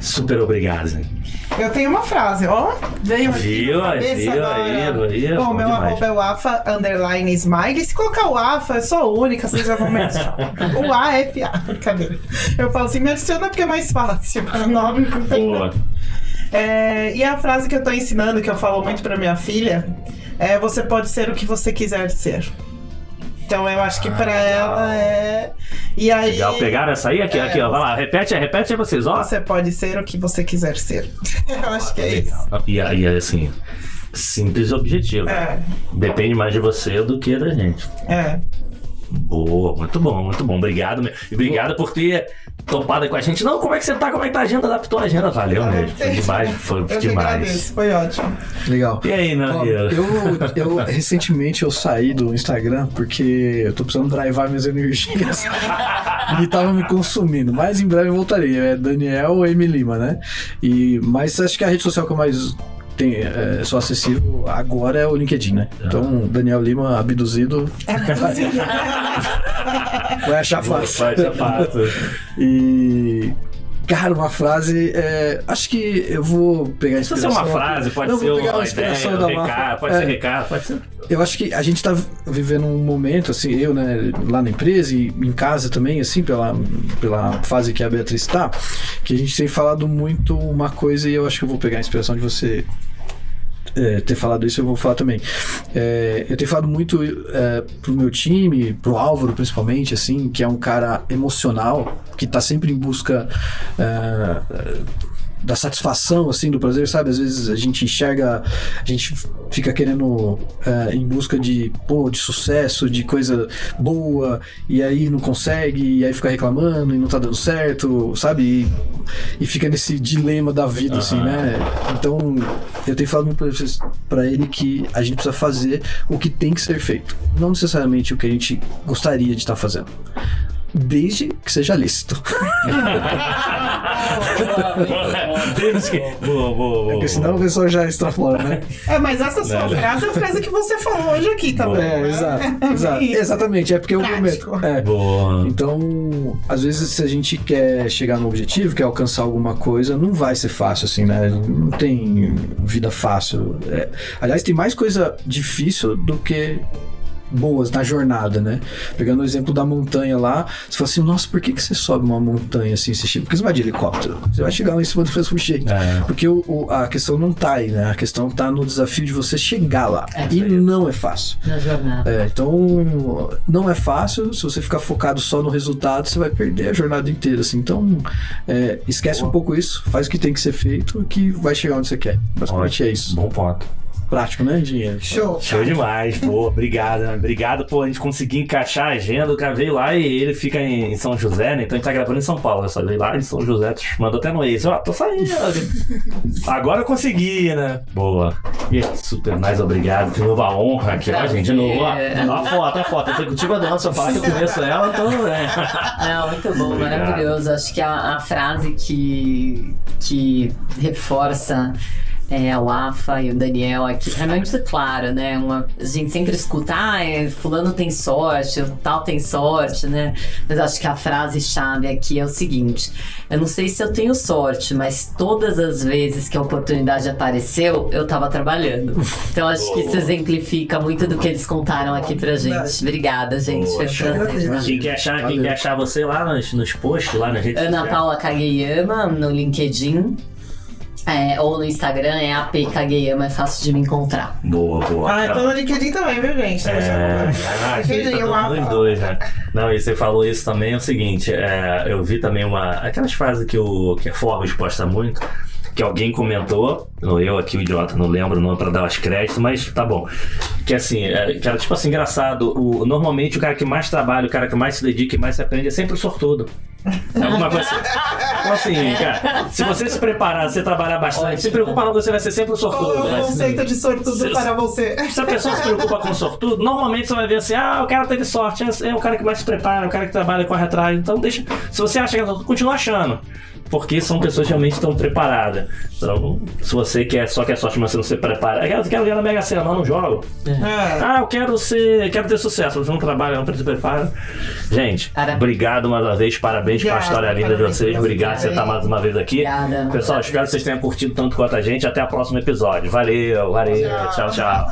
Super obrigado, gente. Eu tenho uma frase, ó. Veio aqui. Viu aí. Bom, meu arroba é o AFA_Smiley. Se colocar o AFA, eu sou única, vocês já vão me adicionar. O A é FA. Cadê? Eu falo assim, me adiciona porque é mais fácil. É nome. Boa. E a frase que eu tô ensinando, que eu falo muito pra minha filha, é: você pode ser o que você quiser ser. Então eu acho que pra ela é... E aí... Legal, pegaram essa aí? Aqui, ó, vai lá, repete aí vocês, ó. Você pode ser o que você quiser ser. Eu acho que é isso. E aí, assim, simples e objetivo. Depende mais de você do que da gente. Boa, muito bom. Obrigado, e obrigado por ter topado com a gente. Não, como é que você tá? Como é que tá a agenda? Adaptou a agenda? Valeu mesmo. Foi demais. Agradeço, foi ótimo. Legal. E aí, meu amigo? Eu recentemente eu saí do Instagram porque eu tô precisando drivar minhas energias e tava me consumindo. Mas em breve eu voltarei. É Daniel M. Lima, né? Mas acho que a rede social que eu mais só acessível agora é o LinkedIn, né? Então, Daniel Lima abduzido. Vai achar fácil. E... Cara, uma frase. Acho que eu vou pegar a inspiração. Pode ser uma frase, pode ser uma ideia, um recado, pode ser recado, pode ser. Eu acho que a gente tá vivendo um momento, assim, eu, né, lá na empresa e em casa também, assim, pela fase que a Beatriz tá, que a gente tem falado muito uma coisa, e eu acho que eu vou pegar a inspiração de você ter falado isso, eu vou falar também. Eu tenho falado muito pro meu time, pro Álvaro principalmente, assim, que é um cara emocional, que tá sempre em busca da satisfação, assim, do prazer, sabe? Às vezes a gente enxerga, a gente fica querendo em busca de sucesso, de coisa boa, e aí não consegue, e aí fica reclamando e não tá dando certo, sabe? E fica nesse dilema da vida, assim, né? Então, eu tenho falado muito pra ele que a gente precisa fazer o que tem que ser feito, não necessariamente o que a gente gostaria de estar fazendo, desde que seja lícito. Boa. Porque senão a pessoa já extrapola, né? Mas essa sua frase é a frase que você falou hoje aqui também. Exato. Exatamente, é porque é o momento. Boa. Então, às vezes, se a gente quer chegar no objetivo, quer alcançar alguma coisa, não vai ser fácil, assim, né? Não tem vida fácil. Aliás, tem mais coisa difícil do que boas na jornada, né? Pegando o exemplo da montanha lá, você fala assim, nossa, por que você sobe uma montanha assim? Porque você vai de helicóptero, você vai chegar lá em cima do mesmo jeito. Porque a questão não tá aí, né? A questão tá no desafio de você chegar lá. E não é fácil. Na jornada. Então, não é fácil. Se você ficar focado só no resultado, você vai perder a jornada inteira, assim. Então, esquece um pouco isso, faz o que tem que ser feito, que vai chegar onde você quer. Basicamente é isso. Bom ponto. Prático, né, engenheiro? Show. Show demais, pô, obrigado, né? Obrigado por a gente conseguir encaixar a agenda. O cara veio lá e ele fica em São José, né? Então a gente tá gravando em São Paulo, né? Só veio lá em São José, mandou até no ex. Ó, tô saindo. Agora eu consegui, né? Boa. E super mais obrigado. De novo a honra aqui, ó, gente. De novo, ó. A foto. Eu tô contigo a dança, eu falo que eu conheço ela, então, né? Não, muito bom, maravilhoso. Acho que a frase que reforça o AFA e o Daniel aqui, é muito claro, né? A gente sempre escuta, fulano tem sorte, o tal tem sorte, né? Mas acho que a frase-chave aqui é o seguinte: eu não sei se eu tenho sorte, mas todas as vezes que a oportunidade apareceu, eu tava trabalhando. Então acho que isso exemplifica muito do que eles contaram aqui pra gente. Obrigada, gente. Foi um prazer. Quem quer achar você lá nos posts, lá na rede Ana Paula Kageyama, no LinkedIn. Ou no Instagram é AP Kageyama, é fácil de me encontrar. Boa. Eu tô no LinkedIn também, viu, gente? LinkedIn, tá nos dois, né? Não, e você falou isso também, é o seguinte, eu vi também aquelas frases que a Forbes posta muito, que alguém comentou, eu aqui o idiota, não lembro o nome pra dar os créditos, mas tá bom. Que assim, que era tipo assim, engraçado, normalmente o cara que mais trabalha, o cara que mais se dedica e mais se aprende é sempre o sortudo. Alguma coisa assim. Então assim, cara, se você se preparar, você trabalhar bastante, se preocupa não, você vai ser sempre o sortudo. Qual é o conceito de sortudo para você? Se a pessoa se preocupa com o sortudo, normalmente você vai ver assim, o cara teve sorte, é o cara que mais se prepara, é o cara que trabalha e corre atrás. Então deixa, se você acha que é sortudo, continua achando. Porque são pessoas que realmente estão preparadas. Então, se você só quer sorte, mas você não se prepara. Eu quero ganhar na Mega Sena, não jogo. Eu quero ter sucesso, você não trabalha, não se prepara. Gente, obrigado mais uma vez, parabéns pela história linda de vocês. Obrigado por você estar mais uma vez aqui. Obrigada. Pessoal, espero que vocês tenham curtido tanto quanto a gente. Até o próximo episódio. Valeu. Tchau.